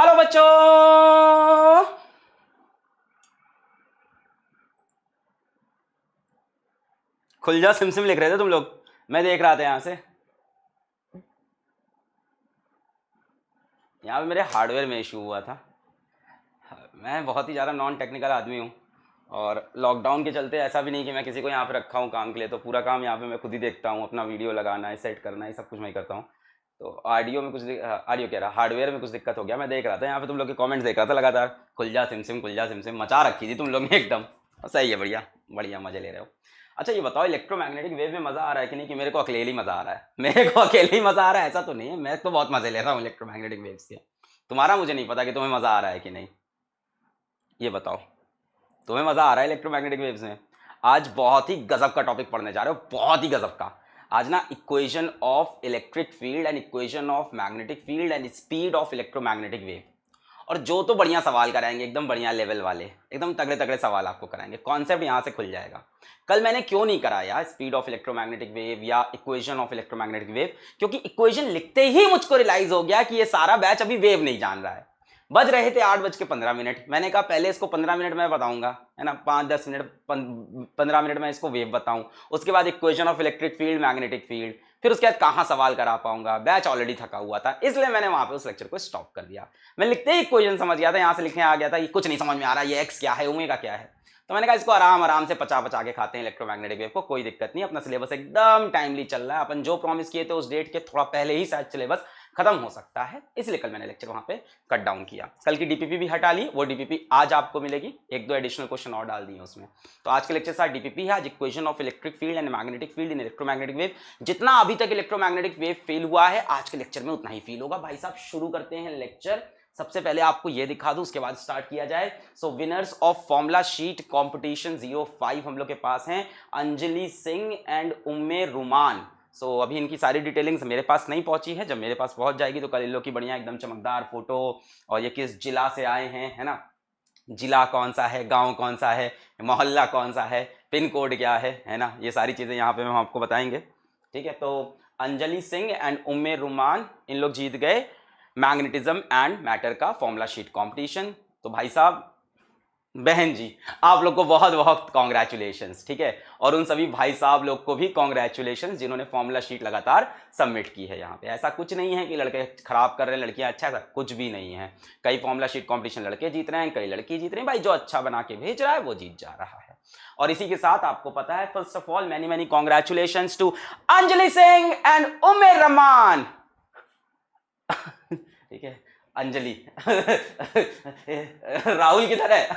Hello बच्चों, खुल जा सिम सिम लिख रहे थे तुम लोग। मैं देख रहा था यहाँ से। यहाँ पे मेरे हार्डवेयर में इशू हुआ था। मैं बहुत ही ज़्यादा नॉन टेक्निकल आदमी हूँ और लॉकडाउन के चलते ऐसा भी नहीं कि मैं किसी को यहाँ पे रखा हूँ काम के लिए, तो पूरा काम यहाँ पे मैं खुद ही देखता हूँ। अपना वीडियो लगाना है, सेट करना है, सब कुछ मैं ही करता हूँ। तो ऑडियो में कुछ ऑडियो कह रहा, हार्डवेयर में कुछ दिक्कत हो गया। मैं देख रहा था यहाँ पे तुम लोग के कमेंट्स देख रहा था लगातार, खुल जा सिम सिम, खुल जा सिम सिम मचा रखी थी तुम लोग ने एकदम। सही है, बढ़िया बढ़िया, मजे ले रहे हो। अच्छा ये बताओ, इलेक्ट्रोमैग्नेटिक वेव में मजा आ रहा है कि नहीं, कि मेरे को अकेले ही मजा आ रहा है? मेरे को अकेले ही मजा आ रहा है ऐसा तो नहीं है, मैं तो बहुत मजे ले रहा हूँ इलेक्ट्रोमैग्नेटिक वेव से। तुम्हारा मुझे नहीं पता कि तुम्हें मजा आ रहा है कि नहीं, ये बताओ। तुम्हें मजा आ रहा है इलेक्ट्रोमैग्नेटिक वेव्स में? आज बहुत ही गजब का टॉपिक पढ़ने जा रहे हो, बहुत ही गजब का। आज ना equation of electric field and equation of magnetic field and speed of electromagnetic wave. और जो तो बढ़िया सवाल कराएंगे, एकदम बढ़िया लेवल वाले, एकदम तगड़े तगड़े सवाल आपको कराएंगे। कॉन्सेप्ट यहाँ से खुल जाएगा। कल मैंने क्यों नहीं कराया स्पीड ऑफ इलेक्ट्रोमैग्नेटिक वेव या इक्वेशन ऑफ इलेक्ट्रोमैग्नेटिक वेव? क्योंकि इक्वेशन लिखते ही मुझको रियलाइज हो गया कि ये सारा बैच अभी वेव नहीं जान रहा है। बज रहे थे 8:15। मैंने कहा पहले इसको 15 मिनट में बताऊंगा, है ना, 5-10 मिनट 15 मिनट में इसको वेव बताऊं, उसके बाद equation of electric field, magnetic field, फिर उसके बाद कहाँ सवाल करा पाऊंगा। बैच ऑलरेडी थका हुआ था, इसलिए मैंने वहां पे उस लेक्चर को स्टॉप कर दिया। मैं लिखते ही इक्वेशन समझ गया था, यहाँ से लिखने आ गया था, ये कुछ नहीं समझ में आ रहा, ये एक्स क्या है, ओमेगा क्या है। तो मैंने कहा इसको आराम आराम से पचा पचा के खाते हैं इलेक्ट्रोमैग्नेटिक वेव को, कोई दिक्कत नहीं। अपना सिलेबस एकदम टाइमली चल रहा है, अपन जो प्रॉमिस किए थे उस डेट के थोड़ा पहले ही शायद सिलेबस खत्म हो सकता है, इसलिए कल मैंने लेक्चर वहां पे कट डाउन किया। कल की डीपीपी भी हटा ली, वो डीपीपी आज आपको मिलेगी, एक दो एडिशनल क्वेश्चन और डाल दिए उसमें। तो आज के लेक्चर साथ डीपीपी है, आज equation of electric field and magnetic field in electromagnetic wave. जितना अभी तक इलेक्ट्रोमैग्नेटिक वेव फील हुआ है, आज के लेक्चर में उतना ही फील होगा। भाई साहब शुरू करते हैं लेक्चर। सबसे पहले आपको ये दिखा दूं, उसके बाद स्टार्ट किया जाए। So winners of formula sheet competition 05 हम लोग के पास हैं अंजलि सिंह एंड उम्मे रुमान। सो अभी इनकी सारी डिटेलिंग्स मेरे पास नहीं पहुंची है, जब मेरे पास पहुंच जाएगी तो कल इन लोग की बढ़िया एकदम चमकदार फोटो, और ये किस जिला से आए हैं, है ना, जिला कौन सा है, गांव कौन सा है, मोहल्ला कौन सा है, पिन कोड क्या है ना, ये सारी चीज़ें यहाँ पे हम आपको बताएंगे। ठीक है, तो अंजलि सिंह एंड उम्मे रुमान, इन लोग जीत गए मैग्नेटिज्म एंड मैटर का फॉर्मूला शीट कंपटीशन। तो भाई साहब, बहन जी, आप लोग को बहुत बहुत कॉन्ग्रेचुलेशंस। ठीक है, और उन सभी भाई साहब लोग को भी कॉन्ग्रेचुलेशंस जिन्होंने फॉर्मूला शीट लगातार सबमिट की है। यहाँ पे ऐसा कुछ नहीं है कि लड़के खराब कर रहे हैं, लड़कियां अच्छा, ऐसा कुछ भी नहीं है। कई फॉर्मूला शीट कंपटीशन लड़के जीत रहे हैं, कई लड़की जीत रहे हैं। भाई जो अच्छा बना के भेज रहा है वो जीत जा रहा है। और इसी के साथ आपको पता है, first of all many many congratulations to Anjali Singh and Umer Rahman. ठीक है, अंजलि राहुल किधर है?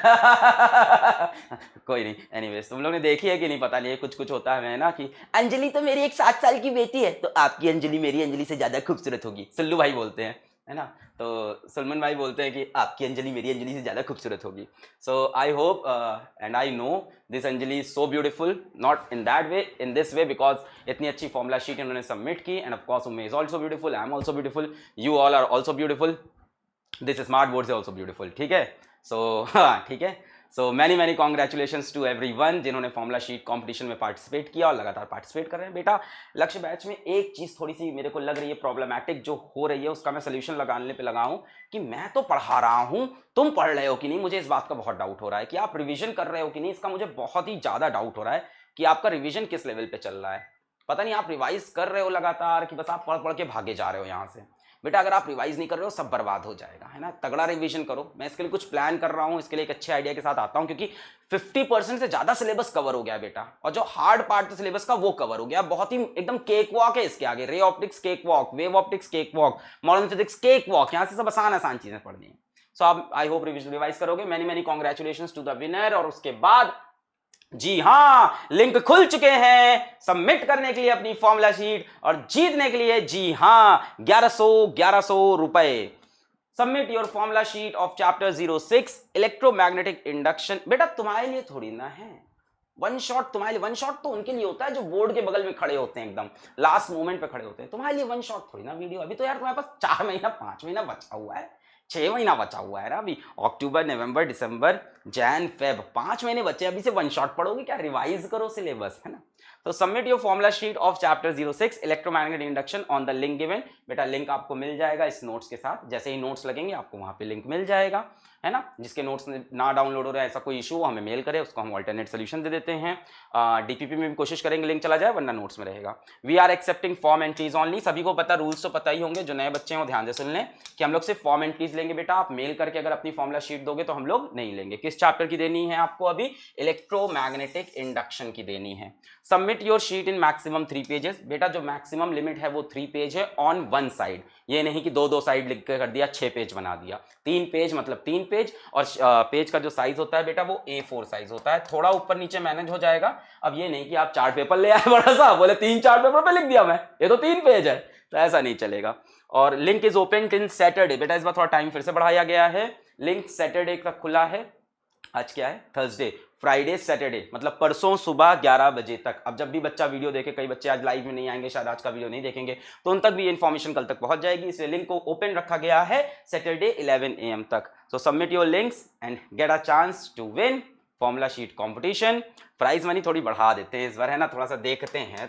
कोई नहीं, एनीवेज तुम लोग ने देखी है कि नहीं पता नहीं, कुछ कुछ होता है ना कि अंजलि तो मेरी एक 7 साल की बेटी है, तो आपकी अंजलि मेरी अंजलि से ज्यादा खूबसूरत होगी। सुल्लू भाई बोलते हैं, है ना, तो सलमान भाई बोलते हैं कि आपकी अंजलि मेरी अंजलि से ज्यादा खूबसूरत होगी। So I hope and I know this Anjali is so beautiful, not in that way, in this way, because इतनी अच्छी फॉर्मूला शीट इन्होंने सबमिट की। And of course Umme is also beautiful, I am also beautiful, you all are also beautiful, this smart board से also beautiful. ठीक है, so हाँ ठीक है, so many many congratulations to everyone जिन्होंने फॉर्मूला शीट कंपटीशन में participate किया और लगातार पार्टिसिपेट कर रहे हैं। बेटा लक्ष्य बैच में एक चीज़ थोड़ी सी मेरे को लग रही है प्रॉब्लमैटिक जो हो रही है, उसका मैं सोल्यूशन लगाने पे लगा हूँ कि मैं तो पढ़ा रहा हूँ, तुम पढ़ रहे हो कि नहीं, मुझे इस बात का बहुत डाउट हो रहा है कि आप रिविजन कर रहे हो कि नहीं, इसका मुझे बहुत ही ज़्यादा डाउट हो रहा है कि आपका रिविजन किस लेवल पे चल रहा है। पता नहीं आप रिवाइज कर रहे हो लगातार कि बस आप पढ़ पढ़ के भागे जा रहे हो यहाँ से। बेटा अगर आप रिवाइज नहीं कर रहे हो सब बर्बाद हो जाएगा, है ना, तगड़ा रिवीजन करो। मैं इसके लिए कुछ प्लान कर रहा हूँ, इसके लिए एक अच्छे आइडिया के साथ आता हूँ, क्योंकि 50% से ज्यादा सिलेबस कवर हो गया बेटा, और जो हार्ड पार्ट था सिलेबस का वो कवर हो गया। बहुत ही एकदम केक वॉक है इसके आगे, ray optics cake walk, wave optics cake walk, modern physics cake walk, यहाँ से सब आसान आसान चीजें पढ़नी है। सो आप आई होप रिवाइज करोगे। Many many congratulations to the winner. और उसके बाद जी हाँ, लिंक खुल चुके हैं सबमिट करने के लिए अपनी फॉर्मूला शीट और जीतने के लिए। जी हाँ, 1100 रुपए। Submit your formula sheet of chapter 06 electromagnetic induction. बेटा तुम्हारे लिए थोड़ी ना है वन शॉट, तुम्हारे लिए वन शॉट तो उनके लिए होता है जो बोर्ड के बगल में खड़े होते हैं, एकदम लास्ट मोमेंट पे खड़े होते हैं। तुम्हारे लिए वन शॉट थोड़ी ना वीडियो। अभी तो यार तुम्हारे पास 4 महीना 5 महीना बचा हुआ है, 6 महीना बचा हुआ है ना अभी, अक्टूबर नवंबर दिसंबर जैन फेब, 5 महीने बचे, अभी से वन शॉट पढ़ोगे क्या, रिवाइज करो सिलेबस, है ना। तो submit your formula sheet of chapter 06 electromagnetic induction on the link given. बेटा लिंक आपको मिल जाएगा इस नोट्स के साथ, जैसे ही नोट्स लगेंगे आपको वहां पे लिंक मिल जाएगा, है ना। जिसके नोट्स ना डाउनलोड हो रहा है, ऐसा कोई इशू हो हमें मेल करे, उसको हम अल्टरनेट सोल्यूशन दे देते हैं। डीपीपी में भी कोशिश करेंगे लिंक चला जाए, वरना नोट्स में रहेगा। We are accepting form entries only, सभी को पता, रूल्स तो पता ही होंगे, जो नए बच्चे हो ध्यान से सुन लें कि हम लोग सिर्फ फॉर्म एंट्रीज लेंगे। बेटा आप मेल करके अगर अपनी फॉर्मूला शीट दोगे तो हम लोग नहीं लेंगे। किस चैप्टर की देनी है आपको, अभी इलेक्ट्रोमैग्नेटिक इंडक्शन की देनी है। Submit your sheet in maximum 3 pages. बेटा जो मैक्सिमम लिमिट है वो 3 पेज है ऑन वन साइड, ये नहीं कि दो साइड लिख कर दिया 6 पेज बना दिया। 3 पेज मतलब 3 पेज, और पेज का जो साइज होता है बेटा वो A4 साइज होता है, थोड़ा ऊपर नीचे मैनेज हो जाएगा। अब ये नहीं कि आप चार्ट पेपर ले आए बड़ा सा, बोले 3 चार्ट पेपर पे लिख दिया मैं, ये तो 3 पेज है, तो ऐसा नहीं चलेगा। और link is open till Saturday. बेटा इस बार थोड़ा टाइम फिर से बढ़ाया गया है, लिंक सैटरडे तक खुला है। आज क्या है, थर्सडे, फ्राइडे सैटरडे, मतलब परसों सुबह 11 बजे तक। अब जब भी बच्चा वीडियो देखे, कई बच्चे आज लाइव में नहीं आएंगे, शायद आज का वीडियो नहीं देखेंगे, तो उन तक भी ये इन्फॉर्मेशन कल तक पहुंच जाएगी। इसलिए लिंक को ओपन रखा गया है सैटरडे 11 AM तक। So submit your links and get a chance to win formula sheet competition. Prize money थोड़ी बढ़ा देते हैं इस बार, है ना, थोड़ा सा देखते हैं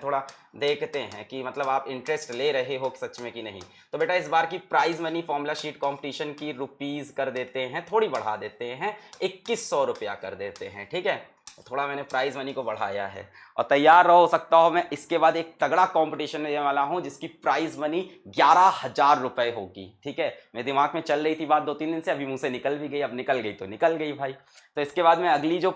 कि मतलब आप इंटरेस्ट ले रहे हो सच में कि नहीं। तो बेटा इस बार की prize money formula sheet competition की रुपीज कर देते हैं, थोड़ी बढ़ा देते हैं, 2100 रुपया कर देते हैं, ठीक है। थोड़ा मैंने प्राइज मनी को बढ़ाया है, और तैयार रहो, सकता हो मैं इसके बाद एक तगड़ा कंपटीशन लेने वाला हूं जिसकी प्राइज मनी 11,000 रुपए होगी, ठीक है। मेरे दिमाग में चल रही थी बात 2-3 दिन से, अभी मुंह से निकल भी गई, अब निकल गई तो निकल गई भाई। तो इसके बाद में अगली जो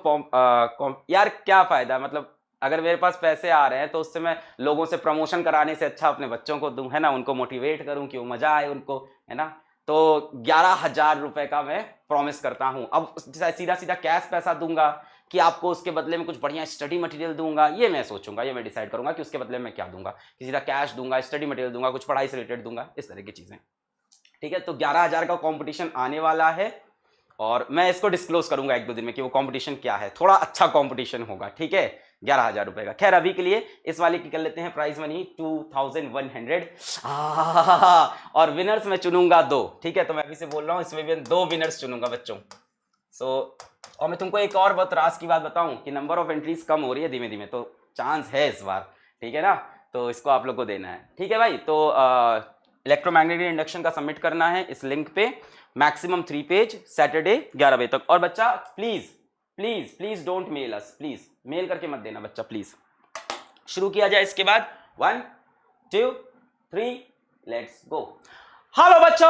यार क्या फायदा, मतलब अगर मेरे पास पैसे आ रहे हैं तो उससे मैं लोगों से प्रमोशन कराने से अच्छा अपने बच्चों को दूं, है ना, उनको मोटिवेट करूं कि वो मजा आए उनको, है ना। तो 11,000 रुपए का मैं प्रॉमिस करता हूं। अब सीधा सीधा कैश पैसा दूंगा कि आपको उसके बदले में कुछ बढ़िया स्टडी मटेरियल दूंगा, ये मैं सोचूंगा, ये मैं डिसाइड करूंगा कि उसके बदले में क्या दूंगा, कि सीधा कैश दूंगा, स्टडी मटेरियल दूंगा, कुछ पढ़ाई से रिलेटेड दूंगा, इस तरह की चीजें, ठीक है। तो 11,000 का कंपटीशन आने वाला है, और मैं इसको डिस्क्लोज करूंगा 1-2 दिन में कि वो कंपटीशन क्या है, थोड़ा अच्छा कंपटीशन होगा, ठीक है। 11,000 रुपए का। खैर अभी के लिए इस वाले की कर लेते हैं प्राइस मनी 2100। और विनर्स मैं चुनूंगा 2, ठीक है। तो मैं अभी से बोल रहा हूं, इसमें भी 2 विनर्स चुनूंगा बच्चों। और मैं तुमको एक और बहुत राज की बात बताऊं कि नंबर ऑफ एंट्रीज कम हो रही है धीमे धीमे, तो चांस है इस बार, ठीक है ना। तो इसको आप लोग को देना है, ठीक है भाई। तो इलेक्ट्रोमैग्नेटिक इंडक्शन का सबमिट करना है इस लिंक पे, मैक्सिमम 3 पेज, सैटरडे 11 बजे तक। और बच्चा please please please don't mail us, please mail करके मत देना बच्चा, प्लीज। शुरू किया जाए इसके बाद, 1 2 3 लेट्स गो। हेलो बच्चों,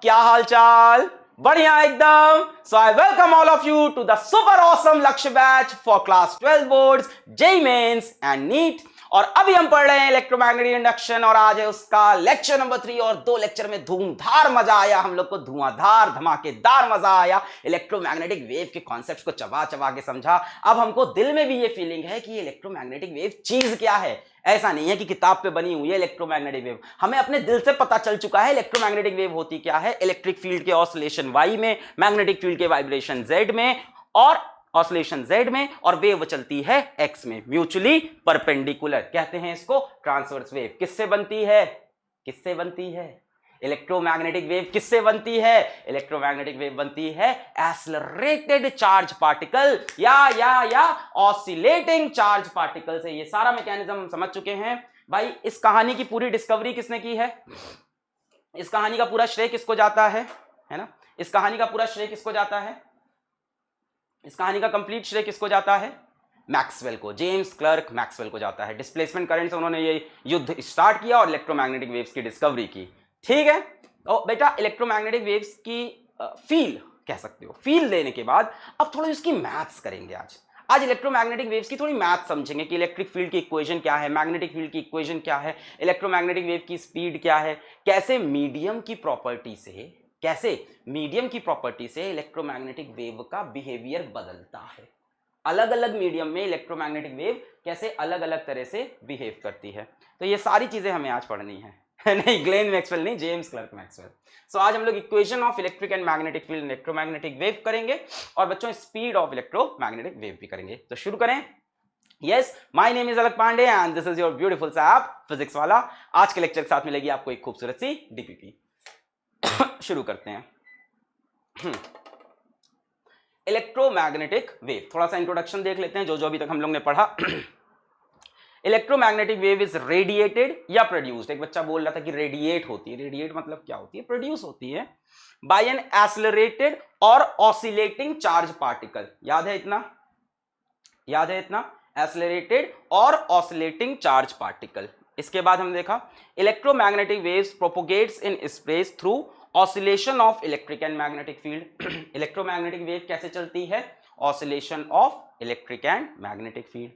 क्या हाल चाल, बढ़िया एकदम। So I welcome all of you to the super awesome Lakshya batch for class 12 boards, JEE mains and NEET. और अभी हम पढ़ रहे हैं इलेक्ट्रोमैग्नेटिक इंडक्शन, और आज है उसका लेक्चर नंबर 3। और 2 लेक्चर में धूमधार मजा आया हम लोग को, धुआंधार धमाकेदार मजा आया। इलेक्ट्रोमैग्नेटिक वेव के कॉन्सेप्ट्स को चबा चबा के समझा। अब हमको दिल में भी ये फीलिंग है कि ये इलेक्ट्रोमैग्नेटिक वेव चीज क्या है। ऐसा नहीं है कि किताब पे बनी हुई है इलेक्ट्रोमैग्नेटिक वेव, हमें अपने दिल से पता चल चुका है इलेक्ट्रोमैग्नेटिक वेव होती क्या है। इलेक्ट्रिक फील्ड के ऑसिलेशन Y में, मैग्नेटिक फील्ड के वाइब्रेशन Z में, और ऑसिलेशन Z में, और वेव चलती है X में, म्यूचुअली परपेंडिकुलर, कहते हैं इसको ट्रांसवर्स वेव। किससे बनती है, किससे बनती है इलेक्ट्रोमैग्नेटिक वेव, किससे बनती है इलेक्ट्रोमैग्नेटिक वेव बनती है एक्सेलरेटेड चार्ज पार्टिकल या ऑसिलेटिंग चार्ज पार्टिकल से। ये सारा मैकेनिज्म हम समझ चुके हैं भाई। इस कहानी की पूरी डिस्कवरी किसने की है, इस कहानी का पूरा श्रेय किसको जाता है ना, इस कहानी का पूरा श्रेय किसको जाता है, इस कहानी का कंप्लीट श्रेय किसको जाता है, मैक्सवेल को, जेम्स क्लर्क मैक्सवेल को जाता है। डिस्प्लेसमेंट करंट से उन्होंने ये युद्ध स्टार्ट किया और इलेक्ट्रोमैग्नेटिक वेव्स की डिस्कवरी की, ठीक है। और बेटा इलेक्ट्रोमैग्नेटिक वेव्स की फील कह सकते हो, फील लेने के बाद अब थोड़ा इसकी मैथ्स करेंगे। आज इलेक्ट्रोमैग्नेटिक वेव्स की थोड़ी मैथ समझेंगे कि इलेक्ट्रिक फील्ड की इक्वेशन क्या है, मैग्नेटिक फील्ड की इक्वेशन क्या है, इलेक्ट्रोमैग्नेटिक वेव की स्पीड क्या है, कैसे मीडियम की प्रॉपर्टी से इलेक्ट्रोमैग्नेटिक वेव का बिहेवियर बदलता है। अलग अलग मीडियम में इलेक्ट्रोमैग्नेटिक वेव कैसे अलग अलग तरह से बिहेव करती है। तो ये सारी चीजें हमें आज पढ़नी है। नहीं ग्लेन मैक्सवेल नहीं, जेम्स क्लर्क मैक्सवेल। सो आज हम लोग equation of electric and magnetic field electromagnetic wave करेंगे, और बच्चों स्पीड ऑफ इलेक्ट्रोमैग्नेटिक वेव भी करेंगे। तो शुरू करें। Yes, my name is Alak Pandey and this is your beautiful सा ऐप फिजिक्स वाला। आज के लेक्चर के साथ मिलेगी आपको एक खूबसूरत सी डीपीपी। शुरू करते हैं। इलेक्ट्रोमैग्नेटिक वेव, थोड़ा सा इंट्रोडक्शन देख लेते हैं जो जो अभी तक हम लोग ने पढ़ा। इलेक्ट्रोमैग्नेटिक वेव इज रेडिएटेड या प्रोड्यूस्ड, एक बच्चा बोल रहा था कि रेडिएट होती है, रेडिएट मतलब क्या होती है, प्रोड्यूस होती है बाय एन एक्सेलरेटेड और ऑसिलेटिंग चार्ज पार्टिकल। याद है इतना, याद है इतना, एक्सेलरेटेड और ऑसिलेटिंग चार्ज पार्टिकल। इसके बाद हमने देखा electromagnetic waves propagates in space through oscillation of electric and magnetic field. Electromagnetic wave कैसे चलती है, oscillation of electric and magnetic field.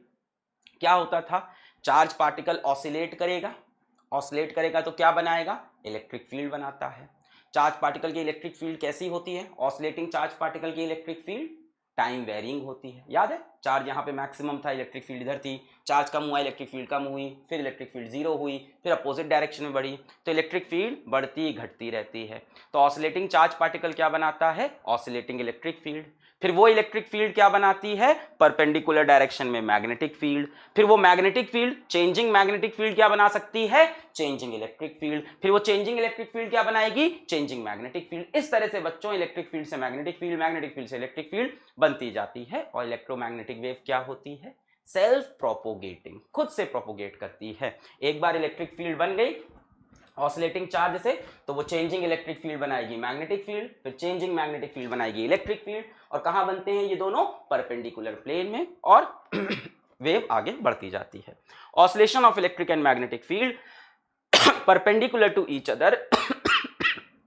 क्या होता था, चार्ज पार्टिकल ऑसिलेट करेगा, ऑसिलेट करेगा तो क्या बनाएगा, इलेक्ट्रिक फील्ड बनाता है। चार्ज पार्टिकल की इलेक्ट्रिक फील्ड कैसी होती है, ऑसिलेटिंग चार्ज पार्टिकल की इलेक्ट्रिक फील्ड टाइम वेरिंग होती है। याद है, चार्ज यहाँ पे मैक्सिमम था, इलेक्ट्रिक फील्ड इधर थी, चार्ज कम हुआ, इलेक्ट्रिक फील्ड कम हुई, फिर इलेक्ट्रिक फील्ड जीरो हुई, फिर अपोजिट डायरेक्शन में बढ़ी, तो इलेक्ट्रिक फील्ड बढ़ती घटती रहती है। तो ऑसिलेटिंग चार्ज पार्टिकल क्या बनाता है, ऑसिलेटिंग इलेक्ट्रिक फील्ड। फिर वो इलेक्ट्रिक फील्ड क्या बनाती है, परपेंडिकुलर डायरेक्शन में मैग्नेटिक फील्ड। फिर वो magnetic field, changing magnetic field क्या बना सकती है, चेंजिंग इलेक्ट्रिक फील्ड। फिर वो चेंजिंग इलेक्ट्रिक फील्ड क्या बनाएगी, चेंजिंग मैग्नेटिक फील्ड। इस तरह से बच्चों इलेक्ट्रिक फील्ड से मैग्नेटिक फील्ड, मैग्नेटिक फील्ड से इलेक्ट्रिक फील्ड बनती जाती है। और इलेक्ट्रोमैग्नेटिक वेव क्या होती है, सेल्फ प्रोपोगेटिंग, खुद से प्रोपोगेट करती है। एक बार इलेक्ट्रिक फील्ड बन गई ऑसिलेटिंग चार्ज से, तो वो चेंजिंग इलेक्ट्रिक फील्ड बनाएगी मैग्नेटिक फील्ड, फिर चेंजिंग मैग्नेटिक फील्ड बनाएगी इलेक्ट्रिक फील्ड। और कहां बनते हैं ये दोनों, परपेंडिकुलर प्लेन में, और वेव आगे बढ़ती जाती है। Oscillation of electric and magnetic field perpendicular to each other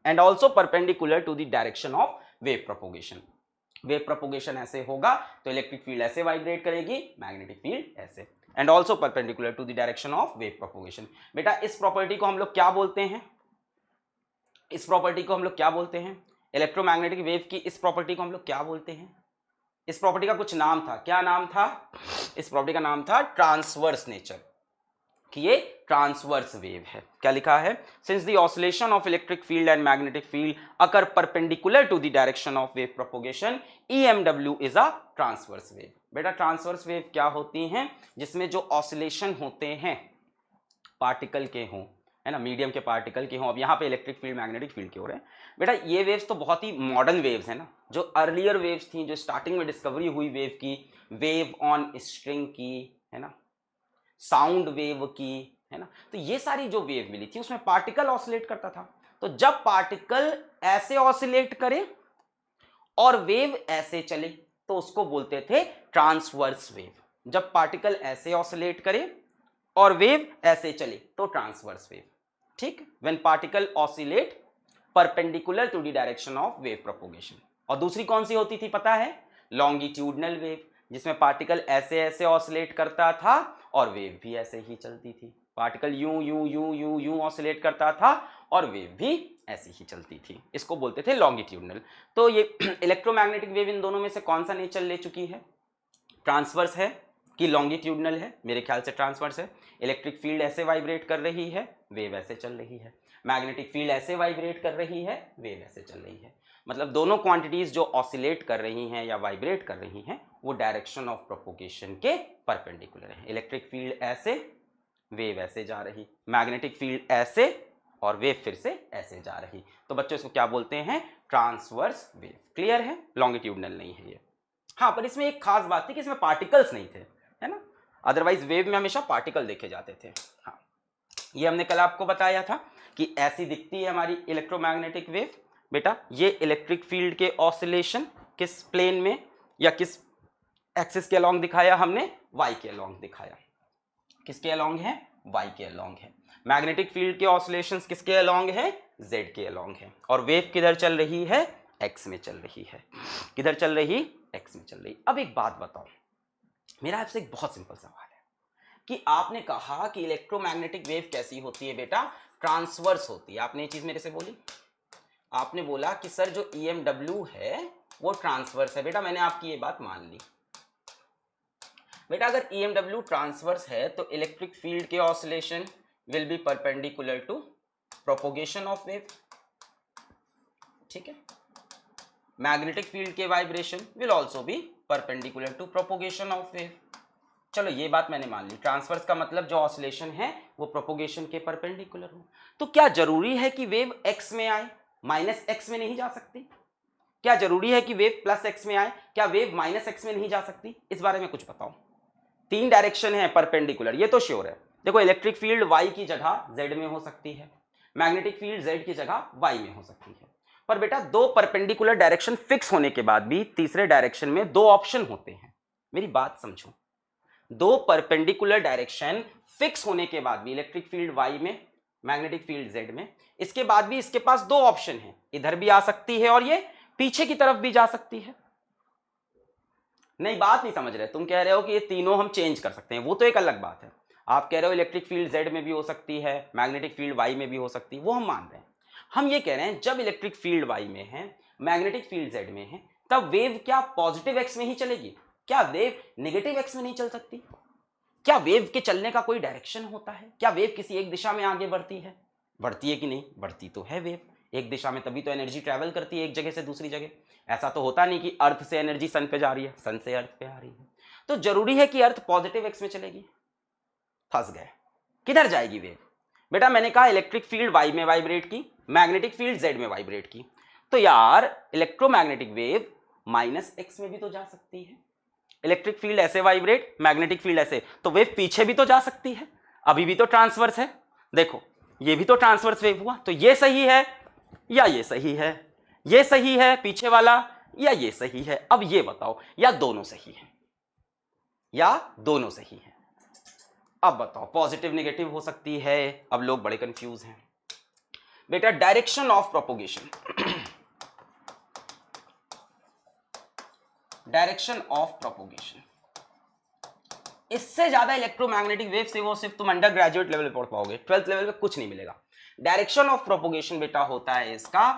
and also perpendicular to the direction of wave propagation. Wave propagation ऐसे होगा तो इलेक्ट्रिक फील्ड ऐसे वाइब्रेट करेगी, मैग्नेटिक फील्ड ऐसे, and also perpendicular to the direction of wave propagation. बेटा इस property को हम लोग क्या बोलते हैं, इस प्रॉपर्टी को हम लोग क्या बोलते हैं, इलेक्ट्रोमैग्नेटिक वेव की इस प्रॉपर्टी को हम लोग क्या बोलते हैं, इस प्रॉपर्टी का कुछ नाम था, क्या नाम था, इस प्रॉपर्टी का नाम था ट्रांसवर्स नेचर, कि ये ट्रांसवर्स वेव है। क्या लिखा है, since the oscillation of electric field and magnetic field occur perpendicular to the direction of wave propagation, EMW is a transverse wave. बेटा ट्रांसवर्स वेव क्या होती हैं, जिसमें जो ऑसिलेशन होते हैं पार्टिकल के हों, है ना, मीडियम के पार्टिकल के हों। अब यहाँ पे इलेक्ट्रिक फील्ड मैग्नेटिक फील्ड के हो रहे हैं। बेटा ये वेव्स तो बहुत ही मॉडर्न वेव्स है ना, जो अर्लियर वेव्स थी, जो स्टार्टिंग में डिस्कवरी हुई वेव की, वेव ऑन स्ट्रिंग की, है ना, साउंड वेव की, है ना, तो ये सारी जो वेव मिली थी उसमें पार्टिकल ऑसिलेट करता था। तो जब पार्टिकल ऐसे ऑसिलेट करे और वेव ऐसे चले तो उसको बोलते थे ट्रांसवर्स वेव। जब पार्टिकल ऐसे ऑसिलेट करे और वेव ऐसे चले तो ट्रांसवर्स वेव, ठीक, when particle oscillate perpendicular to the direction of wave propagation. और दूसरी कौन सी होती थी पता है, लॉन्गिट्यूडनल वेव, जिसमें पार्टिकल ऐसे ऐसे ऑसिलेट करता था और वेव भी ऐसे ही चलती थी। पार्टिकल यूं यूं यूं यूं यूं ऑसिलेट करता था और वेव भी ऐसी ही चलती थी, इसको बोलते थे लॉन्गिट्यूडनल। तो ये इलेक्ट्रोमैग्नेटिक वेव इन दोनों में से कौन सा नेचर ले चुकी है, ट्रांसवर्स है कि लॉन्गिट्यूडनल है, मेरे ख्याल से ट्रांसवर्स है। इलेक्ट्रिक फील्ड ऐसे वाइब्रेट कर रही है, वेव ऐसे चल रही है, मैग्नेटिक फील्ड ऐसे वाइब्रेट कर रही है, वेव ऐसे चल रही है। मतलब दोनों क्वांटिटीज जो ऑसिलेट कर रही हैं या वाइब्रेट कर रही हैं वो डायरेक्शन ऑफ प्रोपोगेशन के परपेंडिकुलर है। इलेक्ट्रिक फील्ड ऐसे, वेव ऐसे जा रही, मैग्नेटिक फील्ड ऐसे और वेव फिर से ऐसे जा रही। तो बच्चों इसको क्या बोलते हैं, ट्रांसवर्स वेव। क्लियर है, लॉन्गिट्यूडनल नहीं है ये। हाँ, पर इसमें एक खास बात थी कि इसमें पार्टिकल्स नहीं थे, है ना, अदरवाइज वेव में हमेशा पार्टिकल देखे जाते थे। हाँ, ये हमने कल आपको बताया था कि ऐसी दिखती है हमारी इलेक्ट्रोमैग्नेटिक वेव। बेटा ये इलेक्ट्रिक फील्ड के ऑसिलेशन किस प्लेन में या किस एक्सिस के अलोंग दिखाया हमने, वाई के अलोंग दिखाया। किसके अलोंग है, वाई के अलोंग है। मैग्नेटिक फील्ड के ऑसिलेशंस किसके अलोंग है, जेड के अलोंग है। और वेव किधर चल रही है, एक्स में चल रही है। किधर चल रही, एक्स में चल रही। अब एक बात बताओ, मेरा आपसे एक बहुत सिंपल सवाल है कि आपने कहा कि इलेक्ट्रोमैग्नेटिक वेव कैसी होती है बेटा, ट्रांसवर्स होती है। आपने ये चीज मेरे से बोली, आपने बोला कि सर जो EMW है वो ट्रांसवर्स है। बेटा मैंने आपकी ये बात मान ली। बेटा अगर EMW ट्रांसवर्स है तो इलेक्ट्रिक फील्ड के oscillation will be perpendicular to propagation of wave, ठीक है। मैग्नेटिक फील्ड के vibration will also be perpendicular to propagation of wave. चलो ये बात मैंने मान ली, ट्रांसवर्स का मतलब जो ऑसिलेशन है वो प्रोपोगेशन के परपेंडिकुलर हो। तो क्या जरूरी है कि वेव एक्स में आए, माइनस एक्स में नहीं जा सकती? क्या जरूरी है कि वेव प्लस एक्स में आए? क्या वेव माइनस एक्स में नहीं जा सकती? इस बारे में कुछ बताओ। तीन डायरेक्शन है परपेंडिकुलर, ये तो श्योर है। देखो इलेक्ट्रिक फील्ड y की जगह z में हो सकती है, मैग्नेटिक फील्ड z की जगह y में हो सकती है। पर बेटा दो परपेंडिकुलर डायरेक्शन फिक्स होने के बाद भी तीसरे डायरेक्शन में दो ऑप्शन होते हैं। मेरी बात समझो, दो परपेंडिकुलर डायरेक्शन फिक्स होने के बाद भी इलेक्ट्रिक फील्ड y में, मैग्नेटिक फील्ड z में, इसके बाद भी इसके पास दो ऑप्शन है, इधर भी आ सकती है और ये पीछे की तरफ भी जा सकती है। नहीं, बात नहीं समझ रहे। तुम कह रहे हो कि ये तीनों हम चेंज कर सकते हैं, वो तो एक अलग बात है। आप कह रहे हो इलेक्ट्रिक फील्ड z में भी हो सकती है, मैग्नेटिक फील्ड y में भी हो सकती है, वो हम मान रहे हैं। हम ये कह रहे हैं जब इलेक्ट्रिक फील्ड y में है, मैग्नेटिक फील्ड z में है, तब वेव क्या पॉजिटिव x में ही चलेगी? क्या वेव नेगेटिव x में नहीं चल सकती? क्या वेव के चलने का कोई डायरेक्शन होता है? क्या वेव किसी एक दिशा में आगे बढ़ती है? बढ़ती है कि नहीं? बढ़ती तो है वेव एक दिशा में, तभी तो एनर्जी ट्रैवल करती है एक जगह से दूसरी जगह। ऐसा तो होता नहीं कि अर्थ से एनर्जी सन पे जा रही है, सन से अर्थ पे आ रही है। तो जरूरी है कि अर्थ पॉजिटिव एक्स में चलेगी? फंस गए। किधर जाएगी वेव? बेटा मैंने कहा इलेक्ट्रिक फील्ड वाई में वाइब्रेट की, मैग्नेटिक फील्ड जेड में वाइब्रेट की, तो यार इलेक्ट्रोमैग्नेटिक वेव माइनस एक्स में भी तो जा सकती है। इलेक्ट्रिक फील्ड ऐसे वाइब्रेट, मैग्नेटिक फील्ड ऐसे, तो वेव पीछे भी तो जा सकती है, अभी भी तो ट्रांसवर्स है। देखो ये भी तो ट्रांसवर्स वेव हुआ, तो ये सही है या ये सही है? ये सही है पीछे वाला या ये सही है? अब ये बताओ, या दोनों सही है, या दोनों सही है? अब बताओ, पॉजिटिव नेगेटिव हो सकती है। अब लोग बड़े कंफ्यूज हैं। बेटा direction of propagation, direction of propagation, इससे ज्यादा इलेक्ट्रोमैग्नेटिक वेव से वो सिर्फ तुम अंडर ग्रेजुएट लेवल पे पढ़ पाओगे, 12th लेवल पे कुछ नहीं मिलेगा। डायरेक्शन ऑफ प्रोपोगेशन बेटा होता है इसका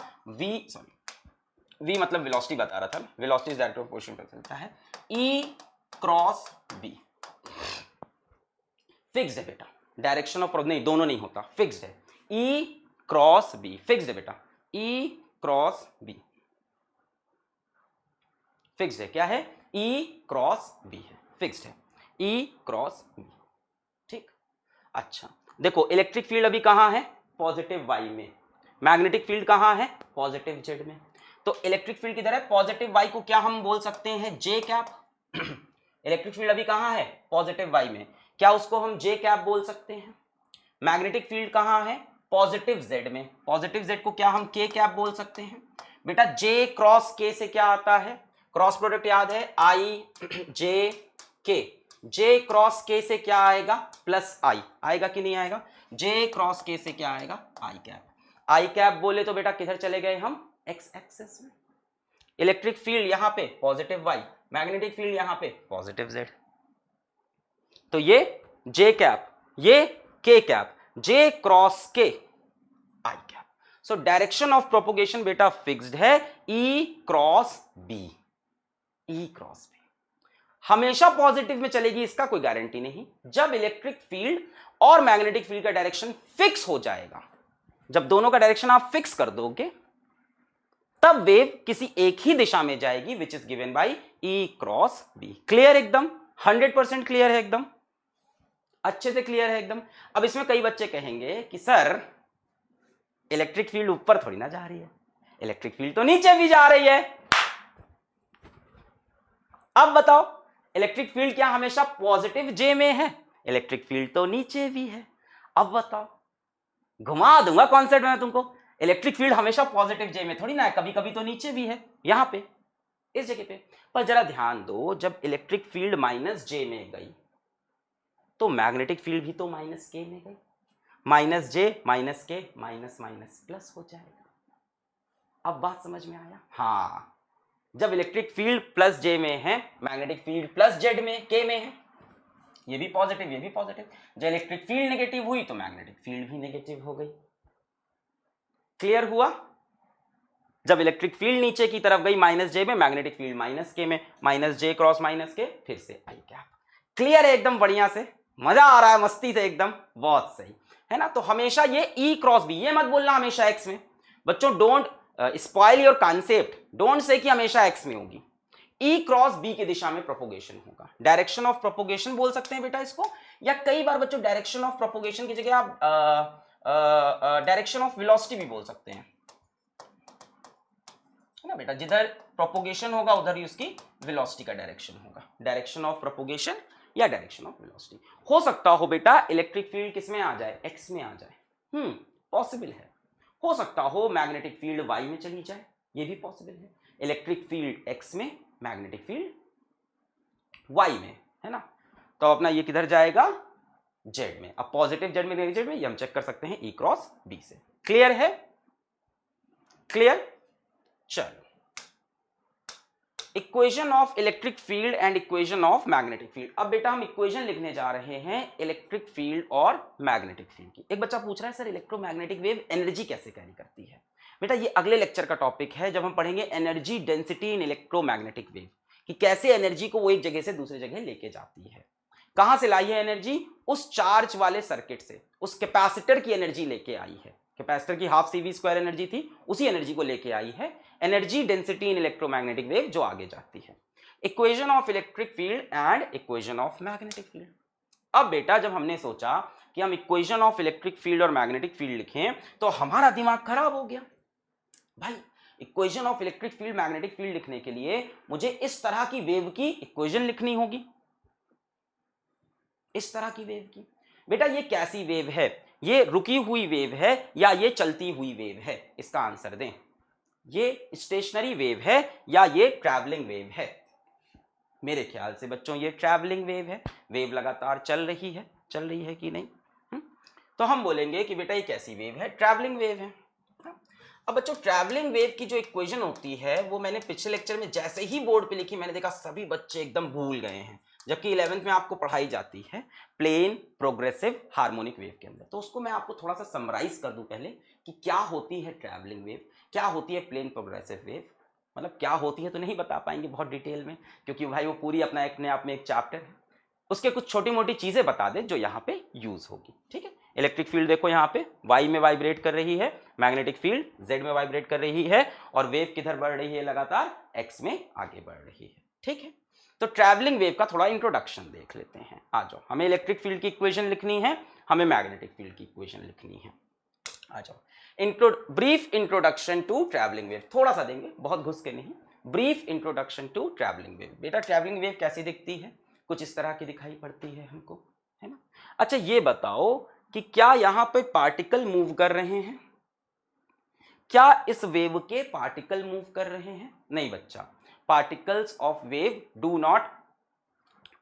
v मतलब वेलोसिटी बता रहा था, वेलोसिटी इज डायरेक्ट प्रोपोर्शन पे चलता है, e क्रॉस v। फिक्स्ड है बेटा, डायरेक्शन ऑफ नहीं, दोनों नहीं होता, फिक्स्ड है। e क्रॉस b फिक्स्ड है बेटा, e क्रॉस b फिक्स्ड है। क्या है? e क्रॉस b है, फिक्स्ड है, e क्रॉस b। ठीक, अच्छा देखो इलेक्ट्रिक फील्ड अभी कहां है? पॉजिटिव y में। मैग्नेटिक फील्ड कहां है? पॉजिटिव z में। तो इलेक्ट्रिक फील्ड किधर है? पॉजिटिव y को क्या हम बोल सकते हैं? j cap. इलेक्ट्रिक फील्ड अभी कहां है? पॉजिटिव y में, क्या उसको हम j कैप बोल सकते हैं? मैग्नेटिक फील्ड कहां है? पॉजिटिव z में, पॉजिटिव z को क्या हम k कैप बोल सकते हैं? बेटा j क्रॉस k से क्या आता है? क्रॉस प्रोडक्ट याद है, i j k। j cross k से क्या आएगा? प्लस i आएगा कि नहीं आएगा? j क्रॉस k से क्या आएगा? i cap. i कैप बोले तो बेटा किधर चले गए हम? x एक्सिस में। इलेक्ट्रिक फील्ड यहां पे पॉजिटिव y, मैग्नेटिक फील्ड यहां पे पॉजिटिव z, तो ये j कैप, ये k cap, j cross k i cap. So direction of propagation बेटा फिक्स्ड है, e cross b, e cross b। हमेशा पॉजिटिव में चलेगी इसका कोई गारंटी नहीं। जब इलेक्ट्रिक फील्ड और मैग्नेटिक फील्ड का डायरेक्शन फिक्स हो जाएगा, जब दोनों का डायरेक्शन आप फिक्स कर दोगे, तब वेव किसी एक ही दिशा में जाएगी, which is given by E cross B. Clear? एकदम 100% क्लियर है, एकदम अच्छे से क्लियर है एकदम। अब इसमें कई बच्चे कहेंगे कि सर इलेक्ट्रिक फील्ड ऊपर थोड़ी ना जा रही है, इलेक्ट्रिक फील्ड तो नीचे भी जा रही है। अब बताओ इलेक्ट्रिक फील्ड क्या हमेशा पॉजिटिव जे में है? इलेक्ट्रिक फील्ड तो नीचे भी है। अब बताओ, घुमा दूंगा कॉन्सेप्ट में तुमको। इलेक्ट्रिक फील्ड हमेशा पॉजिटिव जे में थोड़ी ना है, कभी कभी तो नीचे भी है, यहां पे इस जगह पे। पर जरा ध्यान दो, जब इलेक्ट्रिक फील्ड माइनस जे में गई तो मैग्नेटिक फील्ड भी तो माइनस के में गई। माइनस जे माइनस के माइनस माइनस प्लस हो जाएगा। अब बात समझ में आया? हाँ, जब इलेक्ट्रिक फील्ड प्लस जे में है, मैग्नेटिक फील्ड प्लस जेड में के में है, ये भी पॉजिटिव ये भी पॉजिटिव। जब इलेक्ट्रिक फील्ड नेगेटिव हुई तो मैग्नेटिक फील्ड भी नेगेटिव हो गई। क्लियर हुआ? जब इलेक्ट्रिक फील्ड नीचे की तरफ गई माइनस जे में, मैग्नेटिक फील्ड माइनस के में, माइनस जे क्रॉस माइनस के, फिर से आई कैप। क्लियर है एकदम बढ़िया से? मजा आ रहा है मस्ती से एकदम, बहुत सही है ना। तो हमेशा ये ई क्रॉस बी, ये मत बोलना हमेशा एक्स में। बच्चों don't spoil your concept, don't say कि हमेशा एक्स में होगी। ई क्रॉस बी की दिशा में प्रोपोगेशन होगा। डायरेक्शन ऑफ प्रोपोगेशन बोल सकते हैं बेटा इसको, या कई बार बच्चों डायरेक्शन ऑफ प्रोपोगेशन की जगह आप डायरेक्शन ऑफ वेलोसिटी भी बोल सकते हैं। ना बेटा, जिधर प्रोपोगेशन होगा उधर ही उसकी वेलोसिटी का डायरेक्शन होगा, डायरेक्शन ऑफ प्रोपोगेशन या डायरेक्शन ऑफ वेलोसिटी। हो सकता हो बेटा इलेक्ट्रिक फील्ड किस में आ जाए, एक्स में आ जाए, पॉसिबल है। हो सकता हो मैग्नेटिक फील्ड वाई में चली जाए, ये भी पॉसिबल है। इलेक्ट्रिक फील्ड एक्स में, मैग्नेटिक फील्ड वाई में, है ना। तो अपना ये किधर जाएगा, जेड में। अब पॉजिटिव जेड में, नेगेटिव जेड में, ये हम चेक कर सकते हैं ई क्रॉस बी से। क्लियर है, क्लियर। चलो, equation of electric field and equation of magnetic field. अब बेटा हम इक्वेशन लिखने जा रहे हैं इलेक्ट्रिक फील्ड और मैग्नेटिक फील्ड की। एक बच्चा पूछ रहा है सर इलेक्ट्रोमैग्नेटिक वेव एनर्जी कैसे कैरी करती है। बेटा ये अगले लेक्चर का टॉपिक है, जब हम पढ़ेंगे energy density in electromagnetic wave, कि कैसे एनर्जी को वो एक जगह से दूसरी जगह लेके जाती है। कहां से लाई है एनर्जी, उस चार्ज वाले सर्किट से, उस कैपेसिटर की एनर्जी लेके आई है। कैपेसिटर की हाफ CV स्क्वायर एनर्जी थी, उसी एनर्जी को लेके आई है energy density in electromagnetic wave, जो आगे जाती है। Equation of electric field and equation of magnetic field. अब बेटा जब हमने सोचा कि हम इक्वेशन ऑफ इलेक्ट्रिक फील्ड और मैग्नेटिक फील्ड लिखें, तो हमारा दिमाग खराब हो गया। भाई equation of electric field magnetic field लिखने के लिए मुझे इस तरह की वेव की इक्वेशन लिखनी होगी, इस तरह की वेव की। बेटा ये कैसी वेव है, ये रुकी हुई वेव है या ये चलती हुई वेव है, इसका आंसर दें। ये स्टेशनरी वेव है या ये ट्रैवलिंग वेव है। मेरे ख्याल से बच्चों ये ट्रैवलिंग वेव है, वेव लगातार चल रही है कि नहीं। तो हम बोलेंगे कि बेटा ये कैसी वेव है, ट्रैवलिंग वेव है। अब बच्चों ट्रैवलिंग वेव की जो इक्वेशन होती है वो मैंने पिछले लेक्चर में जैसे ही बोर्ड पे लिखी, मैंने देखा सभी बच्चे एकदम भूल गए हैं, जबकि 11th में आपको पढ़ाई जाती है प्लेन प्रोग्रेसिव हार्मोनिक वेव के अंदर। तो उसको मैं आपको थोड़ा सा समराइज कर दूं पहले, कि क्या होती है ट्रैवलिंग वेव, क्या होती है प्लेन प्रोग्रेसिव वेव। मतलब क्या होती है तो नहीं बता पाएंगे बहुत डिटेल में, क्योंकि भाई वो पूरी अपना अपने आप में एक चैप्टर है। उसके कुछ छोटी मोटी चीजें बता दे जो यहाँ पे यूज होगी, ठीक है। इलेक्ट्रिक फील्ड देखो यहाँ पे वाई में वाइब्रेट कर रही है, मैग्नेटिक फील्ड जेड में वाइब्रेट कर रही है, और वेव किधर बढ़ रही है, लगातार एक्स में आगे बढ़ रही है, ठीक है। तो ट्रैवलिंग वेव का थोड़ा इंट्रोडक्शन देख लेते हैं। आ जाओ, हमें इलेक्ट्रिक फील्ड की इक्वेशन लिखनी है, हमें मैग्नेटिक फील्ड की इक्वेशन लिखनी है। आ जाओ, brief introduction to travelling wave थोड़ा सा देंगे, बहुत घुस के नहीं। Brief introduction to travelling wave. बेटा ट्रैवलिंग वेव कैसी दिखती है, कुछ इस तरह की दिखाई पड़ती है हमको, है ना। अच्छा ये बताओ कि क्या यहां पे पार्टिकल मूव कर रहे हैं, क्या इस वेव के पार्टिकल मूव कर रहे हैं? नहीं बच्चा, particles of wave do not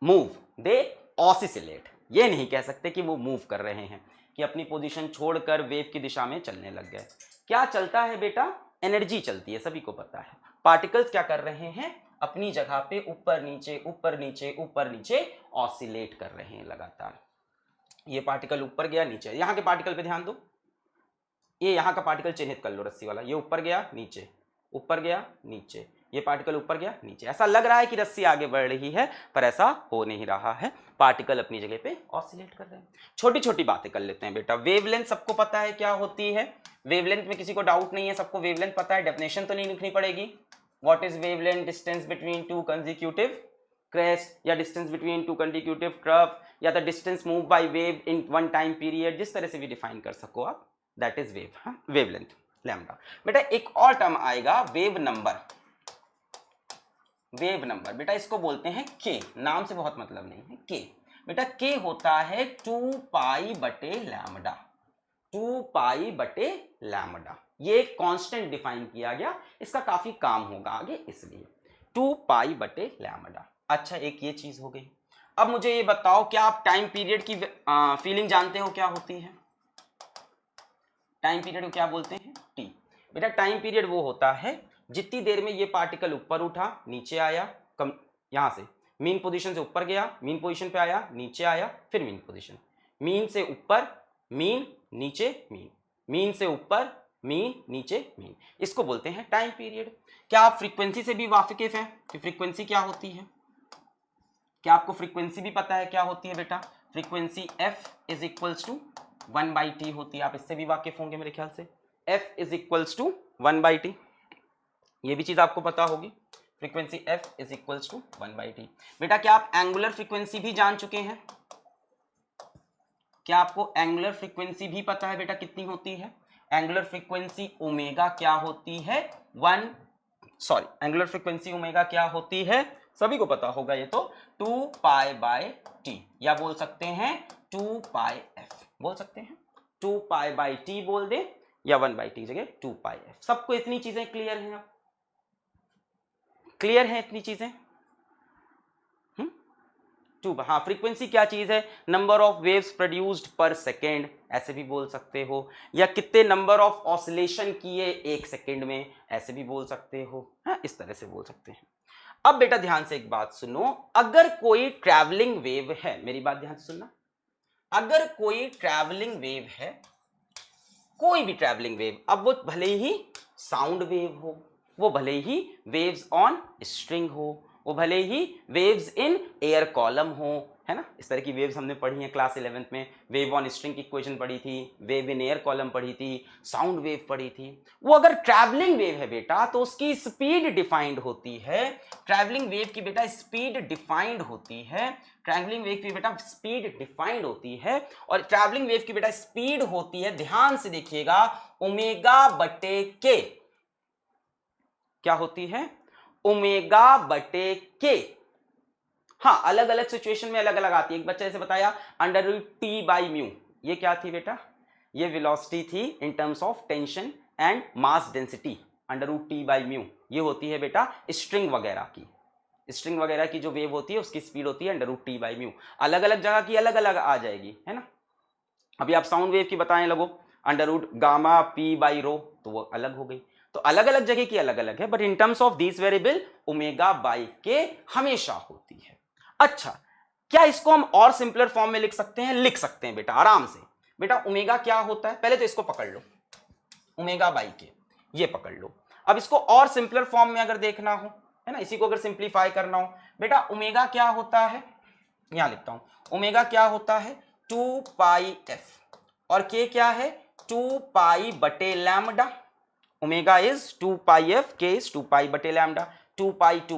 move, they oscillate. ये नहीं कह सकते कि वो मूव कर रहे हैं, कि अपनी पोजीशन छोड़कर वेव की दिशा में चलने लग गए। क्या चलता है बेटा, एनर्जी चलती है, सभी को पता है। पार्टिकल्स क्या कर रहे हैं, अपनी जगह पे ऊपर नीचे ऊपर नीचे ऊपर नीचे ऑसिलेट कर रहे हैं लगातार। ये पार्टिकल ऊपर गया नीचे, यहाँ के पार्टिकल पे ध्यान दो, ये यहाँ का पार्टिकल चिन्हित कर लो रस्सी वाला, ये ऊपर गया नीचे, ऊपर गया नीचे, ये पार्टिकल ऊपर गया नीचे। ऐसा लग रहा है कि रस्सी आगे बढ़ रही है, पर ऐसा हो नहीं रहा है, पार्टिकल अपनी जगह पे ऑसिलेट कर रहे हैं। छोटी छोटी बातें कर लेते हैं बेटा। वेवलेंथ सबको पता है क्या होती है, वेवलेंथ में किसी को डाउट नहीं है, सबको वेवलेंथ पता है, डेफिनेशन तो नहीं लिखनी पड़ेगी। What is wavelength, distance between two consecutive crest, या distance between two consecutive curve, या the distance move by wave in one time period, जिस तरह से भी डिफाइन कर सको आप, दैट इज वेव, हाँ वेवलेंथ लैम्डा। बेटा एक और टर्म आएगा वेव नंबर। वेव नंबर बेटा इसको बोलते हैं के, नाम से बहुत मतलब नहीं है, के। बेटा के होता है 2 पाई बटे लैम्डा, 2 पाई बटे लैम्डा। ये कांस्टेंट डिफाइन किया गया, इसका काफी काम होगा आगे, इसलिए 2 पाई बटे लैम्डा। अच्छा एक ये चीज हो गई। अब मुझे ये बताओ, क्या आप टाइम पीरियड की फीलिंग जानते हो क्या होती है? टाइम पीरियड को क्या बोलते हैं? टी। बेटा टाइम पीरियड वो होता है जितनी देर में ये पार्टिकल ऊपर उठा, नीचे आया, कम यहां से मीन पोजीशन से ऊपर गया, मीन पोजीशन पे आया, नीचे आया, फिर मीन पोजीशन, मीन से ऊपर, मीन नीचे, मीन, मीन से ऊपर, मीन नीचे, मीन, इसको बोलते हैं टाइम पीरियड। क्या आप फ्रीक्वेंसी से भी वाकिफ हैं कि फ्रीक्वेंसी क्या होती है? क्या आपको फ्रीक्वेंसी भी पता है क्या होती है बेटा? Frequency f is equals to 1/t होती है, आप इससे भी वाकिफ होंगे मेरे ख्याल से। f is equals to 1/t, ये भी चीज आपको पता होगी, frequency f is equals to 1/t। बेटा क्या आप एंगुलर फ्रीक्वेंसी भी जान चुके हैं? क्या आपको एंगुलर फ्रीक्वेंसी भी पता है बेटा कितनी होती है? एंगुलर फ्रीक्वेंसी ओमेगा क्या होती है? 1 सॉरी, एंगुलर फ्रीक्वेंसी ओमेगा क्या होती है, सभी को पता होगा ये तो, 2 पाई बाय टी, या बोल सकते हैं 2 पाई एफ, बोल सकते हैं 2 पाई बाय टी बोल दे, या 1 बाई टी जगह 2 पाई एफ। सबको इतनी चीजें क्लियर हैं? अब क्लियर है इतनी चीजें? टू, हाँ, फ्रीक्वेंसी क्या चीज है, नंबर ऑफ वेव्स प्रोड्यूस्ड पर सेकेंड, ऐसे भी बोल सकते हो, या कितने नंबर ऑफ ऑसिलेशन किए एक सेकेंड में, ऐसे भी बोल सकते हो, हाँ, इस तरह से बोल सकते हैं। अब बेटा ध्यान से एक बात सुनो, अगर कोई ट्रैवलिंग वेव है, मेरी बात ध्यान से सुनना, अगर कोई ट्रैवलिंग वेव है, कोई भी ट्रैवलिंग वेव, अब वो भले ही साउंड वेव हो, वो भले ही वेव्स ऑन स्ट्रिंग हो, वो भले ही वेव्स इन एयर कॉलम हो, है ना, इस तरह की वेव्स हमने पढ़ी हैं क्लास 11th में, वेव ऑन स्ट्रिंग की इक्वेशन पढ़ी थी, वेव इन एयर कॉलम पढ़ी थी, साउंड वेव पढ़ी थी। वो अगर ट्रैवलिंग वेव है बेटा तो उसकी स्पीड डिफाइंड होती है, ट्रैवलिंग वेव की बेटा स्पीड डिफाइंड होती है, ट्रैवलिंग वेव की बेटा स्पीड डिफाइंड होती है, और ट्रैवलिंग वेव की बेटा स्पीड होती है, ध्यान से देखिएगा, ओमेगा बटे के, क्या होती है, ओमेगा बटे के। हाँ, अलग अलग सिचुएशन में अलग अलग आती है। एक बच्चे ऐसे बताया under root T by mu, ये क्या थी बेटा, ये वेलोसिटी थी in terms of tension and mass density, under root T by mu, ये होती है बेटा स्ट्रिंग वगैरह की, स्ट्रिंग वगैरह की जो वेव होती है उसकी स्पीड होती है under root T by mu, अलग अलग जगह की अलग अलग आ जाएगी, है ना। अभी आप साउंड वेव की बताएं लगो, under root gamma P by rho, तो वो अलग हो गई, तो अलग अलग जगह की अलग अलग है, but in terms of this variable omega by के हमेशा होती है। अच्छा, क्या इसको हम और सिंपलर फॉर्म में लिख सकते हैं? लिख सकते हैं बेटा, आराम से। बेटा ओमेगा क्या होता है, पहले तो इसको पकड़ लो, ओमेगा बाई के, ये पकड़ लो। अब इसको और सिंपलर फॉर्म में अगर देखना हो, है ना, इसी को अगर सिंप्लीफाई करना हो, बेटा ओमेगा क्या होता है, यहां लिखता हूं, ओमेगा क्या होता है 2 पाई एफ, और के क्या है 2 पाई बटे lambda, omega is 2 pi F, के इज 2 पाई बटे लैम्डा, 2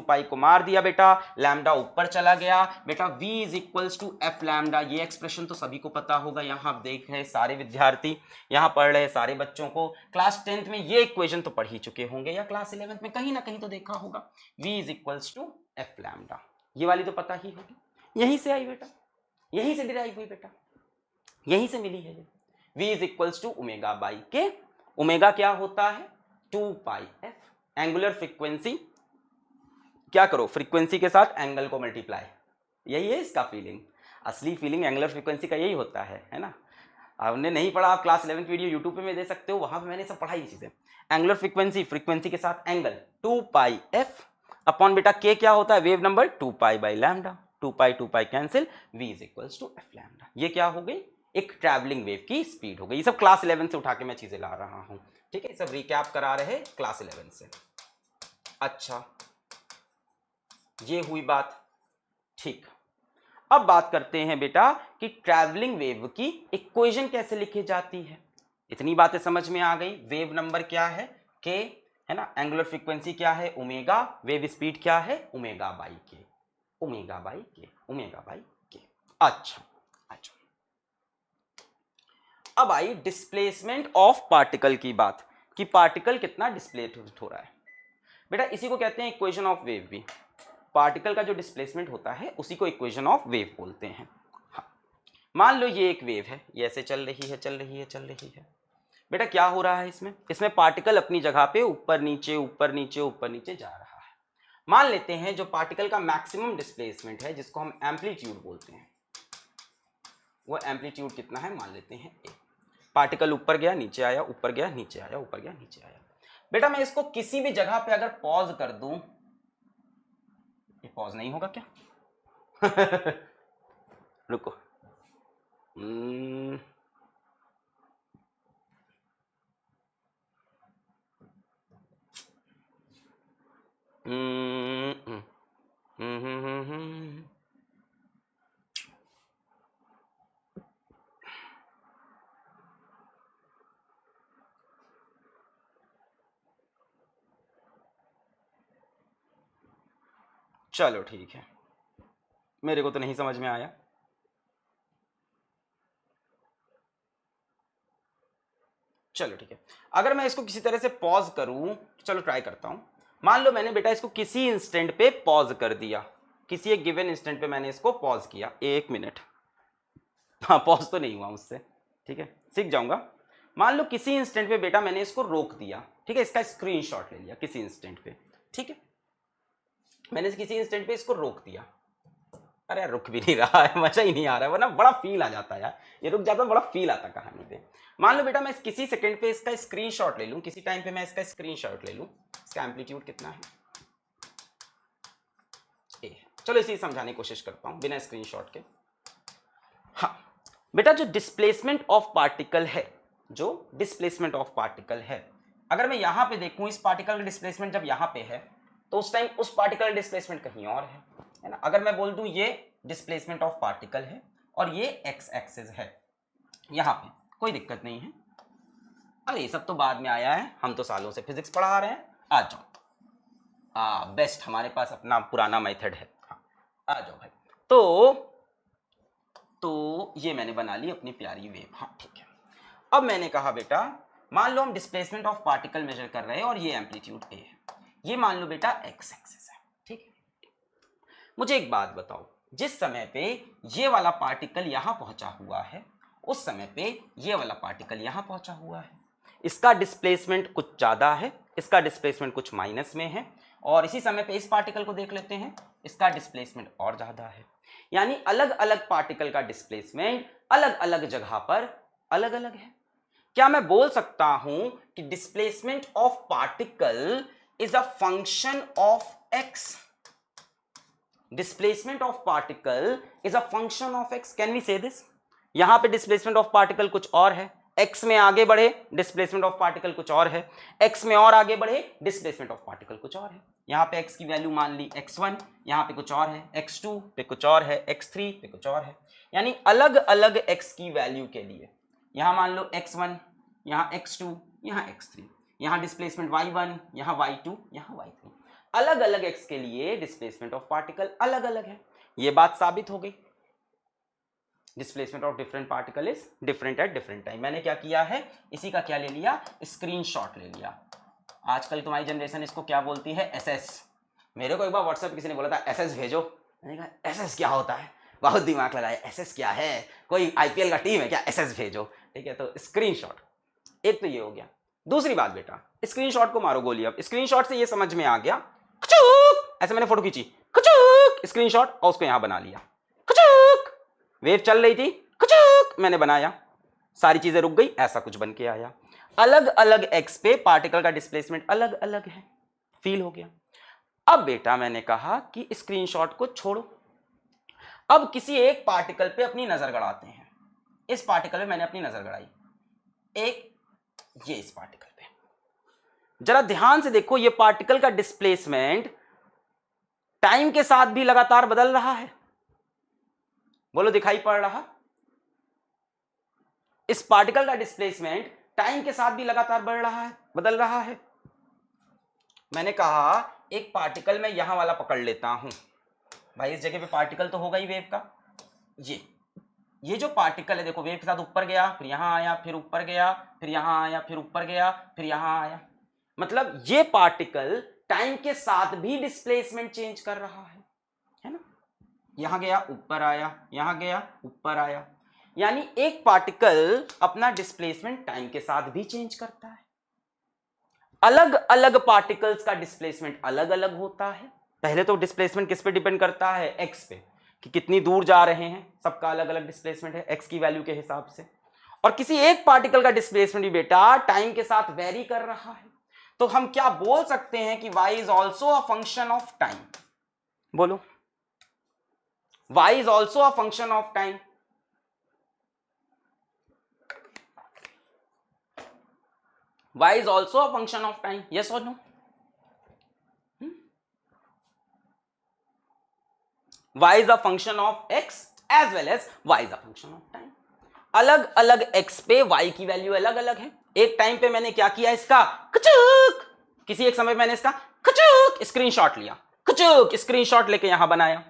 पाई को मार दिया बेटा, लैम्डा ऊपर चला गया बेटा, v is equals to F lambda, ये एक्सप्रेशन तो सभी को पता होगा, यहां आप देख रहे हैं सारे विद्यार्थी, यहां पढ़ रहे सारे बच्चों को क्लास 10th में ये इक्वेशन तो पढ़ ही चुके होंगे, या क्लास 11th में कहीं ना कहीं तो देखा होगा, v is equals to F lambda, ये वाली तो पता ही होगी, यहीं से आई बेटा, यहीं से डिराइव हुई बेटा, यहीं से मिली है ये, v is equals to omega by K, omega क्या होता है 2 पाई एफ, एंगुलर फ्रीक्वेंसी, क्या करो फ्रीक्वेंसी के साथ एंगल को मल्टीप्लाई, यही है इसका फीलिंग, असली फीलिंग एंगुलर फ्रीक्वेंसी का यही होता है ना। आपने नहीं पढ़ा, आप क्लास 11 वीडियो यूट्यूब पे में दे सकते हो, वहां पे मैंने सब पढ़ाई चीजें, एंगुलर फ्रीक्वेंसी, फ्रीक्वेंसी के साथ एंगल 2 पाई एफ अपॉन बेटा के क्या होता है wave number 2 pi by lambda, 2 pi cancel, v is equals to F lambda, ये क्या हो गई, एक ट्रैवलिंग वेव की स्पीड हो गई। ये सब क्लास 11 से उठा के मैं चीजें ला रहा हूं, ठीक है, सब रिकैप करा रहे क्लास 11 से। अच्छा, ये हुई बात, ठीक। अब बात करते हैं बेटा कि ट्रैवलिंग वेव की इक्वेशन कैसे लिखी जाती है। इतनी बातें समझ में आ गई, वेव नंबर क्या है के, है ना, एंगुलर फ्रीक्वेंसी क्या है ओमेगा, वेव स्पीड क्या है omega by K, omega by K, omega by के। अच्छा अच्छा, अब आई डिस्प्लेसमेंट ऑफ पार्टिकल की बात, कि पार्टिकल कितना डिस्प्लेस हो रहा है। बेटा इसी को कहते हैं इक्वेशन ऑफ वेव भी, पार्टिकल का जो डिस्प्लेसमेंट होता है उसी को इक्वेशन ऑफ वेव बोलते हैं। हाँ, मान लो ये एक वेव है, ये ऐसे चल रही है चल रही है चल रही है, बेटा क्या हो रहा है इसमें, इसमें पार्टिकल अपनी जगह पे ऊपर नीचे ऊपर नीचे ऊपर नीचे जा रहा है। मान लेते हैं जो पार्टिकल का मैक्सिमम डिस्प्लेसमेंट है, जिसको हम एम्पलीट्यूड बोलते हैं, वो एम्पलीट्यूड कितना है, मान लेते हैं ए। पार्टिकल ऊपर गया नीचे आया, ऊपर गया नीचे आया, ऊपर गया नीचे आया। बेटा मैं इसको किसी भी जगह पे अगर पॉज कर दूं, ये पॉज नहीं होगा क्या? रुको, चलो ठीक है, मेरे को तो नहीं समझ में आया। चलो ठीक है, अगर मैं इसको किसी तरह से पॉज करूं, चलो ट्राई करता हूं, मान लो मैंने बेटा इसको किसी इंस्टेंट पे पॉज कर दिया, किसी एक गिवन इंस्टेंट पे मैंने इसको पॉज किया, 1 मिनट, हाँ पॉज तो नहीं हुआ मुझसे, ठीक है, सीख जाऊंगा। मान लो किसी इंस्टेंट पे बेटा मैंने इसको रोक दिया, ठीक है, इसका स्क्रीनशॉट ले लिया किसी इंस्टेंट पे, ठीक है, मैंने किसी इंस्टेंट पे इसको रोक दिया। अरे यार रुक भी नहीं रहा है, मजा ही नहीं आ रहा है, वरना बड़ा फील आ जाता है यार, ये रुक जाता बड़ा फील आता कहानी पे। मान लो बेटा मैं किसी सेकंड पे इसका स्क्रीनशॉट ले लूं, किसी टाइम पे मैं इसका स्क्रीनशॉट ले लूं, इसका एम्पलीट्यूड कितना है, ए। चलो इसे समझाने की कोशिश करता हूं बिना स्क्रीनशॉट के। हाँ बेटा जो डिस्प्लेसमेंट ऑफ पार्टिकल है, जो डिस्प्लेसमेंट ऑफ पार्टिकल है, अगर मैं यहां पे देखूं इस पार्टिकल का डिस्प्लेसमेंट जब यहां पे है तो उस टाइम उस पार्टिकल डिस्प्लेसमेंट कहीं और है ना। अगर मैं बोल दूं ये डिस्प्लेसमेंट ऑफ पार्टिकल है और ये एक्स एक्सिस है यहां पे, कोई दिक्कत नहीं है। अरे ये सब तो बाद में आया है, हम तो सालों से फिजिक्स पढ़ा रहे हैं। आ जाओ, बेस्ट, हमारे पास अपना पुराना मेथड है। आ जाओ भाई। तो ये मैंने बना ली अपनी प्यारी वेव। हाँ ठीक है। अब मैंने कहा बेटा मान लो हम डिस्प्लेसमेंट ऑफ पार्टिकल मेजर कर रहे हैं और ये एम्पलीट्यूड ए है, ये मान लो बेटा एक्स एक्सिस है, ठीक है। मुझे एक बात बताओ, जिस समय पे ये वाला पार्टिकल यहां पहुंचा हुआ है उस समय पे ये वाला पार्टिकल यहां पहुंचा हुआ है, इसका डिस्प्लेसमेंट कुछ ज्यादा है, इसका डिस्प्लेसमेंट कुछ माइनस में है, और इसी समय पे इस पार्टिकल को देख लेते हैं, इसका डिस्प्लेसमेंट और ज्यादा है। यानी अलग अलग पार्टिकल का डिस्प्लेसमेंट अलग अलग जगह पर अलग अलग है। क्या मैं बोल सकता हूं कि displacement of particle is a function of X? Displacement of particle is a function of X, can we say this? यहां पे डिस्प्लेसमेंट ऑफ पार्टिकल कुछ और है, एक्स में आगे बढ़े डिस्प्लेसमेंट ऑफ पार्टिकल कुछ और है, एक्स में और आगे बढ़े डिस्प्लेसमेंट ऑफ पार्टिकल कुछ और है। यहां पे एक्स की वैल्यू मान ली x1, यहां पे कुछ और है, x2 पे कुछ और है, x3 पे कुछ और है। यानी अलग अलग x की वैल्यू के लिए यहां मान लो x1, यहां x2, यहां x3, यहां डिस्प्लेसमेंट y1, यहां y2, यहां y3, अलग अलग x के लिए डिस्प्लेसमेंट ऑफ पार्टिकल अलग अलग है। यह बात साबित हो गई, displacement of different particle is different at different time. मैंने क्या किया है, इसी का क्या ले लिया, स्क्रीनशॉट ले लिया। आजकल तुम्हारी जनरेशन इसको क्या बोलती है, एसएस। मेरे को एक बार व्हाट्सएप किसी ने बोला था एसएस भेजो, मैंने कहा एसएस क्या होता है, बहुत दिमाग लगाया, एसएस क्या है, कोई आईपीएल का टीम है क्या, एसएस भेजो, ठीक है। तो स्क्रीनशॉट, एक तो ये हो गया। दूसरी बात बेटा, स्क्रीनशॉट को मारो गोली। अब स्क्रीनशॉट से ये समझ में आ गया, ऐसे मैंने फोटो खींची, स्क्रीनशॉट, और उसको यहां बना लिया, वेव चल रही थी, मैंने बनाया, सारी चीजें रुक गई, ऐसा कुछ बन के आया। अलग अलग एक्स पे पार्टिकल का डिस्प्लेसमेंट अलग अलग है, फील हो गया। अब बेटा मैंने कहा कि स्क्रीनशॉट को छोड़ो, अब किसी एक पार्टिकल पे अपनी नजर गड़ाते हैं। इस पार्टिकल पे मैंने अपनी नजर गड़ाई, एक ये इस पार्टिकल पे, जरा ध्यान से देखो, ये पार्टिकल का डिस्प्लेसमेंट टाइम के साथ भी लगातार बदल रहा है, बोलो दिखाई पड़ रहा? इस पार्टिकल का डिस्प्लेसमेंट टाइम के साथ भी लगातार बढ़ रहा है, बदल रहा है। मैंने कहा एक पार्टिकल मैं यहां वाला पकड़ लेता हूं, भाई इस जगह पे पार्टिकल तो होगा ही वेव का, ये जो पार्टिकल है देखो, वेव के साथ ऊपर गया, फिर यहां आया, फिर ऊपर गया, फिर यहां आया, फिर ऊपर गया, फिर यहां आया, मतलब ये पार्टिकल टाइम के साथ भी डिस्प्लेसमेंट चेंज कर रहा है ना। यहां गया, ऊपर आया, यहां गया, ऊपर आया। यानी एक पार्टिकल अपना डिस्प्लेसमेंट टाइम के साथ भी चेंज करता है। अलग अलग पार्टिकल्स का डिस्प्लेसमेंट अलग अलग होता है। पहले तो डिस्प्लेसमेंट किस पे डिपेंड करता है, एक्स पे, कि कितनी दूर जा रहे हैं, सबका अलग अलग डिस्प्लेसमेंट है एक्स की वैल्यू के हिसाब से। और किसी एक पार्टिकल का डिस्प्लेसमेंट भी बेटा टाइम के साथ वेरी कर रहा है। तो हम क्या बोल सकते हैं कि y is also a function of time, बोलो y is also a function of time. y is also a function of time, yes or no? y is a function of x as well as y is a function of time. अलग अलग x पे y की value अलग अलग है। एक time पे मैंने क्या किया, इसका कचुक, किसी एक समय मैंने इसका कचुक स्क्रीनशॉट लिया, कचुक स्क्रीनशॉट लेके यहां बनाया।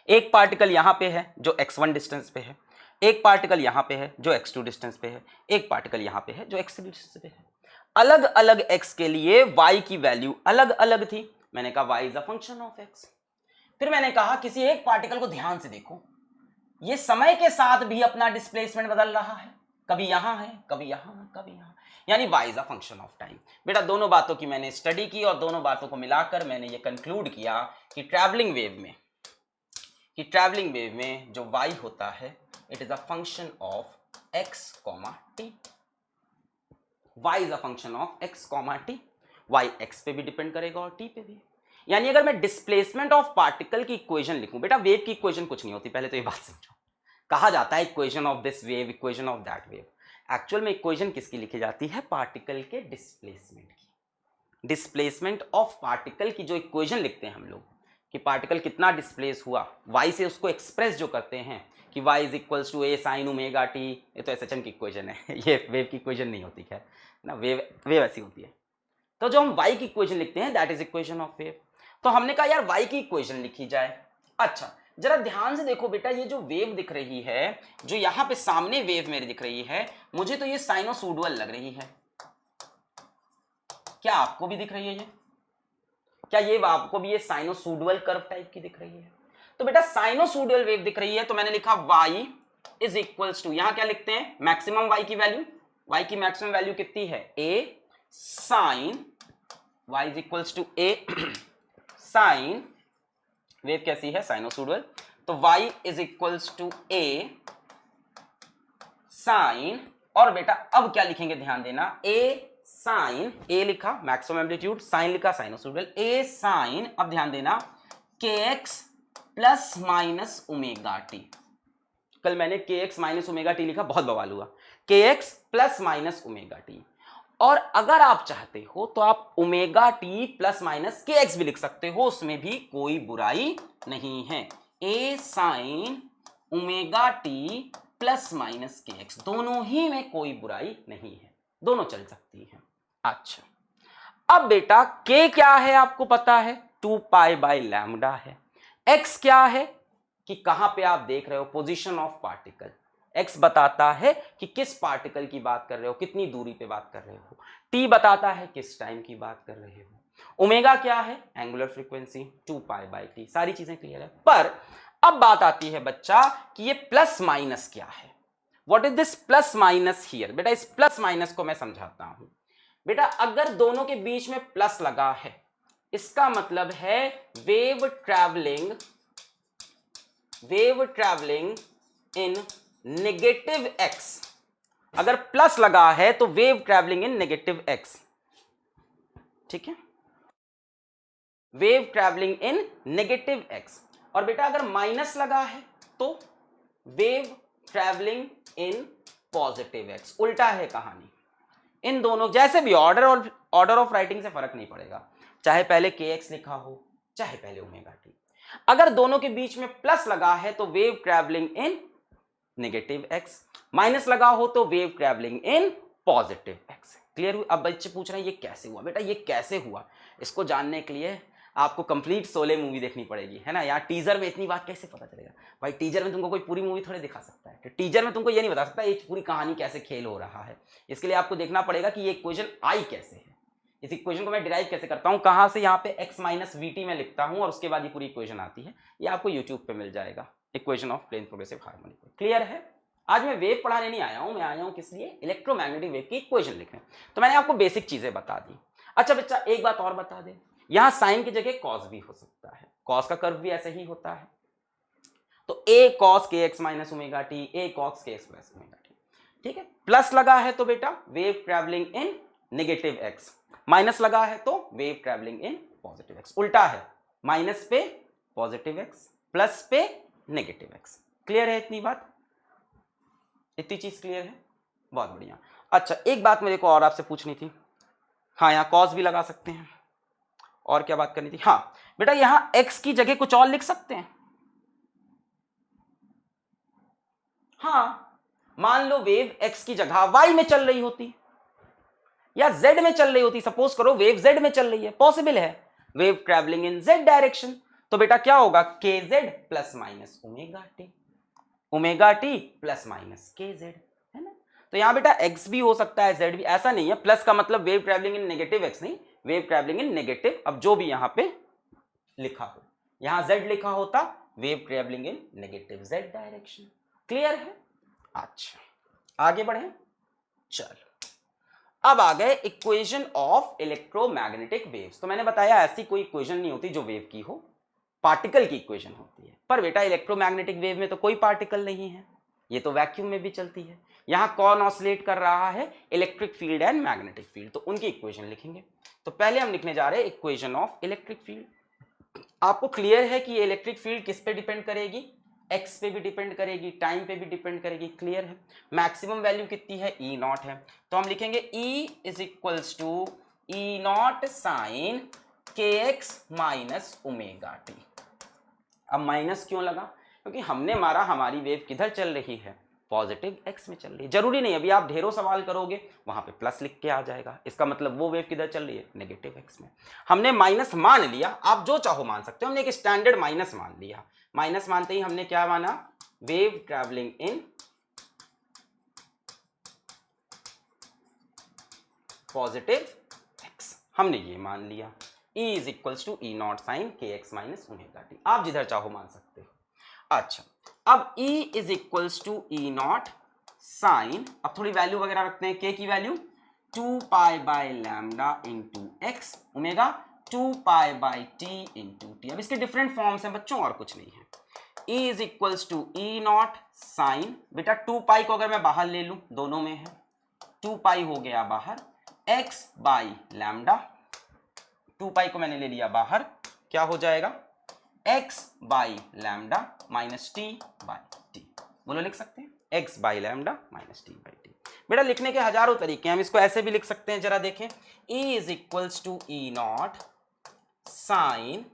एक पार्टिकल यहां पे है जो x1 डिस्टेंस पे है, एक पार्टिकल यहां पे है जो x2 डिस्टेंस पे है, एक पार्टिकल यहां पे है जो x3 डिस्टेंस पे है। अलग अलग x के लिए y की वैल्यू अलग अलग थी। मैंने कहा y is a function of x। फिर मैंने कहा किसी एक पार्टिकल को ध्यान से देखो, ये समय के साथ भी अपना डिस्प्लेसमेंट बदल रहा है, कभी यहां है, कभी यहां है, कभी यहां, यानी y is a function of time. बेटा दोनों बातों की मैंने स्टडी की और दोनों बातों को मिलाकर मैंने ये कंक्लूड किया कि ट्रैवलिंग वेव में जो y होता है it is a function of x, t। y is a function of x, t। y x पे भी डिपेंड करेगा और t पे भी। यानी अगर मैं डिस्प्लेसमेंट ऑफ पार्टिकल की इक्वेशन लिखूं, बेटा वेव की इक्वेशन कुछ नहीं होती, पहले तो ये बात समझो। कहा जाता है equation of this wave, equation of that wave. Actual में इक्वेशन किसकी लिखी जाती है? पार्टिकल के डिस्प्लेसमेंट की। डिस्प्लेसमेंट ऑफ पार्टिकल की जो इक्वेशन लिखते हैं हम लोग कि पार्टिकल कितना डिस्प्लेस हुआ, y से उसको एक्सप्रेस जो करते हैं कि y is equals to a sin omega t, ये तो एसएचएम की इक्वेशन है ये वेव की इक्वेशन नहीं होती है ना, वेव ऐसी होती है। तो जो हम y की इक्वेशन लिखते हैं that is equation of wave. तो हमने कहा यार y की इक्वेशन लिखी जाए। अच्छा जरा ध्यान से देखो बेटा, ये जो वेव दिख रही है, जो यहां पे सामने वेव मेरी दिख रही है, मुझे तो ये साइनोसॉइडल लग रही है। क्या आपको भी दिख रही है ये? क्या ये आपको भी ये साइनोसॉइडल कर्व टाइप की दिख रही है? तो बेटा साइनोसॉइडल वेव दिख रही है तो मैंने लिखा y इज इक्वल्स टू, यहां क्या लिखते हैं? मैक्सिमम y की वैल्यू, y की मैक्सिमम वैल्यू कितनी है? a sine, y is equals to a sine, wave कैसी है? साइनोसॉइडल, तो y is equals to a sine, और बेटा अब क्या लिखेंगे ध्यान देना, a साइन, a लिखा मैक्सिमम एम्पलीट्यूड, साइन लिखा साइनोसॉइडल, a साइन, अब ध्यान देना kx plus minus omega T. कल मैंने kx माइनस ओमेगा टी लिखा, बहुत बवाल हुआ, kx plus minus omega T. और अगर आप चाहते हो तो आप omega t plus minus kx भी लिख सकते हो, उसमें भी कोई बुराई नहीं है। a sine omega t plus minus kx, दोनों ही में कोई बुराई नहीं है, दोनों चल सकती है। अच्छा अब बेटा k क्या है आपको पता है? 2 पाई बाई लैम्डा है। x क्या है कि कहां पे आप देख रहे हो? Position of particle. x बताता है कि किस पार्टिकल की बात कर रहे हो, कितनी दूरी पे बात कर रहे हो। t बताता है किस टाइम की बात कर रहे हो। ओमेगा क्या है? Angular frequency 2 pi by T. सारी चीजें क्लियर है। पर अब बात आती है बच्चा कि ये प्लस माइनस क्या है? What is this plus minus here? बेटा इस प्लस माइनस को मैं समझाता हूं। बेटा अगर दोनों के बीच में प्लस लगा है, इसका मतलब है वेव ट्रैवलिंग इन नेगेटिव x। अगर प्लस लगा है तो वेव ट्रैवलिंग इन नेगेटिव x, ठीक है, वेव ट्रैवलिंग इन नेगेटिव x। और बेटा अगर माइनस लगा है तो wave travelling in positive x। उल्टा है कहानी। इन दोनों जैसे भी ऑर्डर ऑफ राइटिंग से फर्क नहीं पड़ेगा, चाहे पहले kx लिखा हो चाहे पहले ओमेगा टी। अगर दोनों के बीच में प्लस लगा है तो वेव ट्रैवलिंग इन नेगेटिव x, माइनस लगा हो तो wave travelling in positive x। Clear हुई? अब बच्चे पूछ रहे हैं ये कैसे हुआ? बेटा ये कैसे हुआ इसको जानने के लिए आपको कंप्लीट शोले मूवी देखनी पड़ेगी, है ना। यार टीजर में इतनी बात कैसे पता चलेगा भाई? टीजर में तुमको कोई पूरी मूवी थोड़ी दिखा सकता है, तो टीजर में तुमको ये नहीं बता सकता ये पूरी कहानी कैसे खेल हो रहा है। इसके लिए आपको देखना पड़ेगा कि ये इक्वेशन आई कैसे है, इस इक्वेशन को मैं डिराइव कैसे करता हूं, कहां से यहाँ पे x माइनस वी टी में लिखता हूं और उसके बाद ये पूरी इक्वेशन आती है। ये आपको यूट्यूब पे मिल जाएगा, equation of plane progressive harmonic. Clear है? आज मैं वेव पढ़ाने नहीं आया हूं, मैं आया हूं किस लिए? इलेक्ट्रोमैग्नेटिक वेव की इक्वेशन लिखने। तो मैंने आपको बेसिक चीजें बता दी। अच्छा बच्चा एक बात और बता दे, यहां साइन की जगह कॉस भी हो सकता है, कॉस का कर्व भी ऐसे ही होता है। तो a cos kx minus omega T, a cos kx plus omega t, ठीक है। प्लस लगा है तो बेटा वेव ट्रैवलिंग इन नेगेटिव x, माइनस लगा है तो wave travelling in positive x। उल्टा है, माइनस पे पॉजिटिव x, प्लस पे नेगेटिव x। क्लियर है इतनी बात? इतनी चीज क्लियर है? बहुत बढ़िया। अच्छा एक बात मेरे को और आपसे पूछनी थी। हाँ यहाँ कॉस भी लगा सकते हैं। और क्या बात करनी थी? हाँ बेटा यहां x की जगह कुछ और लिख सकते हैं। हाँ मान लो वेव x की जगह y में चल रही होती या z में चल रही होती। सपोज करो वेव z में चल रही है, पॉसिबल है, वेव ट्रैवलिंग इन z डायरेक्शन। तो बेटा क्या होगा? kz plus minus omega T, omega t plus minus kz, है ना। तो यहाँ बेटा x भी हो सकता है, z भी, ऐसा नहीं है। प्लस का मतलब wave travelling in negative x नहीं, वेव ट्रेवलिंग इन नेगेटिव, अब जो भी यहाँ पे लिखा हो, यहाँ z लिखा होता, wave travelling in negative z direction. Clear है? अच्छा आगे बढ़े, चलो अब आ गए इक्वेशन ऑफ इलेक्ट्रोमैग्नेटिक वेव्स। तो मैंने बताया ऐसी कोई इक्वेशन नहीं होती जो वेव की हो, पार्टिकल की इक्वेशन होती है। पर बेटा इलेक्ट्रोमैग्नेटिक वेव में तो कोई पार्टिकल नहीं है, ये तो वैक्यूम में भी चलती है। यहां कौन ऑसिलेट कर रहा है? Electric field and magnetic field, तो उनकी इक्वेशन लिखेंगे। तो पहले हम लिखने जा रहे हैं इक्वेशन ऑफ इलेक्ट्रिक फील्ड। आपको क्लियर है कि ये इलेक्ट्रिक फील्ड किस पे डिपेंड करेगी? एक्स पे भी डिपेंड करेगी, टाइम पे भी डिपेंड करेगी। क्लियर है? मैक्सिमम वैल्यू कितनी है? ई नॉट है। तो हम लिखेंगे E is equals to E not sine के एक्स माइनस ओमेगा टी। अब माइनस क्यों लगा? क्योंकि हमने मारा हमारी वेव किधर चल रही है? पॉजिटिव एक्स में चल रही है। जरूरी नहीं, अभी आप ढेरों सवाल करोगे वहां पे प्लस लिख के आ जाएगा, इसका मतलब वो वेव किधर चल रही है? नेगेटिव एक्स में। हमने माइनस मान लिया, आप जो चाहो मान सकते हो, हमने एक स्टैंडर्ड माइनस मान लिया। माइनस मानते ही हमने क्या माना? Wave travelling in positive X, हमने ये मान लिया। E is equals to E not sine के एक्स माइनस ओमेगा टी, आप जिधर चाहो मान सकते हो। अच्छा अब E is equals to E not sine, अब थोड़ी वैल्यू वगैरह रखते हैं, K की value 2 pi by lambda into X, omega 2 pi by T into T. अब इसके डिफरेंट फॉर्म्स हैं बच्चों, और कुछ नहीं है। E is equals to E not sine, बेटा 2 पाई को अगर मैं बाहर ले लूं, दोनों में है, 2 पाई हो गया बाहर, x बाई लैम्डा, 2 पाई को मैंने ले लिया बाहर, क्या हो जाएगा? x by lambda minus T by T. बोलो लिख सकते हैं, x by lambda minus T by T. बेटा लिखने के हजारों तरीके हैं, हम इसको ऐसे भी लिख सकते हैं, जरा देखें। E is equals to E not sine,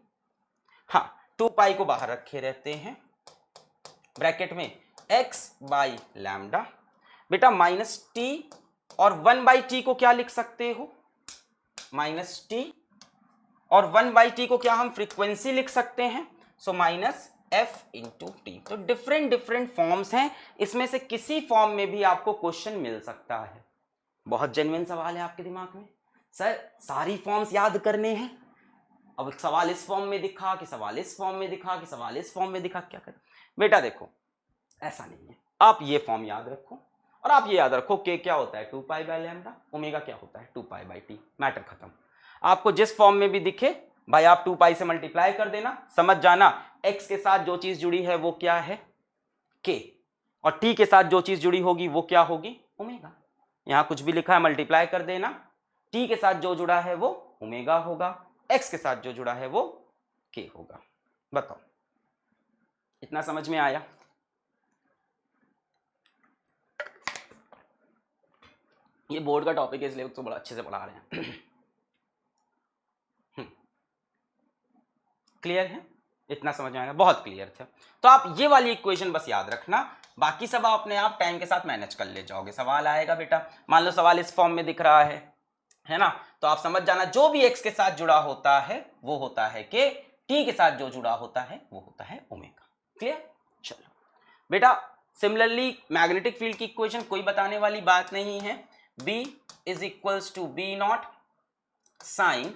हाँ 2 पाई को बाहर रखे रहते हैं, ब्रैकेट में x बाई लैम्डा, बेटा माइनस टी, और 1 बाई टी को क्या लिख सकते हो? माइनस टी, और 1 बाई टी को क्या हम फ्रीक्वेंसी लिख सकते हैं? So minus F into T. तो डिफरेंट डिफरेंट फॉर्म्स हैं, इसमें से किसी फॉर्म में भी आपको क्वेश्चन मिल सकता है। बहुत जेन्युइन सवाल है आपके दिमाग में, सर सारी फॉर्म्स याद करने हैं, अब सवाल इस फॉर्म में दिखा कि सवाल इस फॉर्म में दिखा कि सवाल इस फॉर्म में दिखा, क्या करें? बेटा देखो ऐसा नहीं है, आप ये फॉर्म याद रखो, और आप ये याद रखो के क्या होता है? 2 पाई बाय लैम्डा, ओमेगा क्या होता है? 2 पाई बाय टी। मैटर खत्म। आपको जिस फॉर्म में भी दिखे भाई आप 2 पाई से मल्टीप्लाई कर देना, समझ जाना x के साथ जो चीज जुड़ी है वो क्या है? k, और t के साथ जो चीज जुड़ी होगी वो क्या होगी? ओमेगा। यहां कुछ भी लिखा है मल्टीप्लाई कर देना, t के साथ जो जुड़ा है वो ओमेगा होगा, x के साथ जो जुड़ा है वो k होगा। बताओ इतना समझ में आया? ये बोर्ड का टॉपिक है इसलिए तो बड़ा अच्छे से पढ़ा रहे हैं। क्लियर है? इतना समझ में आएगा, बहुत क्लियर था। तो आप ये वाली इक्वेशन बस याद रखना, बाकी सब आप अपने आप टाइम के साथ मैनेज कर ले जाओगे। सवाल आएगा बेटा, मान लो सवाल इस फॉर्म में दिख रहा है ना, तो आप समझ जाना जो भी x के साथ जुड़ा होता है वो होता है k, t के साथ जो जुड़ा होता है वो होता है ओमेगा। क्लियर? चलो बेटा सिमिलरली मैग्नेटिक फील्ड की इक्वेशन कोई बताने वाली बात नहीं है। B is equals to B not sine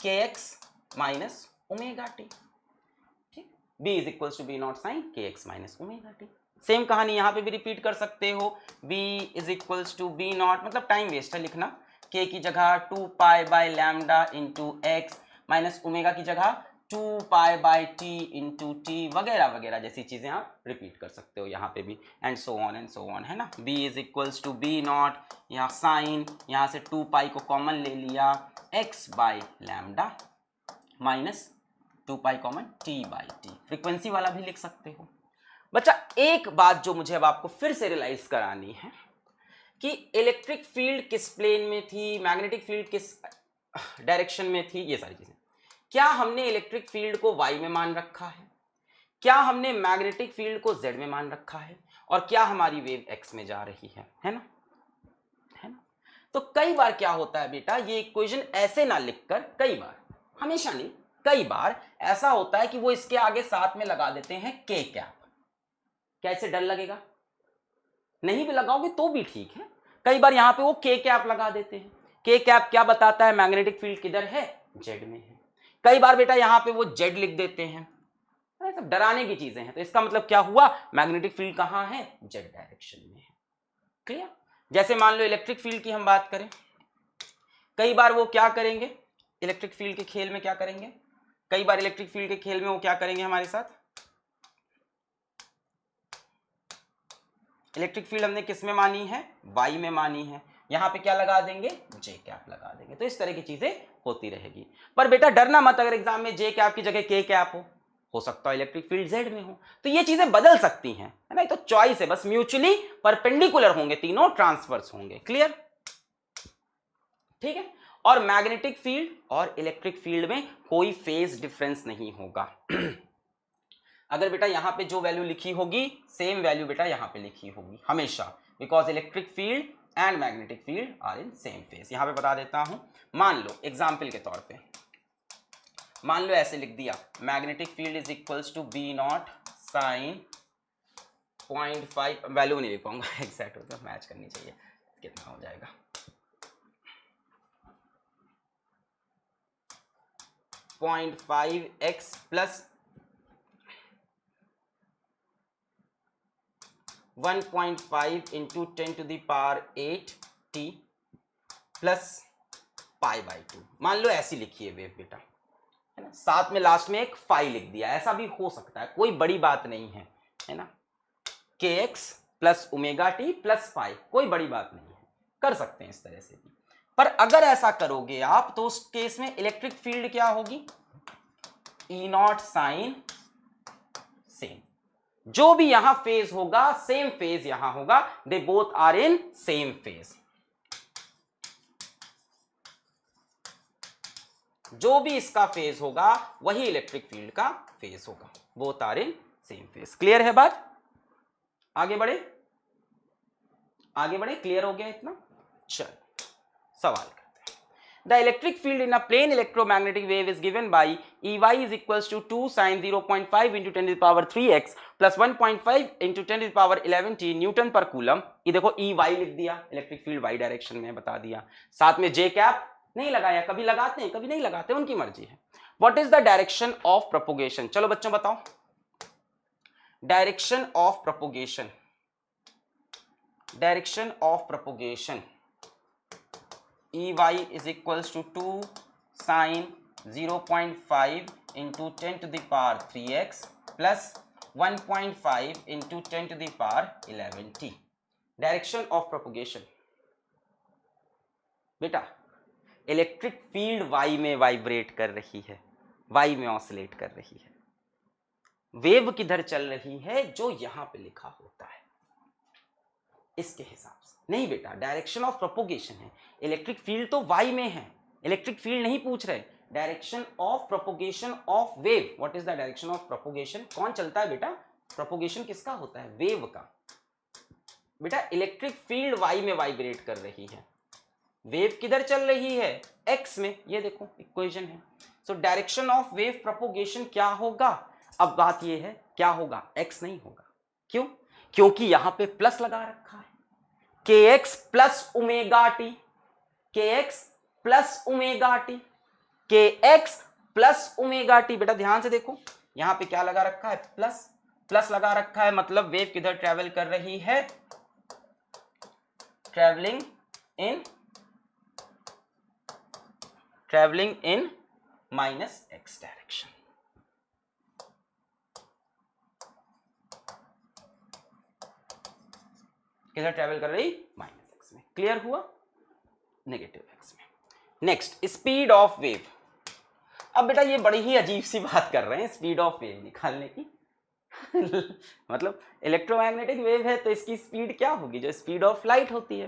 के एक्स माइनस ओमेगा टी। ठीक, B is equals to B not sine के x minus omega t. Same कहानी यहां पे भी रिपीट कर सकते हो, B is equals to B naught, मतलब टाइम वेस्ट है लिखना, K की जगह 2 pi by lambda into x minus omega की जगह 2 pi by T into T, वगैरह वगैरह जैसी चीजें आप रिपीट कर सकते हो यहाँ पे भी, एंड सो ऑन, है ना। B is equals to B not, यहाँ साइन, यहाँ से 2 पाई को कॉमन ले लिया, x by lambda minus 2 pi common t by T. Frequency वाला भी लिख सकते हो। बच्चा एक बात जो मुझे अब आपको फिर से रियलाइज करानी है कि इलेक्ट्रिक फील्ड किस प्लेन में थी, मैग्नेटिक फील्ड किस डायरेक्शन में थी, ये सारी चीजें। क्या हमने इलेक्ट्रिक फील्ड को y में मान रखा है? क्या हमने मैग्नेटिक फील्ड को z में मान रखा है? और क्या हमारी वेव x में जा रही है ना? है ना? तो कई बार क्या होता है बेटा, ये इक्वेशन ऐसे ना लिखकर, कई बार, हमेशा नहीं, कई बार ऐसा होता है कि वो इसके आगे साथ में लगा देते हैं k कैप। क्या इससे डर लगेगा? नहीं भी लगाओगे तो भी ठीक है। कई बार यहाँ पे वो के कैप लगा देते हैं। के कैप क्या बताता है, मैग्नेटिक फील्ड किधर है, जेड में है। कई बार बेटा यहाँ पे वो जेड लिख देते हैं, सब डराने की चीजें हैं। तो इसका मतलब क्या हुआ, मैग्नेटिक फील्ड कहाँ है, जेड डायरेक्शन में है। क्लियर। जैसे मान लो इलेक्ट्रिक फील्ड की हम बात करें, कई बार वो क्या करेंगे, इलेक्ट्रिक फील्ड के खेल में क्या करेंगे, कई बार इलेक्ट्रिक फील्ड के खेल में वो क्या करेंगे हमारे साथ, इलेक्ट्रिक फील्ड हमने किस में मानी है, वाई में मानी है, यहां पे क्या लगा देंगे, जे कैप लगा देंगे। तो इस तरह की चीजें होती रहेगी। पर बेटा डरना मत, अगर एग्जाम में जे कैप की जगह के कैप हो सकता है इलेक्ट्रिक फील्ड जेड में हो, तो ये चीजें बदल सकती हैं, है ना। तो चॉइस है, बस म्यूचुअली परपेंडिकुलर होंगे, तीनों ट्रांसवर्स होंगे। क्लियर, ठीक है। और मैग्नेटिक फील्ड और इलेक्ट्रिक फील्ड में कोई फेज डिफरेंस नहीं होगा। अगर बेटा यहां पे जो वैल्यू लिखी होगी सेम वैल्यू बेटा यहां पे लिखी होगी हमेशा, because electric field and magnetic field are in same phase. यहां पे बता देता हूं, मान लो एग्जाम्पल के तौर पे, मान लो ऐसे लिख दिया, magnetic field is equals to B not sine 0.5, value नहीं लिख पाऊंगा एग्जैक्ट होता, मैच करनी चाहिए, कितना हो जाएगा 0.5x plus 1.5 into 10 to the power 8t plus pi by 2। मान लो ऐसी लिखी है वेव बेटा, है ना, साथ में लास्ट में एक फाई लिख दिया, ऐसा भी हो सकता है, कोई बड़ी बात नहीं है ना। K x plus omega t plus phi, कोई बड़ी बात नहीं है, कर सकते हैं इस तरह से भी। पर अगर ऐसा करोगे आप तो उस केस में इलेक्ट्रिक फील्ड क्या होगी, ई नॉट साइन सेम, जो भी यहां फेज होगा सेम फेज यहां होगा, they both are in same phase. जो भी इसका फेज होगा वही इलेक्ट्रिक फील्ड का फेज होगा, both are in same phase. Clear है बात, आगे बढ़े, आगे बढ़े, क्लियर हो गया इतना। चल सवाल करते हैं। The electric field in a plane electromagnetic wave is given by EY is equals to 2 sin 0.5 into 10 to the power 3x plus 1.5 into 10 to the power 11t Newton पर कूलम। ये देखो EY लिख दिया, इलेक्ट्रिक फील्ड वाई डायरेक्शन में बता दिया, साथ में जे कैप नहीं लगाया, कभी लगाते हैं कभी नहीं लगाते, उनकी मर्जी है। What is the direction of propagation, चलो बच्चों बताओ, direction of propagation, direction of propagation EY is equals to 2 sin 0.5 into 10 to the power 3x plus 1.5 into 10 to the power 11t। Direction of propagation बेटा, electric field Y में vibrate कर रही है, Y में oscillate कर रही है, wave किधर चल रही है, जो यहां पे लिखा होता है इसके हिसाब से नहीं बेटा, डायरेक्शन ऑफ प्रोपोगेशन है, इलेक्ट्रिक फील्ड तो वाई में है, इलेक्ट्रिक फील्ड नहीं पूछ रहे, direction of propagation of wave. What is the direction of propagation, कौन चलता है बेटा, प्रोपोगेशन किसका होता है, वेव का। बेटा इलेक्ट्रिक फील्ड वाई में वाइब्रेट कर रही है, वेव किधर चल रही है, एक्स में, ये देखो इक्वेशन है। So direction of wave propagation क्या होगा, अब बात ये है क्या होगा, एक्स नहीं होगा, क्यों, क्योंकि यहां पे प्लस लगा रखा है, के एक्स प्लस ओमेगा टी, के एक्स प्लस ओमेगा टी, के एक्स प्लस ओमेगा टी। बेटा ध्यान से देखो यहां पे क्या लगा रखा है, प्लस, प्लस लगा रखा है, मतलब वेव किधर ट्रेवल कर रही है, travelling in minus x direction. किधर ट्रेवल कर रही, माइनस एक्स में। क्लियर हुआ, नेगेटिव एक्स में। Next speed of wave. अब बेटा ये बड़ी ही अजीब सी बात कर रहे हैं स्पीड ऑफ वेव निकालने की मतलब इलेक्ट्रोमैग्नेटिक वेव है तो इसकी स्पीड क्या होगी, जो स्पीड ऑफ लाइट होती है।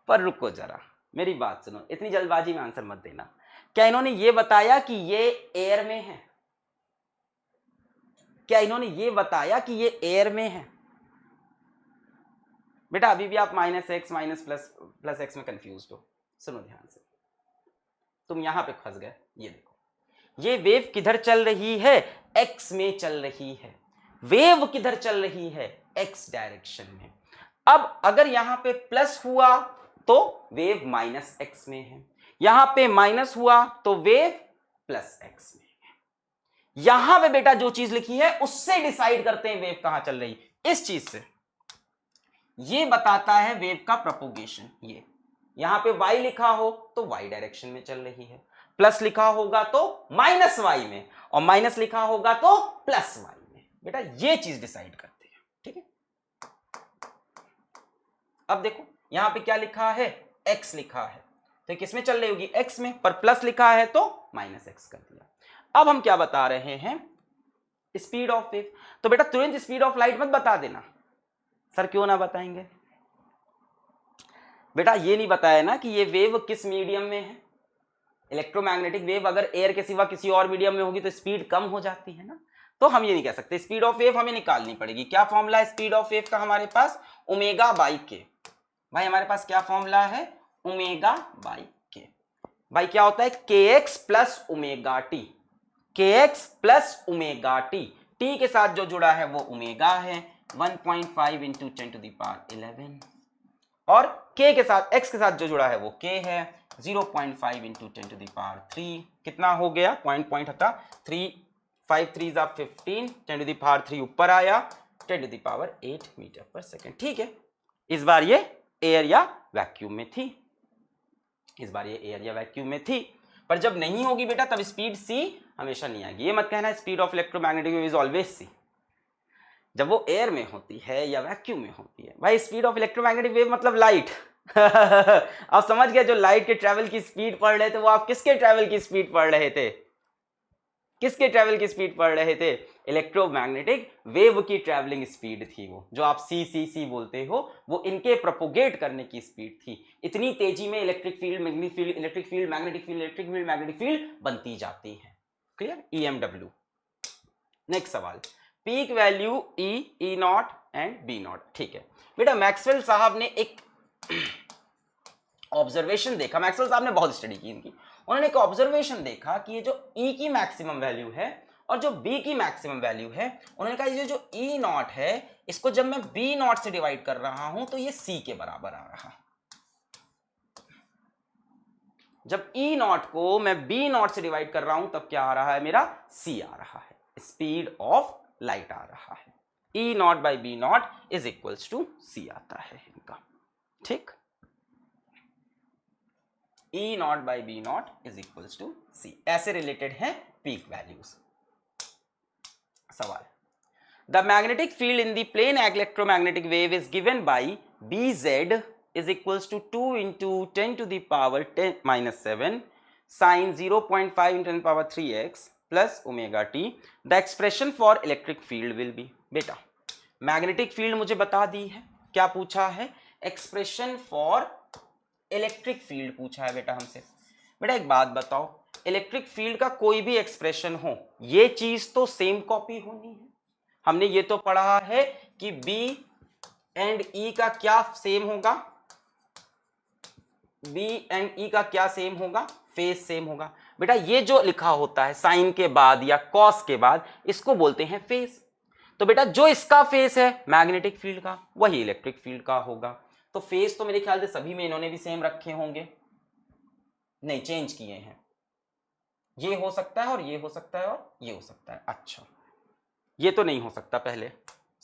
पर रुको जरा, मेरी बात सुनो, इतनी जल्दबाजी में आंसर मत देना। क्या इन्होंने ये बताया कि ये एयर में है, क्या इन्होंने ये बताया कि ये एयर में है। बेटा अभी भी आप minus x minus plus x में कंफ्यूज हो, सुनो ध्यान से, तुम यहां पे फंस गए। ये देखो ये वेव किधर चल रही है, एक्स में चल रही है, वेव किधर चल रही है, एक्स डायरेक्शन में। अब अगर यहां पे प्लस हुआ तो वेव माइनस एक्स में है, यहां पे माइनस हुआ तो वेव प्लस एक्स में है। यहां पे बेटा जो चीज लिखी है उससे डिसाइड करते हैं वेव कहां चल रही, इस चीज से। ये बताता है वेव का प्रोपोगेशन। ये यहां पे y लिखा हो तो y डायरेक्शन में चल रही है, प्लस लिखा होगा तो माइनस y में, और माइनस लिखा होगा तो प्लस y में। बेटा ये चीज डिसाइड करती है, ठीक है। अब देखो यहां पे क्या लिखा है, x लिखा है, तो किसमें चल रही होगी, x में, पर प्लस लिखा है तो माइनस x कर दिया। अब हम क्या बता रहे हैं, स्पीड ऑफ वेव। तो बेटा तुरंत स्पीड ऑफ लाइट मत बता देना। सर क्यों ना बताएंगे, बेटा ये नहीं बताया ना कि ये वेव किस मीडियम में है। इलेक्ट्रोमैग्नेटिक वेव अगर एयर के सिवा किसी और मीडियम में होगी तो स्पीड कम हो जाती है ना, तो हम ये नहीं कह सकते। स्पीड ऑफ वेव हमें निकालनी पड़ेगी। क्या फॉर्मूला है स्पीड ऑफ वेव का हमारे पास, ओमेगा बाई के। भाई हमारे पास क्या फॉर्मूला है, ओमेगा बाई के। भाई क्या होता है, के एक्स प्लस ओमेगा टी, के x plus omega T. T के साथ जो जुड़ा है वो ओमेगा है, 1.5 इंटू 10 टू द पावर 11, और k के साथ, x के साथ जो जुड़ा है वो k है, 0.5 इंटू 10 टू द पावर 3। कितना हो गया, पॉइंट हटा, 3 5 3 जा 15, 10 टू द पावर 3 ऊपर आया, 10 टू द पावर 8 मीटर पर सेकेंड। ठीक है, इस बार ये एयर या वैक्यूम में थी, इस बार ये एयर या वैक्यूम में थी। पर जब नहीं होगी बेटा तब स्पीड c हमेशा नहीं आएगी। ये मत कहना speed of electromagnetic wave is always c, जब वो एयर में होती है या वैक्यूम में होती है। भाई स्पीड ऑफ इलेक्ट्रोमैग्नेटिक वेव मतलब लाइट। आप समझ गए, जो लाइट के ट्रैवल की स्पीड पढ़ रहे थे वो आप किसके ट्रैवल की स्पीड पढ़ रहे थे, किसके ट्रैवल की स्पीड पढ़ रहे थे, इलेक्ट्रोमैग्नेटिक वेव की ट्रैवलिंग स्पीड थी वो, जो आप सी बोलते हो, वो इनके प्रोपोगेट करने की स्पीड थी। इतनी तेजी में electric field, magnetic field, electric field, magnetic field, electric field, magnetic field बनती जाती है। Clear, EMW। नेक्स्ट सवाल, peak value E naught and B naught. ठीक है बेटा, मैक्सवेल साहब ने एक ऑब्जर्वेशन देखा, मैक्सवेल साहब ने बहुत स्टडी की इनकी, उन्होंने एक ऑब्जर्वेशन देखा कि ये जो ई की मैक्सिमम वैल्यू है और जो बी की मैक्सिमम वैल्यू है, उन्होंने कहा ये जो ई नॉट है इसको जब मैं बी नॉट से डिवाइड कर रहा हूं तो ये सी के बराबर आ रहा है। जब ई नॉट को मैं बी नॉट से डिवाइड कर रहा हूं तब क्या आ रहा है, मेरा सी आ रहा है, स्पीड ऑफ लाइट आ रहा है। E naught by B naught is equals to c आता है इनका। ठीक, E naught by B naught is equals to c, ऐसे रिलेटेड है पीक वैल्यूज। सवाल, the magnetic field in the plane electromagnetic wave is given by BZ is equals to 2 into 10 to the power 10 minus 7 sin 0.5 into 10 power 3x plus omega t. The expression for electric field will be, बेटा magnetic field मुझे बता दी है, क्या पूछा है, expression for electric field पूछा है बेटा हमसे। बेटा एक बात बताओ, इलेक्ट्रिक फील्ड का कोई भी एक्सप्रेशन हो, ये चीज तो सेम कॉपी होनी है। हमने ये तो पढ़ा है कि B एंड E का क्या सेम होगा, B एंड E का क्या सेम होगा, फेज सेम होगा। बेटा ये जो लिखा होता है साइन के बाद या कॉस के बाद, इसको बोलते हैं फेज। तो बेटा जो इसका फेज है मैग्नेटिक फील्ड का, वही इलेक्ट्रिक फील्ड का होगा। तो फेज तो मेरे ख्याल से सभी में इन्होंने भी सेम रखे होंगे, नहीं चेंज किए हैं। ये हो सकता है और ये हो सकता है और ये हो सकता है। अच्छा ये तो नहीं हो सकता, पहले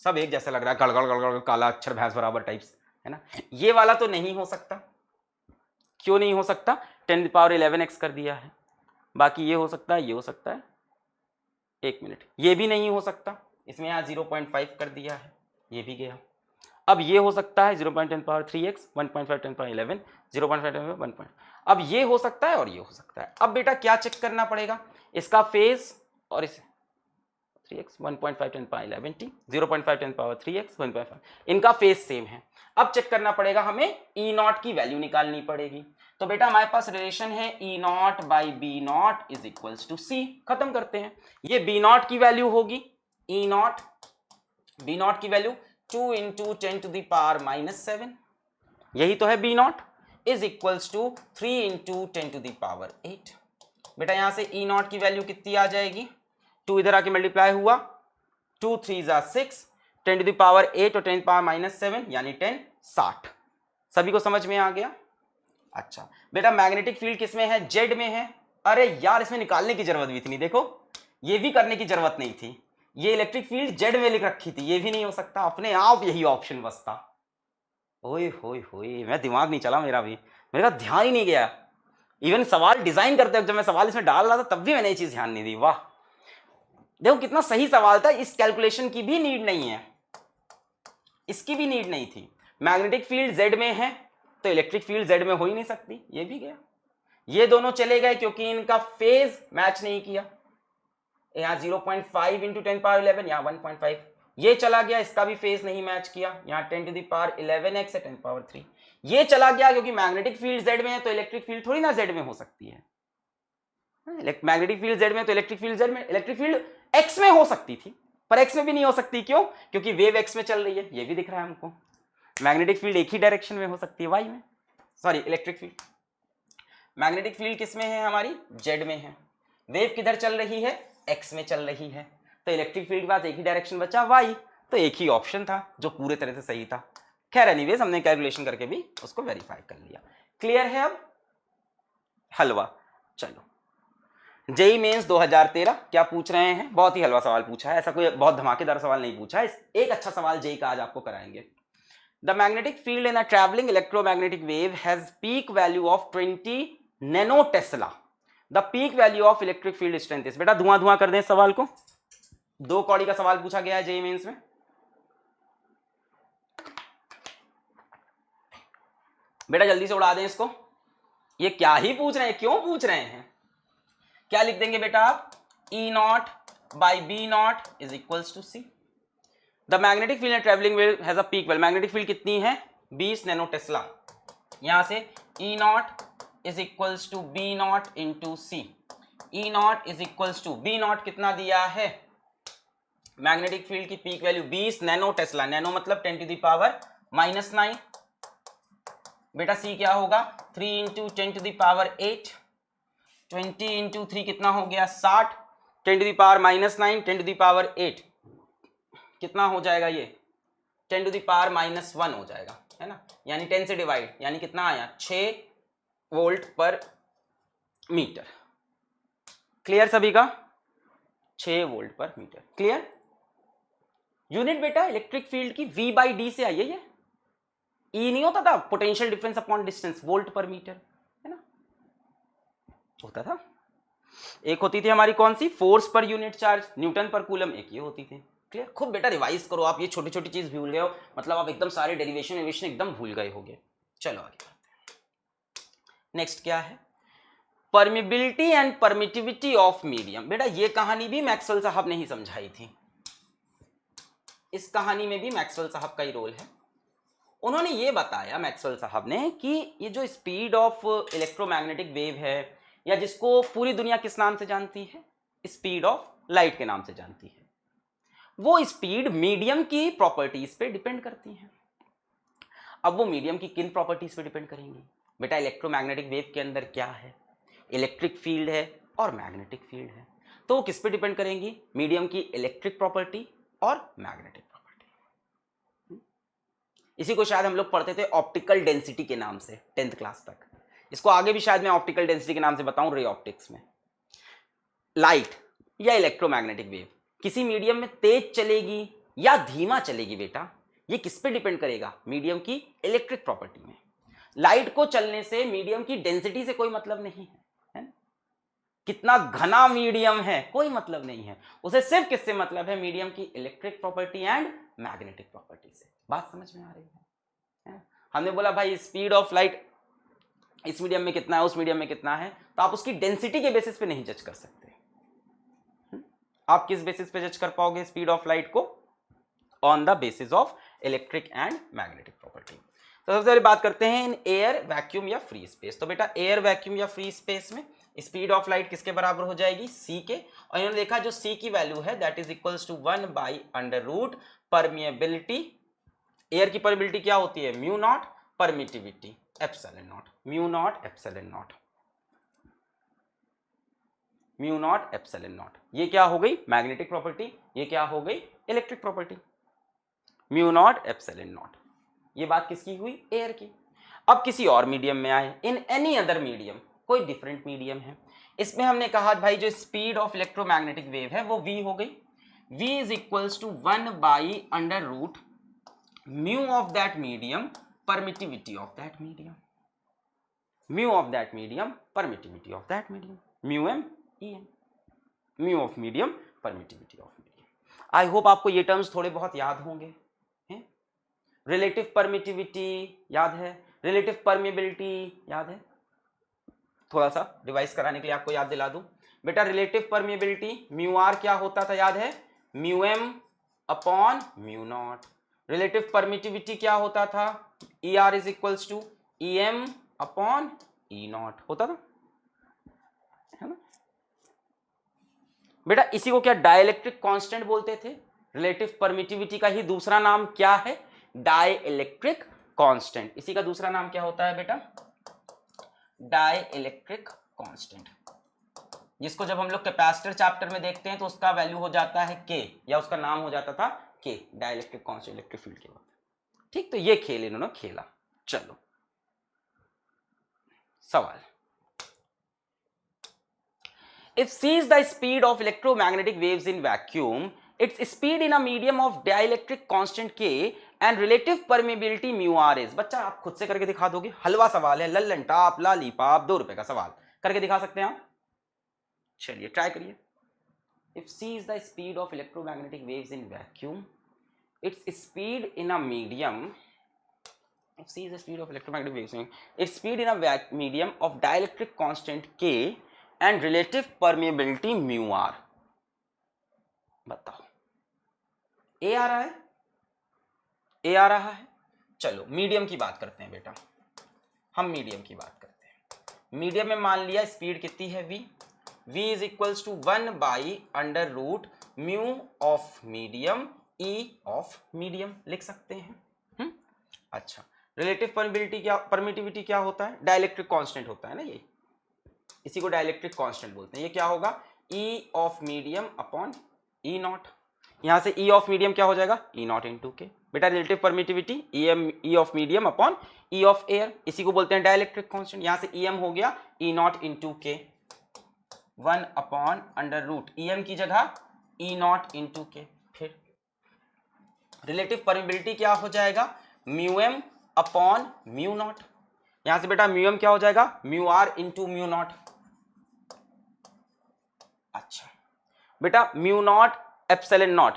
सब एक जैसा लग रहा है, गड़गड़ गड़गड़ काला अक्षर भैंस बराबर टाइप्स, है ना। ये वाला तो नहीं हो सकता, क्यों नहीं हो सकता, 10 पावर 11x कर दिया है। बाकी ये हो सकता है, ये हो सकता है, एक मिनट, ये भी नहीं हो सकता, इसमें यहाँ 0.5 कर दिया है, ये भी गया। अब ये हो सकता है 0.10 पावर 3x, 1.5 10 पावर 11, 0.5 1. अब ये हो सकता है और ये हो सकता है। अब बेटा क्या चेक करना पड़ेगा, इसका फेज और इसे 3x 1.5 10 power 11t, 0.5 10 power 3x 1.5, इनका फेज सेम है। अब चेक करना पड़ेगा हमें, ई नॉट की वैल्यू निकालनी पड़ेगी। तो बेटा हमारे पास रिलेशन है E naught by B naught is equals to c. खत्म करते हैं, ये बी नॉट की वैल्यू होगी, ई नॉट बी नॉट की value 2 into 10 to the power -7, यही तो है B naught, is equals to 3 into 10 to the power 8। बेटा यहां से ई नॉट की वैल्यू कितनी आ जाएगी, 2 इधर आके मल्टीप्लाई हुआ, 2 3 जा 6, 10⁸ और 10⁻⁻7 यानी 1060। सभी को समझ में आ गया? अच्छा बेटा मैग्नेटिक फील्ड किस में है? जेड में है। अरे यार इसमें निकालने की जरूरत भी थी नहीं, देखो ये भी करने की जरूरत नहीं थी, ये इलेक्ट्रिक फील्ड जेड में लिख रखी थी, ये भी नहीं हो सकता, अपने आप यही ऑप्शन बचता। ओए होए होए, मैं दिमाग नहीं चला मेरा भी, मेरा ध्यान ही नहीं गया। इवन सवाल डिजाइन करते वक्त जब मैं सवाल इसमें डाल रहा था तब भी मैंने ये चीज ध्यान नहीं दी। वाह देखो कितना सही सवाल था, इस कैलकुलेशन की भी नीड नहीं है, इसकी भी नीड नहीं थी। मैग्नेटिक फील्ड जेड में है तो इलेक्ट्रिक फील्ड जेड में हो ही नहीं सकती, ये भी गया। ये दोनों चले गए क्योंकि इनका फेज मैच नहीं किया, यहाँ 0.5 इंटू 10⁻11, यहाँ 1.5, ये चला गया, इसका भी फेज नहीं मैच किया, यहाँ 10⁻11x है 10⁻3, ये चला गया क्योंकि मैग्नेटिक फील्ड जेड में है तो इलेक्ट्रिक फील्ड थोड़ी ना जेड में हो सकती है। मैग्नेटिक फील्ड जेड में तो इलेक्ट्रिक फील्ड जेड में, इलेक्ट्रिक फील्ड एक्स में हो सकती थी पर एक्स में भी नहीं हो सकती, क्यों? क्योंकि वेव एक्स में चल रही है, ये भी दिख रहा है हमको। मैग्नेटिक फील्ड एक ही डायरेक्शन में हो सकती है, वाई में, sorry electric field. Magnetic field किस में है? हमारी जेड में है। वेव किधर चल रही है? एक्स में चल रही है, तो इलेक्ट्रिक फील्ड के पास एक ही डायरेक्शन बचा, वाई, तो एक ही ऑप्शन था जो पूरे तरह से सही था। खैर एनीवेज हमने कैलकुलेशन करके भी उसको वेरीफाई कर लिया। क्लियर है अब? हलवा। चलो जेई मेंस 2013 क्या पूछ रहे हैं? बहुत ही हलवा सवाल पूछा है, ऐसा कोई बहुत धमाकेदार सवाल नहीं पूछा है, एक अच्छा सवाल जेई का आज आपको कराएंगे। The magnetic field in a travelling electromagnetic wave has peak value of 20 nano Tesla. The peak value of electric field strength is, बेटा धुआं धुआं कर दें इस सवाल को, 2 कौड़ी का सवाल पूछा गया है जेईई मेंस में। बेटा जल्दी से उड़ा दें इसको, ये क्या ही पूछ रहे हैं, क्यों पूछ रहे हैं? क्या लिख देंगे बेटा आप? E0/B0 is equals to C। The magnetic field travelling wave has a peak value, magnetic field कितनी है? 20 नैनो टेस्ला। यहां से E0 is equals to B0 into C। E0 is equals to B0 कितना दिया है? मैग्नेटिक फील्ड की peak value 20 nano tesla, nano मतलब 10⁻⁻9। बेटा C क्या होगा? 3 इंटू 10⁻8, 20 इंटू 3 कितना हो गया? 60, 10⁻⁻9, 10⁻8 कितना हो जाएगा? ये 10⁻⁻1 हो जाएगा, है ना, यानी 10 से डिवाइड, यानी कितना आया? 6 वोल्ट पर मीटर। क्लियर सभी का? 6 वोल्ट पर मीटर। क्लियर? यूनिट बेटा इलेक्ट्रिक फील्ड की V/D से आई है, ये E नहीं होता था, potential difference upon distance, volt पर मीटर, है ना, होता था। एक होती थी हमारी कौन सी? फोर्स पर यूनिट चार्ज, न्यूटन पर कूलम, एक ये होती थी। क्लियर? खूब बेटा रिवाइज करो, आप ये छोटी छोटी चीज भूल गए हो, मतलब आप एकदम सारे डेरिवेशन वेरिएशन एकदम भूल गए होगे। चलो आगे बढ़ते हैं। नेक्स्ट क्या है? Permeability and permittivity of medium. बेटा ये कहानी भी मैक्सवेल साहब ने ही समझाई थी, इस कहानी में भी मैक्सवेल साहब का ही रोल है। उन्होंने ये बताया मैक्सवेल साहब ने कि ये जो स्पीड ऑफ इलेक्ट्रोमैग्नेटिक वेव है, या जिसको पूरी दुनिया किस नाम से जानती है? स्पीड ऑफ लाइट के नाम से जानती है, वो स्पीड मीडियम की प्रॉपर्टीज पे डिपेंड करती है। अब वो मीडियम की किन प्रॉपर्टीज पे डिपेंड करेंगी? बेटा इलेक्ट्रोमैग्नेटिक वेव के अंदर क्या है? इलेक्ट्रिक फील्ड है और मैग्नेटिक फील्ड है, तो वो किस पे डिपेंड करेंगी? मीडियम की इलेक्ट्रिक प्रॉपर्टी और मैग्नेटिक प्रॉपर्टी। इसी को शायद हम लोग पढ़ते थे ऑप्टिकल डेंसिटी के नाम से 10th क्लास तक, इसको आगे भी शायद मैं ऑप्टिकल डेंसिटी के नाम से बताऊं रे ऑप्टिक्स में। लाइट या इलेक्ट्रोमैग्नेटिक वेव किसी मीडियम में तेज चलेगी या धीमा चलेगी, बेटा ये किस पे डिपेंड करेगा? मीडियम की इलेक्ट्रिक प्रॉपर्टी में। लाइट को चलने से मीडियम की डेंसिटी से कोई मतलब नहीं है, कितना घना मीडियम है कोई मतलब नहीं है, उसे सिर्फ किससे मतलब है? मीडियम की electric property and magnetic property से। बात समझ में आ रही है? हमने बोला भाई स्पीड ऑफ लाइट इस मीडियम में कितना है, उस मीडियम में कितना है, तो आप उसकी डेंसिटी के बेसिस पे नहीं जज कर सकते। आप किस बेसिस पे जज कर पाओगे स्पीड ऑफ लाइट को? On the basis of electric and magnetic property. तो सबसे पहले बात करते हैं इन एयर, वैक्यूम या फ्री स्पेस। तो बेटा एयर, वैक्यूम या फ्री स्पेस में स्पीड ऑफ लाइट किसके बराबर हो जाएगी? c के, और इन्होंने देखा जो c की वैल्यू है that is equals to 1/√, permeability, air की परमिएबिलिटी क्या होती है? Mu naught, permittivity epsilon naught, mu naught epsilon naught, mu naught epsilon naught. ये क्या हो गई? मैग्नेटिक प्रॉपर्टी, ये क्या हो गई? Electric property. Mu naught epsilon naught. ये बात किसकी हुई? एयर की। अब किसी और मीडियम में आए, इन एनी अदर मीडियम, कोई डिफरेंट मीडियम है, इसमें हमने कहा भाई जो स्पीड ऑफ इलेक्ट्रोमैग्नेटिक वेव है वो v हो गई, v is equals to 1 by under root mu of that medium, permittivity of that medium, mu of that medium, permittivity of that medium, mu M E M, mu of medium, permittivity of medium. I hope आपको ये terms थोड़े बहुत याद होंगे। Relative permittivity याद है, relative permeability याद है, थोड़ा सा रिवाइज कराने के लिए आपको याद दिला दूं बेटा। रिलेटिव परमेबिलिटी म्यू आर क्या होता था याद है? Mu M upon mu naught. Relative permittivity क्या होता था? E R is equals to E M upon E naught होता था, है ना बेटा। इसी को क्या डाइलेक्ट्रिक कांस्टेंट बोलते थे? रिलेटिव परमिटिविटी का ही दूसरा नाम क्या है? Dielectric constant. इसी का दूसरा नाम क्या होता है बेटा? डाइलेक्ट्रिक कांस्टेंट, जिसको जब हम लोग कैपेसिटर चैप्टर में देखते हैं तो उसका वैल्यू हो जाता है के, या उसका नाम हो जाता था के, डाइलेक्ट्रिक कांस्टेंट इलेक्ट्रिक फील्ड के बाद। ठीक, तो ये खेल इन्होंने खेला। चलो सवाल, if c is the speed of electromagnetic waves in vacuum, its speed in a medium of dielectric constant k and relative permeability mu r is। बच्चा आप खुद से करके दिखा दोगे? हलवा सवाल है, लल्लन टाप लालीपाप 2 रुपए का सवाल, करके दिखा सकते हैं आप? चलिए ट्राई करिए। if c is the speed of electromagnetic waves in vacuum, its speed in a medium, if c is the speed of electromagnetic waves, its speed in a medium of dielectric constant k and relative permeability mu r। बताओ, ए आ रहा है? ए आ रहा है। चलो medium की बात करते हैं बेटा, हम मीडियम की बात करते हैं। मीडियम में मान लिया स्पीड कितनी है? v, v is equals to 1 by under root mu of medium e of medium लिख सकते हैं। अच्छा, रिलेटिव परमिबिलिटी क्या, परमिटिविटी क्या होता है? डाइलेक्ट्रिक कांस्टेंट होता है ना, ये इसी को डाइलेक्ट्रिक कांस्टेंट बोलते हैं। ये क्या होगा? e of medium upon E not. यहां से e ऑफ मीडियम क्या हो जाएगा? ई नॉट इंटू के। बेटा relative permittivity E of medium upon E of air, इसी को बोलते हैं डाइलेक्ट्रिक कांस्टेंट। यहां से ई एम हो गया ई not into k, 1 upon under root E M की जगह ई नॉट इंटू के। फिर रिलेटिव परमिबिलिटी क्या हो जाएगा? Mu M upon mu naught. यहां से बेटा म्यू एम क्या हो जाएगा? Mu are into mu naught. अच्छा बेटा mu naught epsilon naught,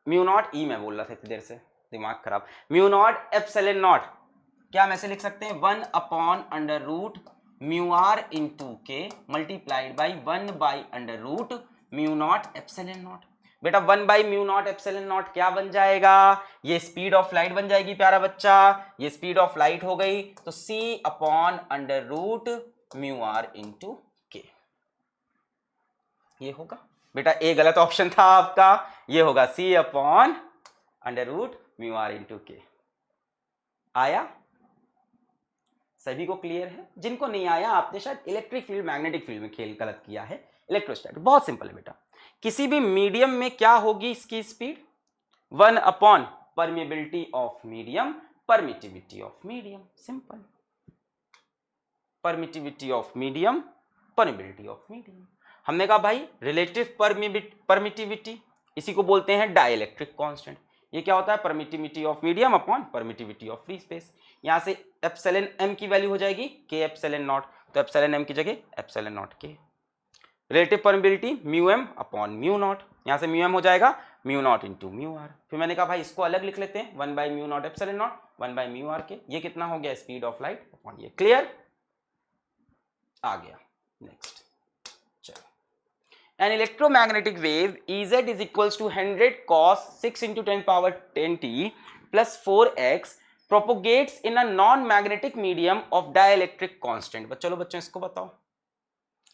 mu naught E में बोल रहा था इतनी देर से, दिमाग खराब। म्यू नॉट एप्सिलॉन नॉट क्या हम ऐसे लिख सकते हैं? 1 upon under root mu are into k multiplied by 1 by under root mu naught epsilon naught. बेटा 1 by mu naught epsilon naught क्या बन जाएगा? ये स्पीड ऑफ लाइट बन जाएगी प्यारा बच्चा, ये स्पीड ऑफ लाइट हो गई, तो c upon under root mu are into k, ये होगा बेटा। ए गलत ऑप्शन था आपका, ये होगा c upon under root mu are into k. आया? सभी को क्लियर है? जिनको नहीं आया आपने शायद इलेक्ट्रिक फील्ड मैग्नेटिक फील्ड में खेल गलत किया है। इलेक्ट्रोस्टैटिक बहुत सिंपल है बेटा, किसी भी मीडियम में क्या होगी इसकी speed? 1 upon permeability of medium, permittivity of medium, simple. Permittivity of medium, permeability of medium. हमने कहा भाई रिलेटिव परमिटिविटी, इसी को बोलते हैं डाइलेक्ट्रिक कांस्टेंट। ये क्या होता है? Permittivity of medium upon permittivity of free space. यहां से एप्सिलॉन एम की वैल्यू हो जाएगी के एप्सिलॉन नॉट, तो एप्सिलॉन एम की जगह epsilon naught k. Relative permeability mu M upon mu naught, यहां से म्यू एम हो जाएगा mu naught into mu R. फिर मैंने कहा भाई इसको अलग लिख लेते हैं, 1 by mu naught epsilon naught 1 by mu R k. ये कितना हो गया? स्पीड ऑफ लाइट अपॉन ये। क्लियर? आ गया। Next an electromagnetic wave Ez is equals to 100 cos 6 into 10 power 10 t plus 4x propagates in a non-magnetic medium of dielectric constant। चलो बच्चों इसको बताओ।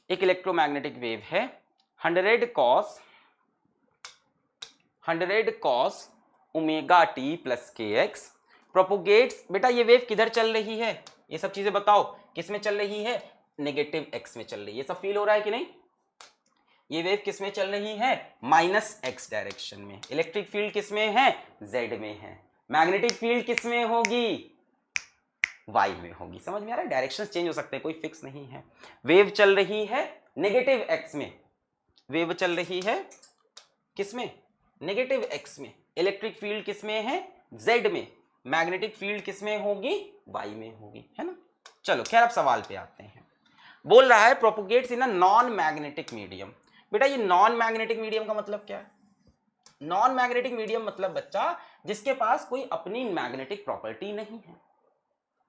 एक इलेक्ट्रोमैग्नेटिक वेव है 100 cos ओमेगा टी प्लस के एक्स प्रोपोगेट्स। बेटा ये वेव किधर चल रही है? ये सब चीजें बताओ, किस में चल रही है? नेगेटिव एक्स में चल रही है। ये सब फील हो रहा है कि नहीं? ये वेव किस में चल रही है, -x डायरेक्शन में। इलेक्ट्रिक फील्ड किस में है, z में है। मैग्नेटिक फील्ड किस में होगी, y में होगी। समझ में आ रहा है, डायरेक्शन चेंज हो सकते हैं, कोई फिक्स नहीं है। वेव चल रही है नेगेटिव x में, वेव चल रही है किस में, नेगेटिव x में। इलेक्ट्रिक फील्ड किस में है, z में। मैग्नेटिक फील्ड किस में होगी, y में होगी, है ना। चलो खैर अब सवाल पे आते हैं। बोल रहा है propagates in a non magnetic medium. बेटा ये नॉन मैग्नेटिक मीडियम का मतलब क्या है, नॉन मैग्नेटिक मीडियम मतलब बच्चा जिसके पास कोई अपनी मैग्नेटिक प्रॉपर्टी नहीं है।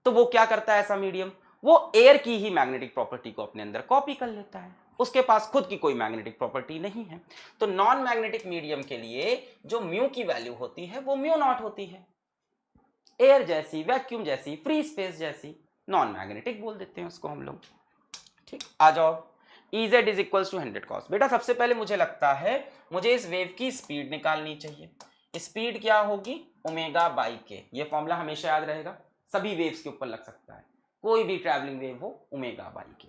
तो वो क्या करता है ऐसा मीडियम, वो एयर की ही मैग्नेटिक प्रॉपर्टी को अपने अंदर कॉपी कर लेता है, उसके पास खुद की कोई मैग्नेटिक प्रॉपर्टी नहीं है। तो नॉन मैग्नेटिक मीडियम के लिए जो म्यू की वैल्यू होती है वो म्यू नॉट होती है, एयर जैसी, वैक्यूम जैसी, फ्री स्पेस जैसी, नॉन मैग्नेटिक बोल देते हैं उसको हम लोग। ठीक, आ जाओ। Ez is equal to 100 cos। बेटा सबसे पहले मुझे लगता है मुझे इस वेव की स्पीड निकालनी चाहिए। स्पीड क्या होगी, ओमेगा बाई के। ये फॉर्मूला हमेशा याद रहेगा, सभी वेव्स के ऊपर लग सकता है, कोई भी ट्रैवलिंग वेव हो, ओमेगा बाई के।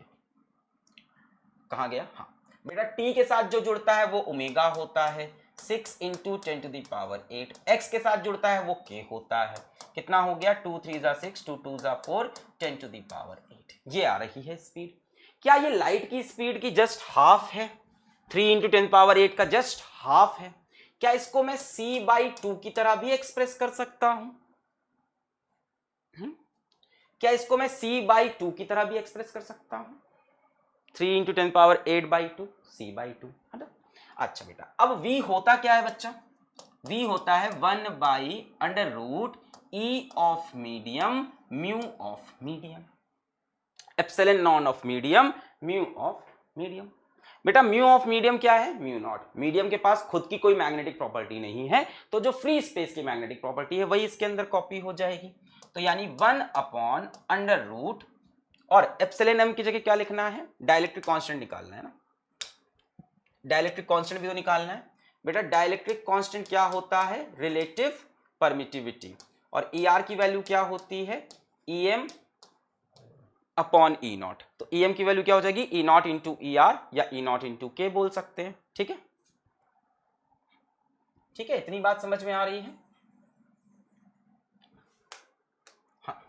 कहाँ गया, हाँ बेटा टी के साथ जो जुड़ता है वो ओमेगा होता है, 6 into 10 to the power 8। X के साथ जुड़ता है वो के होता है, कितना हो गया, 2 3 जा 6, 2 2 जा 4, 10 टू द पावर 8। ये आ रही है स्पीड। क्या ये लाइट की स्पीड की जस्ट हाफ है, 3 इंटू 10 पावर 8 का जस्ट हाफ है। क्या इसको मैं c/2 की तरह भी एक्सप्रेस कर सकता हूं, क्या इसको मैं c/2 की तरह भी एक्सप्रेस कर सकता हूं, 3 इंटू 10 पावर 8/2, c/2, है ना। अच्छा बेटा अब v होता क्या है बच्चा, v होता है 1/√E of medium mu of medium, epsilon none of medium mu of medium. बेटा म्यू ऑफ मीडियम क्या है, म्यू नॉट। मीडियम के पास खुद की कोई मैग्नेटिक प्रॉपर्टी नहीं है, तो जो फ्री स्पेस की मैग्नेटिक प्रॉपर्टी है वही इसके अंदर कॉपी हो जाएगी। तो यानी 1/√, और एप्सिलॉन m की जगह क्या लिखना है, डाइलेक्ट्रिक कांस्टेंट निकालना है ना, डाइलेक्ट्रिक कांस्टेंट भी तो निकालना है। बेटा डाइलेक्ट्रिक कांस्टेंट क्या होता है, रिलेटिव परमिटिविटी, और ER की वैल्यू क्या होती है, EM अपॉन E नॉट। तो EM की वैल्यू क्या हो जाएगी, E नॉट इंटू ER या E नॉट इंटू K बोल सकते हैं। ठीक है, ठीक है, इतनी बात समझ में आ रही है। हाँ,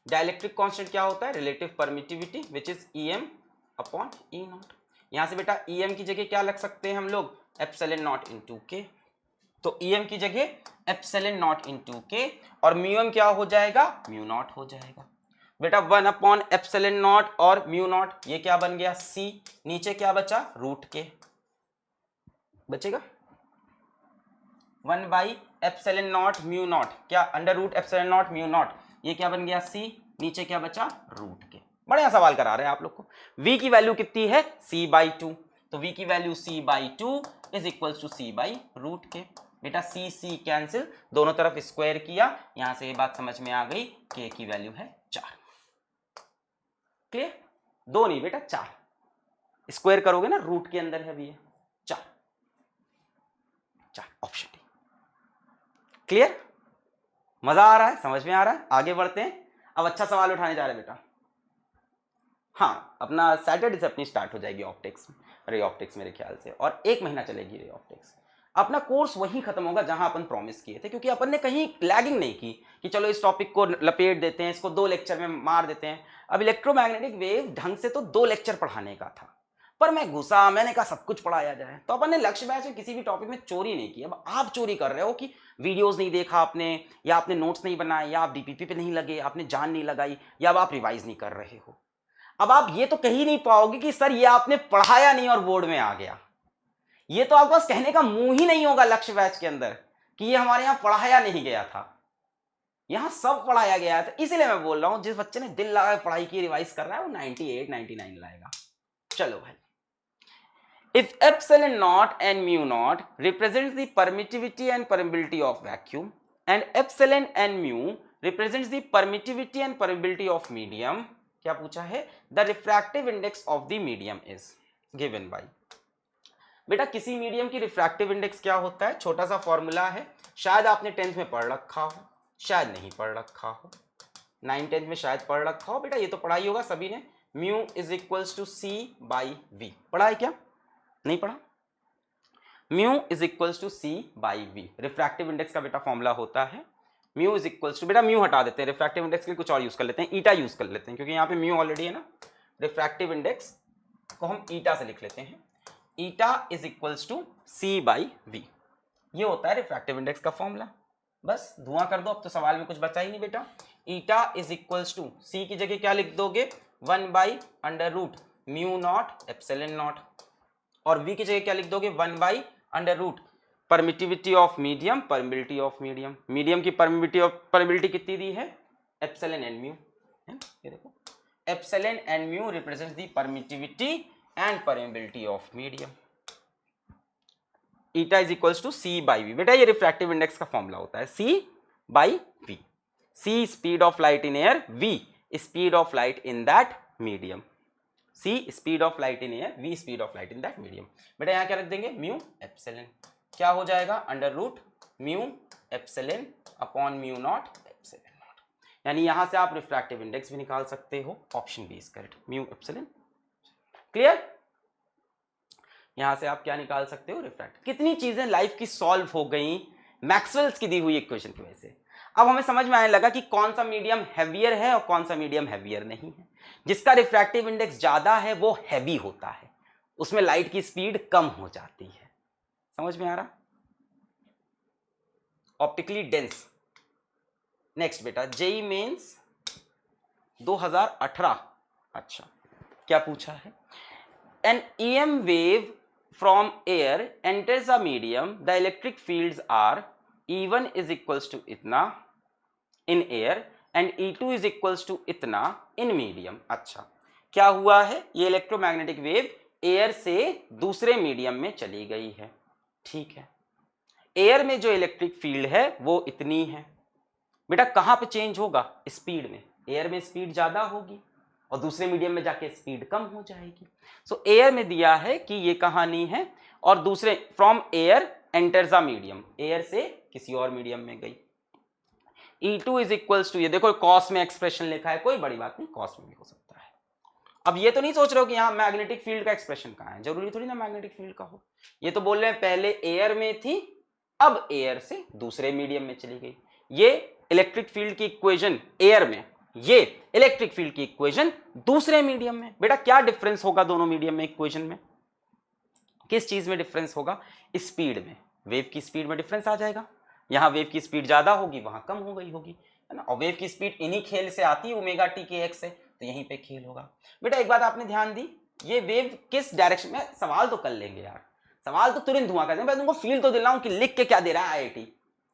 डाइलेक्ट्रिक कांस्टेंट क्या होता है, relative permittivity which is EM upon E not. यहां से बेटा EM की जगह क्या लग सकते हैं हम लोग, एप्सिलॉन नॉट इंटू K। तो EM की जगह एप्सिलॉन नॉट इंटू K, और म्यू M क्या हो जाएगा, म्यू नॉट हो जाएगा। बेटा 1 एप्सिलॉन नॉट और म्यू नॉट, ये क्या बन गया, C। नीचे क्या बचा, रूट के बचेगा, 1 एप्सिलॉन नॉट म्यू नॉट, क्या √ एप्सिलॉन नॉट म्यू नॉट, ये क्या बन गया, C। नीचे क्या बचा, रूट के। बढ़िया सवाल करा रहे हैं आप लोग को। V की वैल्यू कितनी है, c/2। तो V की value c/2 is equal to c/√k। बेटा C कैंसिल, दोनों तरफ स्क्वायर किया, यहां से ये बात समझ में आ गई, K की वैल्यू है 4। क्लियर, 2 नहीं बेटा 4, स्क्वायर करोगे ना, रूट के अंदर है भी है 4, ऑप्शन डी। क्लियर, मजा आ रहा है, समझ में आ रहा है। आगे बढ़ते हैं, अब अच्छा सवाल उठाने जा रहे हैं बेटा। हाँ, अपना सैटरडे से अपनी स्टार्ट हो जाएगी ऑप्टिक्स, रे ऑप्टिक्स मेरे ख्याल से, और 1 महीना चलेगी रे ऑप्टिक्स। अपना कोर्स वहीं खत्म होगा जहां अपन प्रॉमिस किए थे, क्योंकि अपन ने कहीं लैगिंग नहीं की कि चलो इस टॉपिक को लपेट देते हैं, इसको 2 लेक्चर में मार देते हैं। अब इलेक्ट्रोमैग्नेटिक वेव ढंग से तो 2 लेक्चर पढ़ाने का था, पर मैं घुसा, मैंने कहा सब कुछ पढ़ाया जाए। तो अपन ने लक्ष्य बैच में किसी भी टॉपिक में चोरी नहीं की। अब आप चोरी कर रहे हो कि वीडियोस नहीं देखा आपने, या आपने नोट्स नहीं बनाए, या आप DPP पे नहीं लगे, आपने जान नहीं लगाई, या अब आप रिवाइज नहीं कर रहे हो। अब आप ये तो कह ही नहीं पाओगे कि सर ये आपने पढ़ाया नहीं और बोर्ड में आ गया। ये तो आपके पास कहने का मुंह ही नहीं होगा लक्ष्य बैच के अंदर कि ये हमारे यहाँ पढ़ाया नहीं गया था। यहां सब पढ़ाया गया था, इसीलिए मैं बोल रहा हूं जिस बच्चे ने दिल लगा पढ़ाई की, रिवाइज कर रहा है, वो 98 99 लाएगा। चलो भाई, if epsilon naught and mu naught represents the permittivity and permeability of vacuum, and epsilon and mu represents the permittivity and permeability of medium, क्या पूछा है, the refractive index of the medium is given by। बेटा किसी medium की refractive index क्या होता है, छोटा सा फॉर्मूला है, शायद आपने 10th में पढ़ रखा हो, शायद नहीं पढ़ रखा हो, 9 10th में शायद पढ़ रखा हो। बेटा ये तो पढ़ाई होगा सभी ने, mu is equals to C by V. पढ़ा है क्या? नहीं पढ़ा? Mu is equals to C by V refractive index का बेटा फॉर्मूला होता है। म्यू इज इक्वल्स टू, बेटा म्यू हटा देते हैं, रिफ्रैक्टिव इंडेक्स के लिए कुछ और यूज कर लेते हैं, ईटा यूज कर लेते हैं, क्योंकि यहाँ पे म्यू ऑलरेडी है ना। रिफ्रैक्टिव इंडेक्स को हम ईटा से लिख लेते हैं। Eta is equals to C by V, ये होता है रिफ्रैक्टिव इंडेक्स का फॉर्मूला। बस धुआं कर दो, अब तो सवाल में कुछ बचा ही नहीं बेटा। ईटा इज इक्वल्स टू सी की जगह क्या लिख दोगे? 1/√ म्यू नॉट एप्सिलॉन नॉट, और वी की जगह क्या लिख दोगे? 1/√ permittivity of medium, permeability of medium. Medium की परमिबिलिटी कितनी दी है? एप्सिलॉन एंड म्यू, है ना? ये देखो, epsilon and mu represents the permittivity and permeability of medium. Eta is equals to C by v, बेटा ये रिफ्रैक्टिव इंडेक्स का फॉर्मूला होता है, c by v. C speed of light in air, v speed of light in that medium. C speed of light in air, v speed of light in that medium. बेटा यहाँ क्या रख देंगे? Mu epsilon, क्या हो जाएगा? √ Mu epsilon upon mu naught epsilon not. यानी यहां से आप रिफ्रैक्टिव इंडेक्स भी निकाल सकते हो, option B is correct, mu epsilon. Clear? यहां से आप क्या निकाल सकते हो? रिफ्रैक्ट। कितनी चीजें लाइफ की सॉल्व हो गई मैक्सवेल्स की दी हुई इक्वेशन की वजह से। अब हमें समझ में आने लगा कि कौन सा मीडियम हैवियर है और कौन सा मीडियम हैवियर नहीं है। जिसका रिफ्रैक्टिव इंडेक्स ज्यादा है वो हैवी होता है, उसमें लाइट की स्पीड कम हो जाती है। समझ में आ रहा? Optically dense. नेक्स्ट बेटा, जेई मेंस 2018। अच्छा, क्या पूछा है? An EM wave from air enters a medium, the electric fields are E1 is equals to इतना in air and E2 is equals to इतना इन मीडियम। अच्छा, क्या हुआ है? ये इलेक्ट्रोमैग्नेटिक वेव एयर से दूसरे मीडियम में चली गई है, ठीक है। एयर में जो इलेक्ट्रिक फील्ड है वो इतनी है। बेटा कहां पे चेंज होगा? स्पीड में। एयर में स्पीड ज्यादा होगी और दूसरे मीडियम में जाके स्पीड कम हो जाएगी। सो एयर में दिया है कि ये कहानी है, और दूसरे from air enters a medium, air से किसी और मीडियम में गई। E2 इज इक्वल्स टू, ये देखो कॉस में एक्सप्रेशन लिखा है, कोई बड़ी बात नहीं, कॉस में भी हो सकता है। अब ये तो नहीं सोच रहे हो कि यहाँ मैग्नेटिक फील्ड का एक्सप्रेशन कहाँ है, जरूरी थोड़ी ना मैग्नेटिक फील्ड का हो। ये तो बोल रहे हैं पहले एयर में थी, अब एयर से दूसरे मीडियम में चली गई। ये इलेक्ट्रिक फील्ड की इक्वेशन एयर में, ये इलेक्ट्रिक फील्ड की इक्वेशन दूसरे मीडियम में। बेटा क्या डिफरेंस होगा दोनों मीडियम में इक्वेशन में? किस चीज में डिफरेंस होगा? स्पीड में। वेव की स्पीड में डिफरेंस आ जाएगा। यहां वेव की स्पीड ज्यादा होगी, वहां कम हो गई होगी, है ना। और वेव की स्पीड इन्हीं खेल से आती है, ओमेगा टी के एक्स से, तो यहीं पे खेल होगा। बेटा एक बात आपने ध्यान दी, ये वेव किस डायरेक्शन में, सवाल तो कर लेंगे यार, सवाल तो तुरंत धुआं कर देंगे, मैं तुमको फील तो दिलाऊं कि लिख के क्या दे रहा है IIT।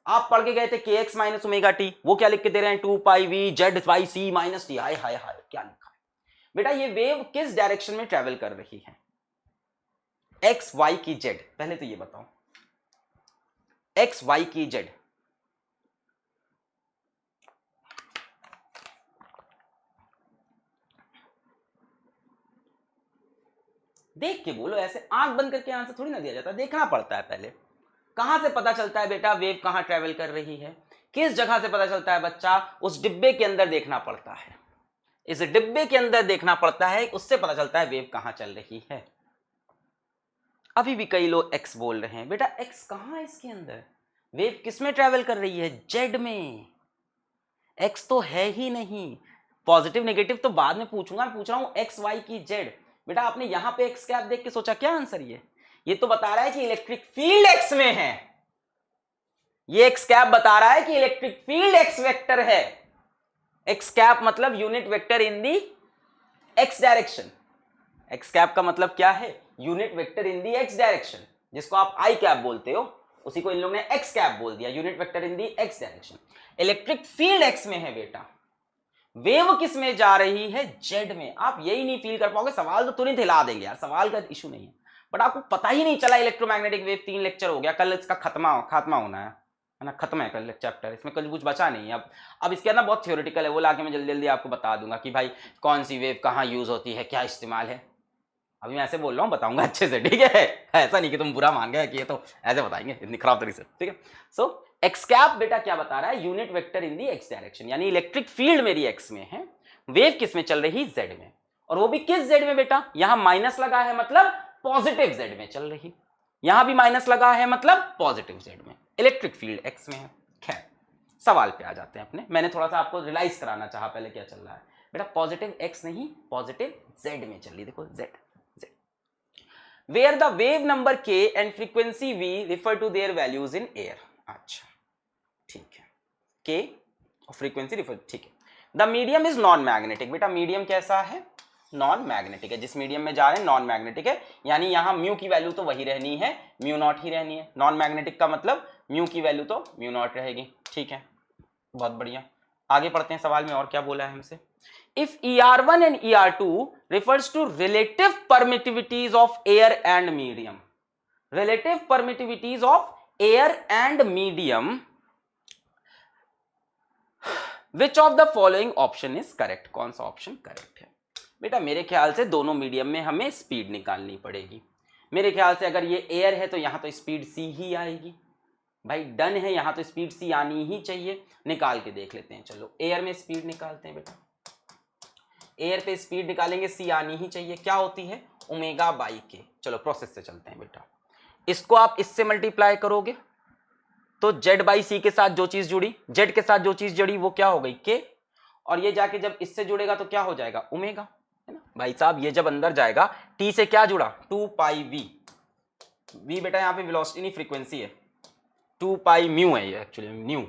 आप पढ़ के गए थे kx माइनस ओमेगा टी, वो क्या लिख के दे रहे हैं? 2πv/z/c minus T. हाय हाय हाय, क्या लिखा है बेटा? ये वेव किस डायरेक्शन में ट्रेवल कर रही है? एक्स वाई की जेड, पहले तो ये बताओ, एक्स वाई की जेड। देख के बोलो, ऐसे आंख बंद करके आंसर थोड़ी ना दिया जाता, देखना पड़ता है पहले। कहां से पता चलता है बेटा वेव कहां ट्रेवल कर रही है? किस जगह से पता चलता है बच्चा? उस डिब्बे के अंदर देखना पड़ता है, इस डिब्बे के अंदर देखना पड़ता है, उससे पता चलता है वेव कहां चल रही है। अभी भी कई लोग एक्स बोल रहे हैं, बेटा एक्स कहां है इसके अंदर? वेव किस में ट्रेवल कर रही है? जेड में। एक्स तो है ही नहीं। पॉजिटिव नेगेटिव तो बाद में पूछूंगा, पूछ रहा हूं एक्स वाई की जेड। बेटा आपने यहां पे एक्स कैप देख के सोचा क्या आंसर? ये तो बता रहा है कि इलेक्ट्रिक फील्ड एक्स में है। ये एक्स कैप बता रहा है कि इलेक्ट्रिक फील्ड एक्स वेक्टर है। एक्स कैप मतलब unit vector in the x direction. X cap का मतलब क्या है? Unit vector in the x direction, जिसको आप आई कैप बोलते हो, उसी को इन लोगों ने एक्स कैप बोल दिया, unit vector in the x direction. Electric field x में है बेटा, वेव किस में जा रही है? जेड में। आप यही नहीं फील कर पाओगे, सवाल तो तुरंत हिला देंगे यार, सवाल का इशू नहीं है, बट आपको पता ही नहीं चला इलेक्ट्रोमैग्नेटिक वेव। 3 लेक्चर हो गया, कल इसका खात्मा होना है ना, खत्म है कल चैप्टर, इसमें कल कुछ बचा नहीं है। अब इसके अंदर बहुत थ्योरेटिकल है, वो लाके मैं जल्दी जल्दी आपको बता दूंगा कि भाई कौन सी वेव कहाँ यूज होती है, क्या इस्तेमाल है। अभी मैं ऐसे बोल रहा हूँ, बताऊंगा अच्छे से, ठीक है? ऐसा नहीं कि तुम बुरा मान गए कि ये तो ऐसे बताएंगे इतनी खराब तरीके से, ठीक है? सो एक्स कैप बेटा क्या बता रहा है? Unit vector in the x direction, यानी इलेक्ट्रिक फील्ड मेरी एक्स में है, वेव किस में चल रही? जेड में। और वो भी किस जेड में बेटा, यहां माइनस लगा है मतलब पॉजिटिव जेड में चल रही, यहां भी माइनस लगा है मतलब पॉजिटिव जेड में, इलेक्ट्रिक फील्ड एक्स में है। खैर सवाल पे आ जाते हैं अपने, मैंने थोड़ा सा आपको रियलाइज कराना चाहा पहले क्या चल रहा है बेटा, पॉजिटिव एक्स नहीं पॉजिटिव जेड में चल रही, देखो z z, where the wave number k and frequency v refer to their values in air. अच्छा ठीक है, के और फ्रीक्वेंसी रिफर, ठीक है। The medium is non magnetic, बेटा मीडियम कैसा है, नॉन मैग्नेटिक है, जिस मीडियम में जा रहे हैं नॉन मैग्नेटिक है, यानी यहां म्यू की वैल्यू तो वही रहनी है, म्यू नॉट ही रहनी है, नॉन मैग्नेटिक का मतलब म्यू की वैल्यू तो म्यू नॉट रहेगी, ठीक है, बहुत बढ़िया। आगे पढ़ते हैं सवाल में और क्या बोला है हमसे, if ER1 and ER2 refers to relative permittivities of air and medium, relative permittivities of air and medium, which of the following option is correct, कौन सा ऑप्शन करेक्ट है बेटा, मेरे ख्याल से दोनों मीडियम में हमें स्पीड निकालनी पड़ेगी, मेरे ख्याल से अगर ये एयर है तो यहां तो स्पीड सी ही आएगी, भाई डन है, यहां तो स्पीड सी आनी ही चाहिए, निकाल के देख लेते हैं, चलो एयर में स्पीड निकालते हैं बेटा, एयर पे स्पीड निकालेंगे, सी आनी ही चाहिए, क्या होती है ओमेगा बाई के, चलो प्रोसेस से चलते हैं बेटा, इसको आप इससे मल्टीप्लाई करोगे तो जेड बाई सी के साथ जो चीज जुड़ी, जेड के साथ जो चीज जुड़ी वो क्या हो गई के, और ये जाके जब इससे जुड़ेगा तो क्या हो जाएगा ओमेगा, है ना भाई साहब, ये जब अंदर जाएगा टी से क्या जुड़ा 2 पाई वी, वी बेटा यहाँ पे वेलोसिटी नहीं फ्रीक्वेंसी है, 2 पाई म्यू है ये एक्चुअली न्यू,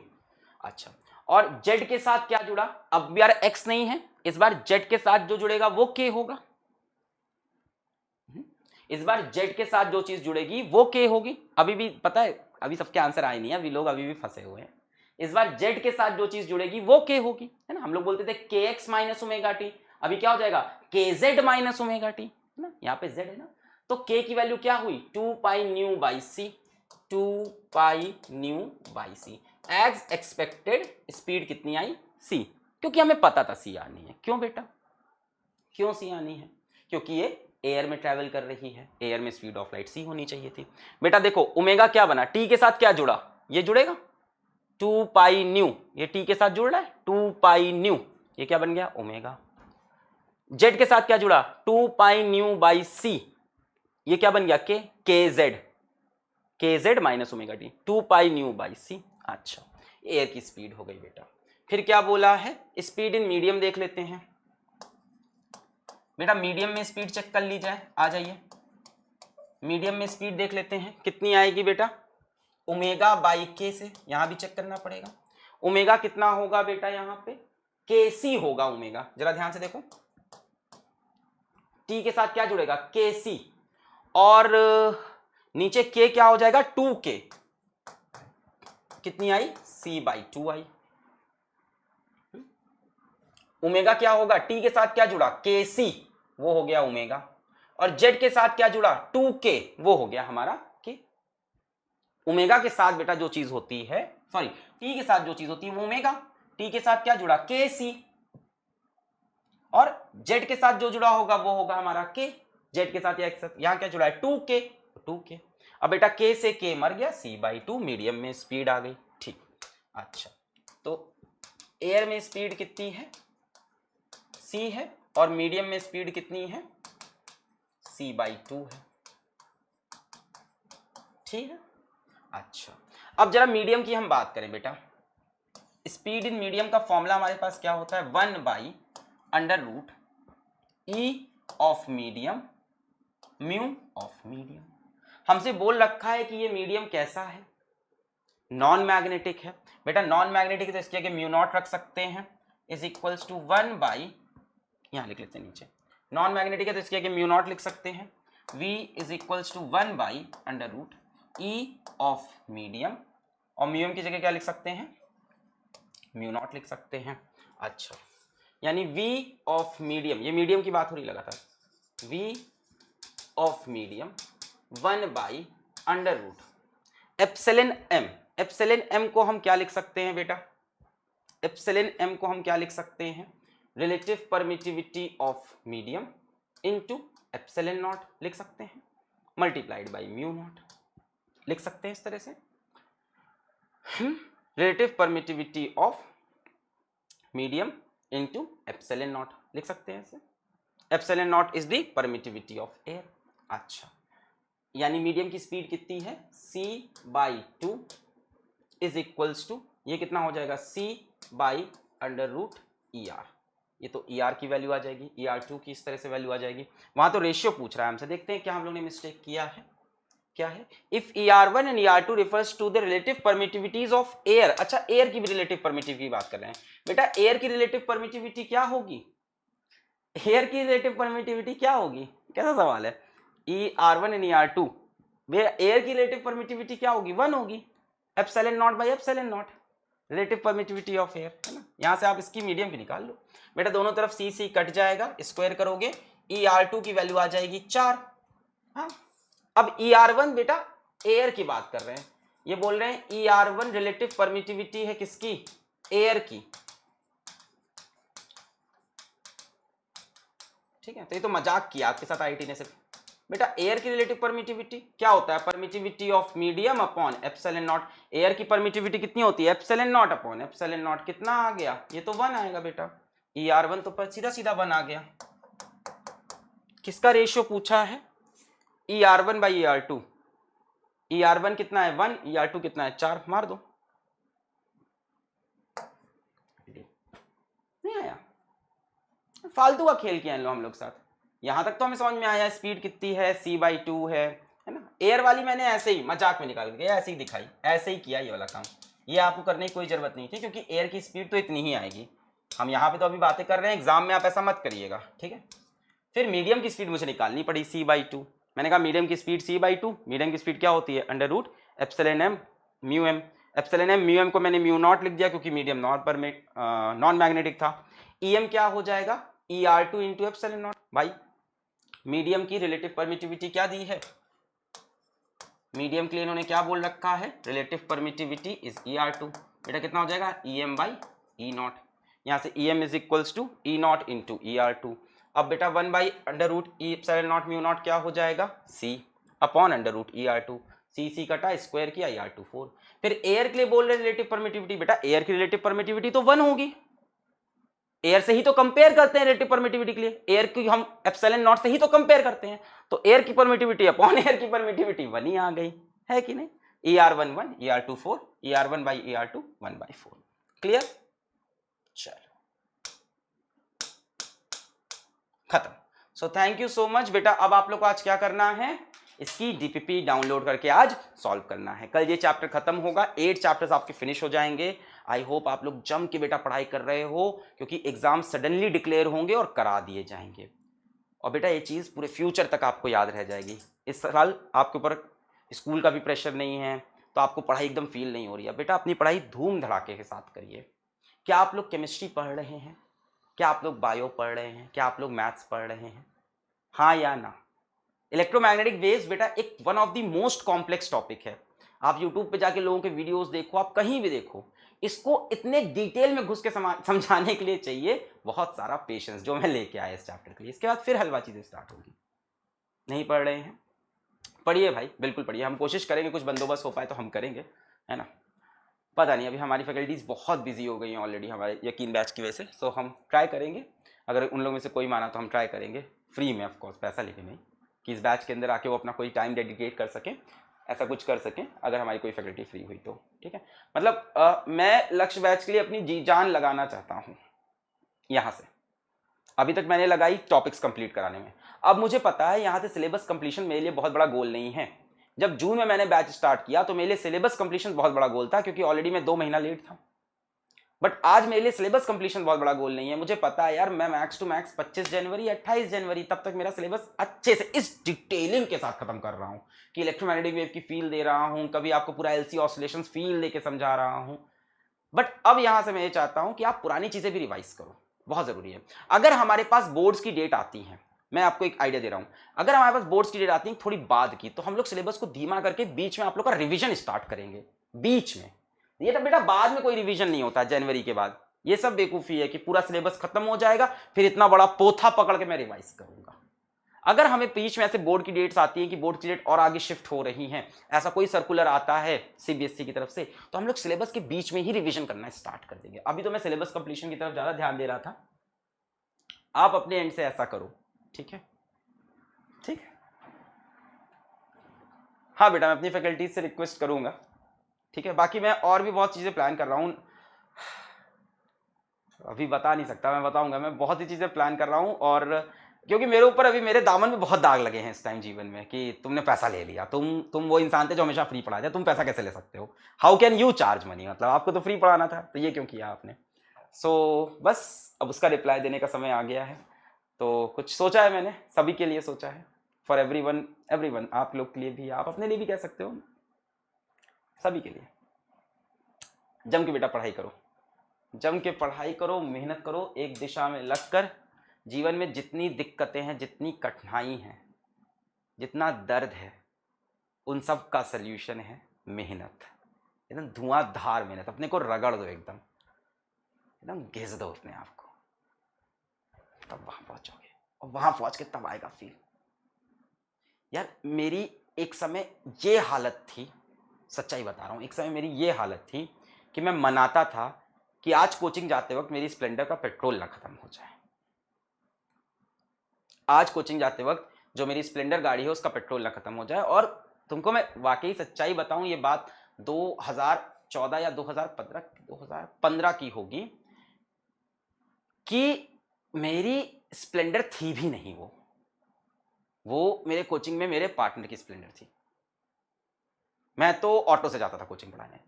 अच्छा, और जेड के साथ क्या जुड़ा, अब यार एक्स नहीं है, इस बार जेड के साथ जो जुड़ेगा वो के होगा, इस बार जेड के साथ जो चीज जुड़ेगी वो के होगी, अभी भी पता है अभी सबके आंसर आए नहीं है, अभी लोग अभी भी फंसे हुए हैं, इस बार जेड के साथ जो चीज जुड़ेगी वो के होगी, है ना, हम लोग बोलते थे के एक्स माइनस ओमेगा टी, अभी क्या हो जाएगा के जेड माइनस ओमेगा टी, है ना, यहाँ पे जेड है ना, तो के की वैल्यू क्या हुई 2 pi nu by C, 2 pi nu by C, as expected speed कितनी आई सी, क्योंकि हमें पता था सी आनी है, क्यों बेटा क्यों सी आनी है, क्योंकि ये एयर में ट्रैवल कर रही है, एयर में स्पीड ऑफ लाइट सी होनी चाहिए थी बेटा, देखो ओमेगा क्या बना, टी के साथ क्या जुड़ा, ये जुड़ेगा 2 पाई न्यू, ये टी के साथ जुड़ रहा है 2 पाई न्यू, ये क्या बन गया ओमेगा, जेड के साथ क्या जुड़ा 2 पाई न्यू बाई सी, ये क्या बन गया k z minus omega t, 2 pi nu by c, अच्छा एयर की स्पीड हो गई बेटा, फिर क्या बोला है स्पीड इन मीडियम देख लेते हैं बेटा, मीडियम में स्पीड चेक कर ली जाए, आ जाइए मीडियम में स्पीड देख लेते हैं कितनी आएगी बेटा, ओमेगा बाई के से, यहां भी चेक करना पड़ेगा, ओमेगा कितना होगा बेटा यहाँ पे के सी होगा ओमेगा, जरा ध्यान से देखो, टी के साथ क्या जुड़ेगा के सी, और नीचे के क्या हो जाएगा 2k, कितनी आई सी बाई 2 आई, ओमेगा क्या होगा टी के साथ क्या जुड़ा के सी, वो हो गया ओमेगा, और जेड के साथ क्या जुड़ा 2k, वो हो गया हमारा के, ओमेगा के साथ बेटा जो चीज होती है, सॉरी टी के साथ जो चीज होती है वो ओमेगा, टी के साथ क्या जुड़ा के सी, और जेड के साथ जो जुड़ा होगा वो होगा हमारा के, जेड के साथ यहां क्या जुड़ा है 2k, अब बेटा के से के मर गया, सी बाई 2, मीडियम में स्पीड आ गई, ठीक, अच्छा तो एयर में स्पीड कितनी है सी है, और मीडियम में स्पीड कितनी है सी बाई 2 है, ठीक है, अच्छा अब जरा मीडियम की हम बात करें बेटा, स्पीड इन मीडियम का फॉर्मूला हमारे पास क्या होता है 1 by under root E of medium mu of medium, हमसे बोल रखा है कि ये मीडियम कैसा है नॉन मैग्नेटिक है, बेटा नॉन मैग्नेटिक तो इसके आगे म्यू नॉट रख सकते हैं, इज इक्वल्स टू 1 बाई, यहां लिख लेते हैं नीचे, नॉन मैग्नेटिक है तो इसके आगे म्यू नॉट लिख सकते हैं, v is equals to 1 by under root E of medium, और म्यूम की जगह क्या लिख सकते हैं म्यू नॉट लिख सकते हैं, अच्छा यानी v ऑफ मीडियम, ये मीडियम की बात हो रही लगातार, v of medium 1 by under root epsilon m को हम क्या लिख सकते हैं बेटा, एप्सिलन m को हम क्या लिख सकते हैं relative permittivity of medium into epsilon naught लिख सकते हैं, मल्टीप्लाइड बाई म्यू नॉट लिख सकते हैं इस तरह से, relative permittivity of medium into epsilon naught लिख सकते हैं ऐसे, epsilon not is the permittivity of air. अच्छा, यानी मीडियम की स्पीड कितनी है, c/2 इज इक्वल्स टू, ये कितना हो जाएगा, c/√ER। ये तो ER की वैल्यू आ जाएगी, ER2 की इस तरह से वैल्यू आ जाएगी। वहां तो रेशियो पूछ रहा है हमसे, देखते हैं क्या हम लोग ने मिस्टेक किया है। क्या है, if ER1 and ER2 refers to the relative permittivities of air. अच्छा, एयर की भी रिलेटिव परमिटिविटी की बात कर रहे हैं बेटा। एयर की रिलेटिव परमिटिविटी क्या होगी, एयर की रिलेटिव परमिटिविटी क्या होगी, कैसा सवाल है। ER1 एंड ER2, एयर की रिलेटिव परमिटिविटी क्या होगी, 1 होगी, epsilon not by epsilon not, relative permittivity of air, है ना। यहां से आप इसकी मीडियम भी निकाल लो बेटा, दोनों तरफ C कट जाएगा, स्क्वायर करोगे, ER2 की वैल्यू आ जाएगी 4। हाँ, अब ER1 बेटा एयर की बात कर रहे हैं, ये बोल रहे हैं ER1 रिलेटिव परमिटिविटी है किसकी, एयर की। ठीक है, तो ये तो मजाक किया आपके साथ आईटी ने सिर्फ। बेटा एयर की रिलेटिव परमिटिविटी क्या होता है, permittivity of medium upon epsilon not. Air की परमिटिविटी कितनी होती है, epsilon not upon epsilon not, कितना आ गया, ये तो 1 आएगा बेटा। ER1 तो पर सीधा सीधा 1 आ गया। किसका रेशियो पूछा है, ER1 बाई ER2। ER1 कितना है 1, ER2 कितना है 4, मार दो। नहीं आया, फालतू का खेल किया इन लोग हम लोग साथ। यहां तक तो हमें समझ में आया, स्पीड कितनी है, c/2 है ना। एयर वाली मैंने ऐसे ही मजाक में निकाल के ऐसे ही दिखाई, ऐसे ही किया ये वाला काम। ये आपको करने की कोई जरूरत नहीं थी, क्योंकि एयर की स्पीड तो इतनी ही आएगी। हम यहाँ पे तो अभी बातें कर रहे हैं, एग्जाम में आप ऐसा मत करिएगा, ठीक है। फिर मीडियम की स्पीड मुझे निकालनी पड़ी, c/2। मैंने कहा मीडियम की स्पीड c/2, मीडियम की स्पीड क्या होती है, √εm μm। Epsilon mu M को मैंने म्यू नॉट लिख दिया, क्योंकि मीडियम नॉन मैग्नेटिक था। EM क्या हो जाएगा, ER2 इंटू एप्सिलॉन नॉट। भाई मीडियम की रिलेटिव परमिटिविटी क्या दी है, मीडियम के लिए इन्होंने क्या बोल रखा है, रिलेटिव परमिटिविटी इज ER2। बेटा कितना हो जाएगा, EM बाई E0। यहाँ से EM is equals to E0 into ER2। अब बेटा 1 बाई √E∑0 म्यू नॉट क्या हो जाएगा, C अपॉन √ER2। C कटा, स्क्वायर किया, ER2 4। फिर एयर के लिए बोल रहे रिलेटिव परमिटिविटी, बेटा एयर की रिलेटिव परमिटिविटी तो 1 होगी, एयर से ही तो कंपेयर करते हैं रिलेटिव परमिटिविटी के लिए, एयर की हम एप्सिलॉन नॉट से ही तो कंपेयर करते हैं, तो एयर की परमिटिविटी अपॉन एयर की परमिटिविटी 1 ही आ गई, है कि नहीं। ER1 1, ER2 4, ER1 by ER2 1/4। Clear, चलो खत्म। So thank you so much बेटा। अब आप लोग को आज क्या करना है, इसकी DPP डाउनलोड करके आज सॉल्व करना है। कल ये चैप्टर खत्म होगा, 8 चैप्टर्स आपके फिनिश हो जाएंगे। आई होप आप लोग जम के बेटा पढ़ाई कर रहे हो, क्योंकि एग्जाम सडनली डिक्लेयर होंगे और करा दिए जाएंगे। और बेटा ये चीज़ पूरे फ्यूचर तक आपको याद रह जाएगी। इस साल आपके ऊपर स्कूल का भी प्रेशर नहीं है, तो आपको पढ़ाई एकदम फील नहीं हो रही है। बेटा अपनी पढ़ाई धूम धड़ाके के साथ करिए। क्या आप लोग केमिस्ट्री पढ़ रहे हैं, क्या आप लोग बायो पढ़ रहे हैं, क्या आप लोग मैथ्स पढ़ रहे हैं, हाँ या ना। इलेक्ट्रोमैग्नेटिक वेव्स बेटा एक one of the most complex topic है। आप यूट्यूब पे जाके लोगों के वीडियोस देखो, आप कहीं भी देखो, इसको इतने डिटेल में घुस के समझाने के लिए चाहिए बहुत सारा पेशेंस, जो मैं लेके आया इस चैप्टर के लिए। इसके बाद फिर हलवा चीज़ें स्टार्ट होगी। नहीं पढ़ रहे हैं, पढ़िए भाई, बिल्कुल पढ़िए। हम कोशिश करेंगे कुछ बंदोबस्त हो पाए तो हम करेंगे, है ना। पता नहीं, अभी हमारी फैकल्टीज बहुत बिजी हो गई हैं ऑलरेडी हमारे यकीन बैच की वजह से। सो हम ट्राई करेंगे, अगर उन लोगों में से कोई माना तो हम ट्राई करेंगे, फ्री में ऑफकोर्स, पैसा लेके नहीं, कि इस बैच के अंदर आके वो अपना कोई टाइम डेडिकेट कर सकें, ऐसा कुछ कर सकें, अगर हमारी कोई फैकल्टी फ्री हुई तो। ठीक है, मतलब मैं लक्ष्य बैच के लिए अपनी जी जान लगाना चाहता हूँ यहाँ से। अभी तक मैंने लगाई टॉपिक्स कंप्लीट कराने में। अब मुझे पता है यहाँ से सिलेबस कंप्लीशन मेरे लिए बहुत बड़ा गोल नहीं है। जब जून में मैंने बैच स्टार्ट किया तो मेरे लिए सिलेबस कंप्लीशन बहुत बड़ा गोल था, क्योंकि ऑलरेडी मैं 2 महीना लेट था। बट आज मेरे लिए सिलेबस कंप्लीशन बहुत बड़ा गोल नहीं है। मुझे पता है यार, मैं मैक्स टू मैक्स 25 जनवरी 28 जनवरी तब तक मेरा सिलेबस अच्छे से इस डिटेलिंग के साथ खत्म कर रहा हूँ, कि इलेक्ट्रोमैग्नेटिक वेव की फील दे रहा हूँ, कभी आपको पूरा LC ऑसिलेशंस फील दे के समझा रहा हूँ। बट अब यहां से मैं ये चाहता हूं कि आप पुरानी चीजें भी रिवाइज करो, बहुत जरूरी है। अगर हमारे पास बोर्ड्स की डेट आती है, मैं आपको एक आइडिया दे रहा हूं, अगर हमारे पास बोर्ड्स की डेट आती है थोड़ी बाद की, तो हम लोग सिलेबस को धीमा करके बीच में आप लोग का रिवीजन स्टार्ट करेंगे। बीच में ये तो बेटा बाद में कोई रिवीजन नहीं होता जनवरी के बाद, ये सब बेवकूफी है कि पूरा सिलेबस खत्म हो जाएगा फिर इतना बड़ा पोथा पकड़ के मैं रिवाइज करूंगा। अगर हमें बीच में ऐसे बोर्ड की डेट्स आती है कि बोर्ड की डेट और आगे शिफ्ट हो रही हैं, ऐसा कोई सर्कुलर आता है CBSE की तरफ से, तो हम लोग सिलेबस के बीच में ही रिवीजन करना स्टार्ट कर देंगे। अभी तो मैं सिलेबस कंप्लीशन की तरफ ज्यादा ध्यान दे रहा था, आप अपने एंड से ऐसा करो, ठीक है, ठीक है। हाँ बेटा, मैं अपनी फैकल्टीज से रिक्वेस्ट करूंगा, ठीक है। बाकी मैं और भी बहुत चीज़ें प्लान कर रहा हूँ, अभी बता नहीं सकता, मैं बताऊंगा। मैं बहुत सी चीज़ें प्लान कर रहा हूँ, और क्योंकि मेरे ऊपर अभी मेरे दामन में बहुत दाग लगे हैं इस टाइम जीवन में कि तुमने पैसा ले लिया, तुम वो इंसान थे जो हमेशा फ्री पढ़ाते, तुम पैसा कैसे ले सकते हो, how can you charge money, मतलब आपको तो फ्री पढ़ाना था, तो ये क्यों किया आपने। बस अब उसका रिप्लाई देने का समय आ गया है। तो कुछ सोचा है मैंने, सभी के लिए सोचा है, फॉर एवरीवन, आप लोग के लिए भी, आप अपने लिए भी कह सकते हो, सभी के लिए। जम के बेटा पढ़ाई करो, जम के पढ़ाई करो, मेहनत करो, एक दिशा में लगकर। जीवन में जितनी दिक्कतें हैं, जितनी कठिनाई हैं, जितना दर्द है, उन सब का सल्यूशन है मेहनत। एकदम धुआंधार मेहनत, अपने को रगड़ दो, एकदम एकदम घिस दो अपने आप को, तब वहां पहुंचोगे, और वहां पहुंच के तब आएगा फील। यार मेरी एक समय ये हालत थी, सच्चाई बता रहा हूं, एक समय मेरी ये हालत थी कि मैं मनाता था कि आज कोचिंग जाते वक्त मेरी स्प्लेंडर का पेट्रोल ना खत्म हो जाए। आज कोचिंग जाते वक्त जो मेरी स्प्लेंडर गाड़ी है उसका पेट्रोल ना खत्म हो जाए। और तुमको मैं वाकई सच्चाई बताऊं, ये बात 2014 या 2015 की होगी कि मेरी स्प्लेंडर थी भी नहीं, वो मेरे कोचिंग में मेरे पार्टनर की स्प्लेंडर थी। मैं तो ऑटो से जाता था कोचिंग पढ़ाने,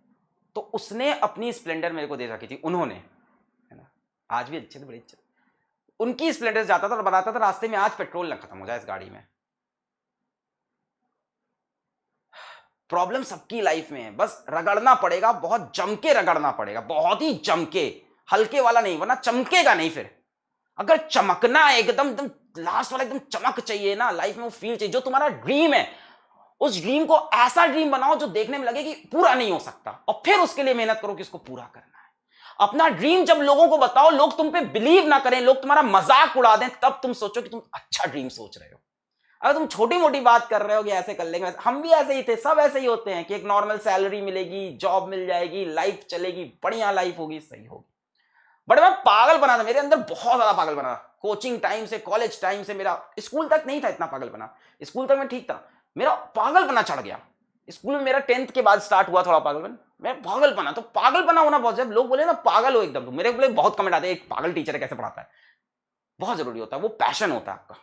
तो उसने अपनी स्प्लेंडर मेरे को दे रखी थी, उन्होंने, है ना, आज भी अच्छे थे, बड़ी अच्छे, उनकी स्प्लेंडर से जाता था और बताता था रास्ते में आज पेट्रोल ना खत्म हो जाए इस गाड़ी में। प्रॉब्लम सबकी लाइफ में है, बस रगड़ना पड़ेगा, बहुत जम के रगड़ना पड़ेगा, बहुत ही जम के, हल्के वाला नहीं, वरना चमकेगा नहीं। फिर अगर चमकना है एकदम एकदम लास्ट वाला, एकदम चमक चाहिए ना लाइफ में, वो फील चाहिए, जो तुम्हारा ड्रीम है, उस ड्रीम को ऐसा ड्रीम बनाओ जो देखने में लगे कि पूरा नहीं हो सकता, और फिर उसके लिए मेहनत करो कि इसको पूरा करना है। अपना ड्रीम जब लोगों को बताओ, लोग तुम पे बिलीव ना करें, लोग तुम्हारा मजाक उड़ा दें, तब तुम सोचो कि तुम अच्छा ड्रीम सोच रहे हो। अगर तुम छोटी मोटी बात कर रहे हो कि ऐसे कर लेंगे, हम भी ऐसे ही थे, सब ऐसे ही होते हैं कि एक नॉर्मल सैलरी मिलेगी, जॉब मिल जाएगी, लाइफ चलेगी, बढ़िया लाइफ होगी, सही होगी। बट मैं पागल बना था, मेरे अंदर बहुत ज्यादा पागल बना, कोचिंग टाइम से, कॉलेज टाइम से, मेरा स्कूल तक नहीं था इतना पागल बना, स्कूल तक मैं ठीक था, मेरा पागल बना चढ़ गया। स्कूल में मेरा 10th के बाद स्टार्ट हुआ थोड़ा पागलपन, मैं पागल बना, तो पागल बना होना बहुत, जब लोग बोले ना पागल हो एकदम, तो मेरे बोले बहुत कमेंट आते हैं, एक पागल टीचर है कैसे पढ़ाता है, बहुत जरूरी होता है, वो पैशन होता है आपका,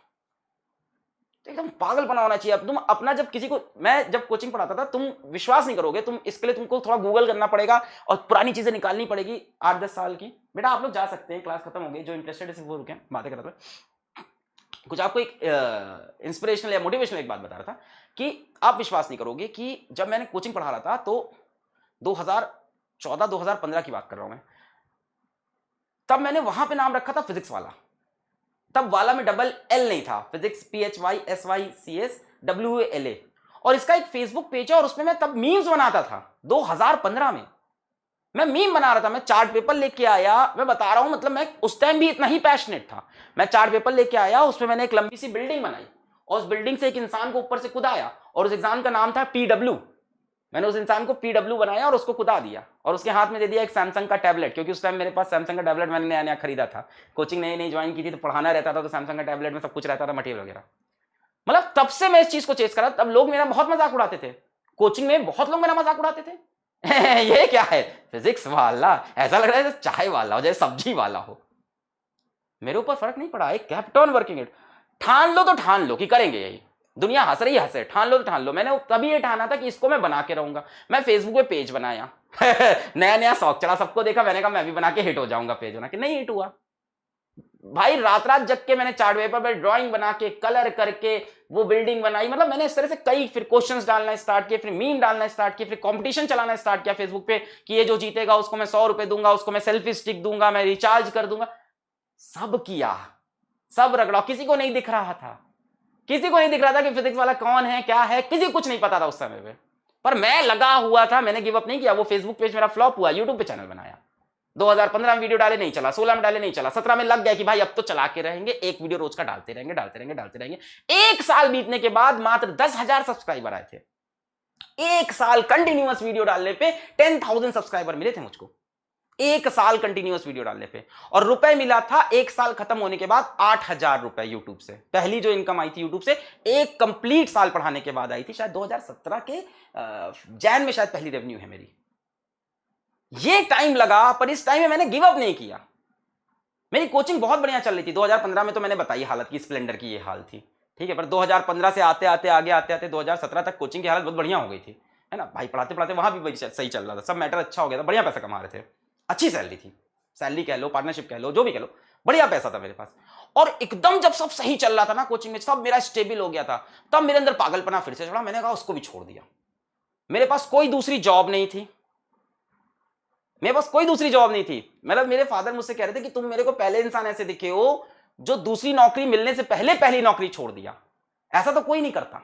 तो एकदम पागल बना होना चाहिए। अब तुम अपना, जब किसी को, मैं जब कोचिंग पढ़ाता था, तुम विश्वास नहीं करोगे, तुम इसके लिए तुमको थोड़ा गूगल करना पड़ेगा और पुरानी चीजें निकालनी पड़ेगी 8-10 साल की। बेटा आप लोग जा सकते हैं, क्लास खत्म हो गई, जो इंटरेस्टेड है सिर्फ वो रुके, बातें कर रहा था, कुछ आपको एक इंस्पिरेशनल या मोटिवेशनल एक बात बता रहा था कि आप विश्वास नहीं करोगे कि जब मैंने कोचिंग पढ़ा रहा था, तो 2014-2015 की बात कर रहा हूं मैं, तब मैंने वहां पे नाम रखा था फिजिक्स वाला, तब वाला में डबल एल नहीं था, फिजिक्स PHYSYCSWALA, और इसका एक फेसबुक पेज है, और उसमें मैं तब मीम्स बनाता था 2015 में, मैं मीम बना रहा था, मैं चार्ट पेपर लेके आया, मैं बता रहा हूं, मतलब मैं उस टाइम भी इतना ही पैशनेट था, मैं चार्ट पेपर लेके आया, उसमें मैंने एक लंबी सी बिल्डिंग बनाई, और उस बिल्डिंग से एक इंसान को ऊपर से कूदाया, और उस एग्जाम का नाम था PW, मैंने उस इंसान को PW बनाया और उसको कुदा दिया, और उसके हाथ में दे दिया एक सैमसंग का टैबलेट, क्योंकि उस टाइम मेरे पास सैमसंग का टैबलेट मैंने नया नया खरीदा था, कोचिंग नई नई ज्वाइन की थी, तो पढ़ाना रहता था, तो सैमसंग का टैबलेट में सब कुछ रहता था, मटेरियल वगैरह, मतलब तब से मैं इस चीज को चेस करा। तब लोग मेरा बहुत मजाक उड़ाते थे, कोचिंग में बहुत लोग मेरा मजाक उड़ाते थे ये क्या है फिजिक्स वाला, ऐसा लग रहा है चाय वाला हो, जैसे सब्जी वाला हो। मेरे ऊपर फर्क नहीं पड़ा, एक केप्ट ऑन वर्किंग इट, ठान लो तो ठान लो कि करेंगे यही, दुनिया हंस रही हंसे, ठान लो तो ठान लो। मैंने तभी ये ठाना था कि इसको मैं बना के रहूंगा। मैं फेसबुक पे पेज बनाया नया नया शौक चढ़ा, सबको देखा, मैंने कहा मैं भी बना के हिट हो जाऊंगा, पेज बना के, नहीं हिट हुआ भाई, रात रात जग के मैंने चार्ट पेपर पर ड्राइंग बना के, कलर करके वो बिल्डिंग बनाई, मतलब मैंने इस तरह से कई, फिर क्वेश्चंस डालना स्टार्ट किए, फिर मीम डालना स्टार्ट किए, फिर कंपटीशन चलाना स्टार्ट किया फेसबुक पे कि ये जो जीतेगा उसको मैं 100 रुपए दूंगा, उसको मैं सेल्फी स्टिक दूंगा, मैं रिचार्ज कर दूंगा, सब किया, सब रगड़ा, किसी को नहीं दिख रहा था, किसी को नहीं दिख रहा था कि फिजिक्स वाला कौन है, क्या है, किसी को कुछ नहीं पता था उस समय पे, पर मैं लगा हुआ था, मैंने गिव अप नहीं किया। वो फेसबुक पेज मेरा फ्लॉप हुआ, यूट्यूब पे चैनल बनाया, 2015 में वीडियो डाले नहीं चला, 16 में डाले नहीं चला, 17 में लग गया कि भाई अब तो चला के रहेंगे, एक वीडियो रोज का डालते रहेंगे, डालते रहेंगे, डालते रहेंगे। एक साल बीतने के बाद मात्र 10,000 सब्सक्राइबर आए थे, एक साल कंटिन्यूअस वीडियो डालने पे 10,000 सब्सक्राइबर मिले थे मुझको, 1 साल कंटिन्यूअस वीडियो डालने पे, और रुपए मिला था 1 साल खत्म होने के बाद 8,000 रुपए यूट्यूब से। पहली जो इनकम आई थी यूट्यूब से एक कंप्लीट साल पढ़ाने के बाद आई थी, शायद 2017 के जैन में शायद पहली रेवेन्यू है मेरी। ये टाइम लगा, पर इस टाइम में मैंने गिव अप नहीं किया। मेरी कोचिंग बहुत बढ़िया चल रही थी। 2015 में तो मैंने बताई हालत की, स्प्लेंडर की ये हाल थी, ठीक है। पर 2015 से आते आते आगे आते आते 2017 तक कोचिंग की हालत बहुत बढ़िया हो गई थी, है ना भाई। पढ़ाते पढ़ाते वहां भी सही चल रहा था, सब मैटर अच्छा हो गया था, बढ़िया पैसा कमा रहे थे, अच्छी सैलरी थी, सैलरी कह लो, पार्टनरशिप कह लो, जो भी कह लो, बढ़िया पैसा था मेरे पास। और एकदम जब सब सही चल रहा था ना कोचिंग में, सब मेरा स्टेबल हो गया था, तब मेरे अंदर पागलपना फिर से चढ़ा। मैंने कहा उसको भी छोड़ दिया। मेरे पास कोई दूसरी जॉब नहीं थी, मेरे पास कोई दूसरी जॉब नहीं थी। मतलब मेरे फादर मुझसे कह रहे थे कि तुम मेरे को पहले इंसान ऐसे दिखे हो जो दूसरी नौकरी मिलने से पहले पहली नौकरी छोड़ दिया, ऐसा तो कोई नहीं करता।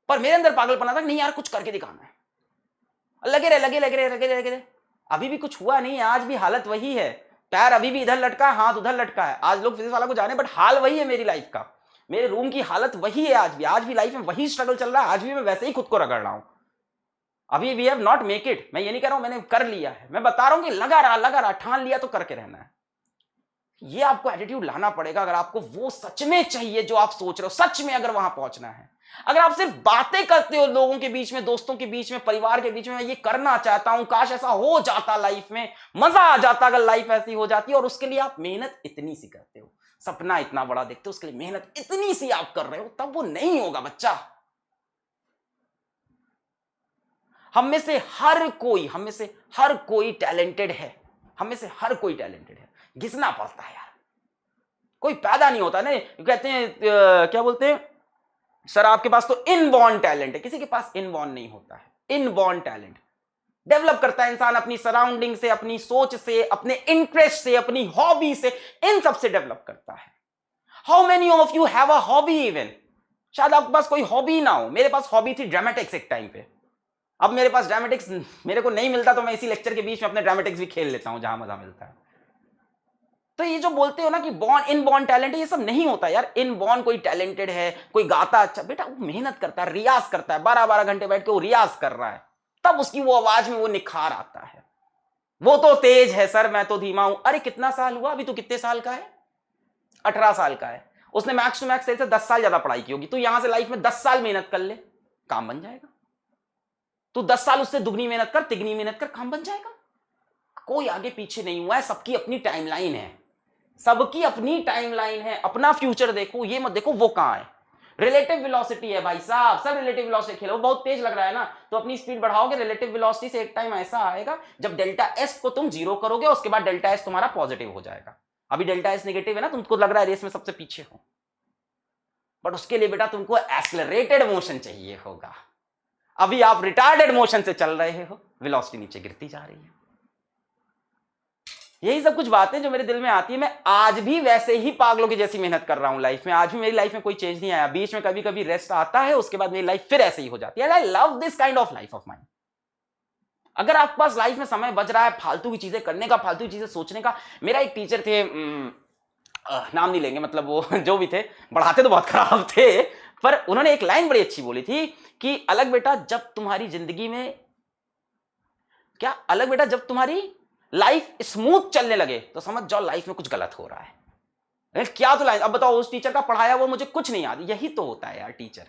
पर मेरे अंदर पागलपना था, नहीं यार कुछ करके दिखाना है। लगे रहे लगे लगे रहे लगे लगे रहे, अभी भी कुछ हुआ नहीं है। आज भी हालत वही है, पैर अभी भी इधर लटका है, हाथ उधर लटका है। आज लोग फिजिक्स वाला को जाने, बट हाल वही है मेरी लाइफ का। मेरे रूम की हालत वही है आज भी लाइफ में वही स्ट्रगल चल रहा है। आज भी मैं वैसे ही खुद को रगड़ रहा हूं। अभी we have not make it, मैं ये नहीं कह रहा हूं मैंने कर लिया है, मैं बता रहा हूं कि लगा रहा, ठान लिया तो करके रहना है। ये आपको एटीट्यूड लाना पड़ेगा अगर आपको वो सच में चाहिए जो आप सोच रहे हो, सच में अगर वहां पहुंचना है। अगर आप सिर्फ बातें करते हो लोगों के बीच में, दोस्तों के बीच में, परिवार के बीच में, मैं ये करना चाहता हूं, काश ऐसा हो जाता लाइफ में, मजा आ जाता अगर लाइफ ऐसी हो जाती, और उसके लिए आप मेहनत इतनी सी करते हो, सपना इतना बड़ा देखते हो, उसके लिए मेहनत इतनी सी आप कर रहे हो, तब वो नहीं होगा बच्चा। हम में से हर कोई टैलेंटेड है, हम में से हर कोई टैलेंटेड है, घिसना पड़ता है यार। कोई पैदा नहीं होता ना, कहते हैं क्या बोलते हैं, सर आपके पास तो इनबॉर्न टैलेंट है। किसी के पास इनबॉर्न नहीं होता है, इनबॉर्न टैलेंट डेवलप करता है इंसान अपनी सराउंडिंग से, अपनी सोच से, अपने इंटरेस्ट से, अपनी हॉबी से, इन सब से डेवलप करता है। How many of you have a hobby even? शायद आपके पास कोई हॉबी ना हो। मेरे पास हॉबी थी ड्रामेटिक्स एक टाइम पे। अब मेरे पास ड्रामेटिक्स मेरे को नहीं मिलता, तो मैं इसी लेक्चर के बीच में अपने ड्रामेटिक्स भी खेल लेता हूं जहां मजा मिलता है। तो ये जो बोलते हो ना कि इनबॉर्न टैलेंट है, ये सब नहीं होता यार। इनबॉर्न कोई टैलेंटेड है, कोई गाता अच्छा, बेटा वो मेहनत करता है, रियाज करता है, 12-12 घंटे बैठ के वो रियाज कर रहा है, तब उसकी वो आवाज में वो निखार आता है। वो तो तेज है सर, मैं तो धीमा हूं। अरे कितना साल हुआ अभी? तू कितने साल का है? 18 साल का है। उसने मैक्स टू मैक्स तेरे से 10 साल ज्यादा पढ़ाई की होगी। तू यहां से लाइफ में 10 साल मेहनत कर ले, काम बन जाएगा। तू 10 साल उससे दुगनी मेहनत कर, तिगनी मेहनत कर, काम बन जाएगा। कोई आगे पीछे नहीं हुआ है, सबकी अपनी टाइमलाइन है, सबकी अपनी टाइमलाइन है। अपना फ्यूचर देखो, ये मत देखो वो कहां है। रिलेटिव वेलोसिटी है भाई साहब, सब रिलेटिव वेलोसिटी खेलो। बहुत तेज लग रहा है ना, तो अपनी स्पीड बढ़ाओगे, रिलेटिव वेलोसिटी से एक टाइम ऐसा आएगा जब डेल्टा एस को तुम 0 करोगे, उसके बाद डेल्टा एस तुम्हारा पॉजिटिव हो जाएगा। अभी डेल्टा एस नेगेटिव है ना, तुमको लग रहा है रेस में सबसे पीछे हो, बट उसके लिए बेटा तुमको एक्सेलरेटेड मोशन चाहिए होगा। अभी आप रिटार्डेड मोशन से चल रहे हो, वेलोसिटी नीचे गिरती जा रही है। यही सब कुछ बातें जो मेरे दिल में आती है। मैं आज भी वैसे ही पागलों की जैसी मेहनत कर रहा हूं लाइफ में। आज भी मेरी लाइफ में कोई चेंज नहीं आया। बीच में कभी कभी रेस्ट आता है, उसके बाद मेरी लाइफ फिर ऐसे ही हो जाती है। I love this kind of life of mind. अगर आपके पास लाइफ में समय बच रहा है फालतू की चीजें करने का, फालतू की चीजें सोचने का। मेरा एक टीचर थे, नाम नहीं लेंगे, मतलब वो जो भी थे, पढ़ाते तो बहुत खराब थे, पर उन्होंने एक लाइन बड़ी अच्छी बोली थी कि अलग बेटा जब तुम्हारी जिंदगी में, क्या अलग बेटा जब तुम्हारी लाइफ स्मूथ चलने लगे तो समझ जाओ लाइफ में कुछ गलत हो रहा है। क्या तो लाइन, अब बताओ उस टीचर का पढ़ाया वो मुझे कुछ नहीं याद। यही तो होता है यार टीचर।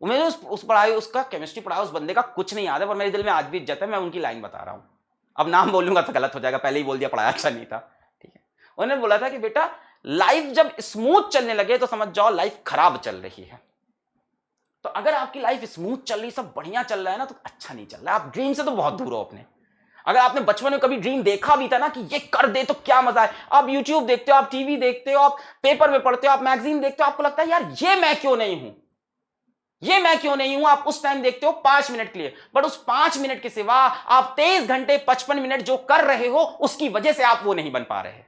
मुझे उस पढ़ाई, उसका केमिस्ट्री पढ़ाया उस बंदे का कुछ नहीं याद है, पर मेरे दिल में आज भी इज्जत है। मैं उनकी लाइन बता रहा हूं, अब नाम बोलूंगा तो गलत हो जाएगा, पहले ही बोल दिया पढ़ाया अच्छा नहीं था, ठीक है। उन्होंने बोला था कि बेटा लाइफ जब स्मूथ चलने लगे तो समझ जाओ लाइफ खराब चल रही है। तो अगर आपकी लाइफ स्मूथ चल रही, सब बढ़िया चल रहा है ना, तो अच्छा नहीं चल रहा है। आप ड्रीम से तो बहुत दूर हो अपने। अगर आपने बचपन में कभी ड्रीम देखा भी था ना कि ये कर दे तो क्या मजा है, आप यूट्यूब देखते हो, आप टीवी देखते हो, आप पेपर में पढ़ते हो, आप मैगजीन देखते हो, आपको लगता है यार ये मैं क्यों नहीं हूं, ये मैं क्यों नहीं हूं। आप उस टाइम देखते हो 5 मिनट के लिए, बट उस 5 मिनट के सिवा आप 23 घंटे 55 मिनट जो कर रहे हो, उसकी वजह से आप वो नहीं बन पा रहे।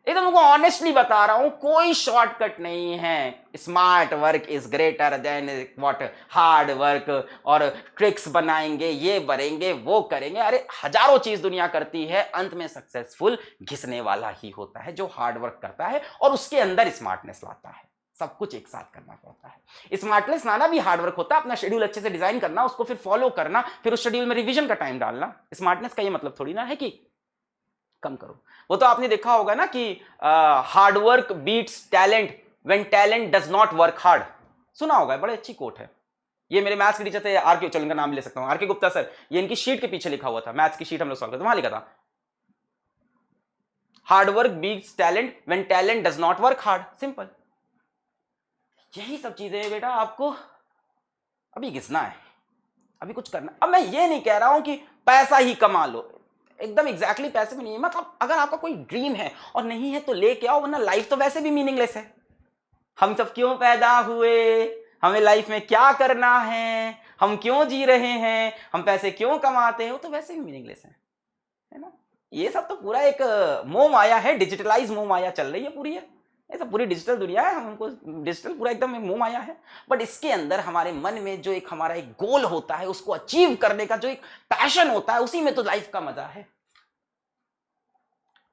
ये तो मुझको ऑनेस्टली बता रहा हूं, कोई शॉर्टकट नहीं है। Smart work is greater than what hard work, और ट्रिक्स बनाएंगे, ये बनेंगे, वो करेंगे। अरे हजारों चीज दुनिया करती है, अंत में सक्सेसफुल घिसने वाला ही होता है जो हार्ड वर्क करता है और उसके अंदर स्मार्टनेस लाता है। सब कुछ एक साथ करना पड़ता है। स्मार्टनेस लाना भी हार्डवर्क होता है, अपना शेड्यूल अच्छे से डिजाइन करना, उसको फिर फॉलो करना, फिर उस शेड्यूल में रिवीजन का टाइम डालना। स्मार्टनेस का ये मतलब थोड़ी ना है कि कम करो। वो तो आपने देखा होगा ना कि hard work beats talent when talent does not work hard. सुना होगा, बड़ी अच्छी कोट है। ये मेरे मैथ्स के टीचर थे आरके, चलो इनका नाम ले सकता हूं, आरके गुप्ता सर। ये इनकी शीट के पीछे लिखा हुआ था, मैथ्स की शीट हम लोग सॉल्व करते, वहां लिखा था hard work beats talent when talent does not work hard. Simple, यही सब चीजें हैं बेटा, आपको अभी घिसना है, अभी कुछ करना। अब मैं ये नहीं कह रहा हूं कि पैसा ही कमा लो, एकदम एग्जैक्टली पैसे में नहीं है। मतलब अगर आपका कोई ड्रीम है और नहीं है तो लेके आओ, वरना लाइफ तो वैसे भी मीनिंगलेस है। हम सब क्यों पैदा हुए, हमें लाइफ में क्या करना है, हम क्यों जी रहे हैं, हम पैसे क्यों कमाते हैं, वो तो वैसे भी मीनिंगलेस है ना। ये सब तो पूरा एक मोह माया है, डिजिटलाइज मोह माया चल रही है पूरी है। ये सब पूरी डिजिटल दुनिया है, हमको डिजिटल पूरा एकदम मोह माया है। बट इसके अंदर हमारे मन में जो एक हमारा एक गोल होता है, उसको अचीव करने का जो एक पैशन होता है, उसी में तो लाइफ का मजा है।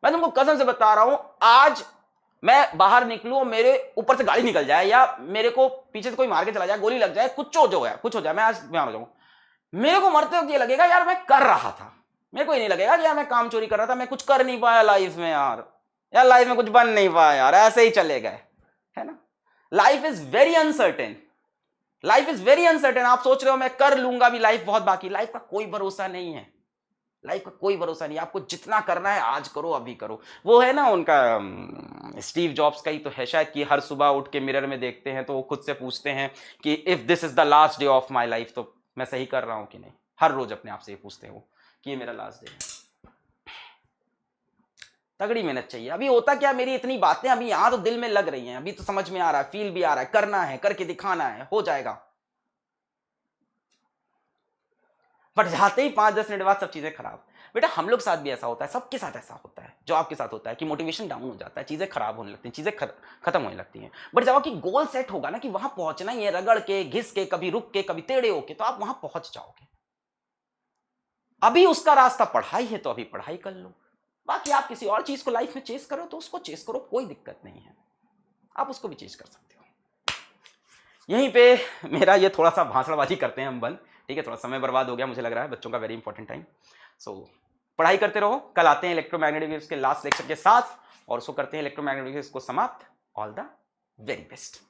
मैं तुमको कसम से बता रहा हूं, आज मैं बाहर निकलूं, मेरे ऊपर से गाड़ी निकल जाए या मेरे को पीछे से कोई मार के चला जाए, गोली लग जाए, कुछ हो जाए, मैं आज बीमार हो जाऊं, मेरे को मरते वक्त ये लगेगा यार मैं कर रहा था। मेरे को ये नहीं लगेगा कि यार मैं काम चोरी कर रहा था, मैं कुछ कर नहीं पाया लाइफ में यार लाइफ में कुछ बन नहीं पाया यार, ऐसे ही चले गए, है ना। Life is very uncertain, life is very uncertain. आप सोच रहे हो मैं कर लूंगा भी, लाइफ बहुत बाकी। लाइफ का कोई भरोसा नहीं है, लाइफ का कोई भरोसा नहीं। आपको जितना करना है आज करो, अभी करो। वो है ना उनका स्टीव जॉब्स का ही तो है शायद, कि हर सुबह उठ के मिरर में देखते हैं तो वो खुद से पूछते हैं कि if this is the last day of my life, तो मैं सही कर रहा हूं कि नहीं। हर रोज अपने आप से ये पूछते हैं वो कि ये मेरा लास्ट डे है। तगड़ी मेहनत चाहिए। अभी होता क्या, मेरी इतनी बातें अभी यहां तो दिल में लग रही हैं, अभी तो समझ में आ रहा है, फील भी आ रहा है, करना है, करके दिखाना है, हो जाएगा। बट जाते ही 5-10 मिनट बाद सब चीजें खराब। बेटा हम लोग साथ भी ऐसा होता है, सबके साथ ऐसा होता है जो आपके साथ होता है कि मोटिवेशन डाउन हो जाता है, चीजें खराब होने लगती हैं, चीजें खत्म होने लगती हैं। बट जब आपकी गोल सेट होगा ना कि वहां पहुंचना ही है, रगड़ के, घिस के, कभी रुक के, कभी टेढ़े होके, तो आप वहां पहुंच जाओगे। अभी उसका रास्ता पढ़ाई है तो अभी पढ़ाई कर लो, बाकी आप किसी और चीज को लाइफ में चेस करो तो उसको चेस करो, कोई दिक्कत नहीं है, आप उसको भी चेस कर सकते हो। यहीं पे मेरा ये थोड़ा सा भाषणबाजी करते हैं हम बंद, ठीक है। थोड़ा समय बर्बाद हो गया मुझे लग रहा है, बच्चों का वेरी इंपॉर्टेंट टाइम। सो पढ़ाई करते रहो। कल आते हैं इलेक्ट्रोमैग्नेटिक वेव्स के लास्ट लेक्चर के साथ और उसको करते हैं इलेक्ट्रोमैग्नेटिक वेव्स को समाप्त। All the very best.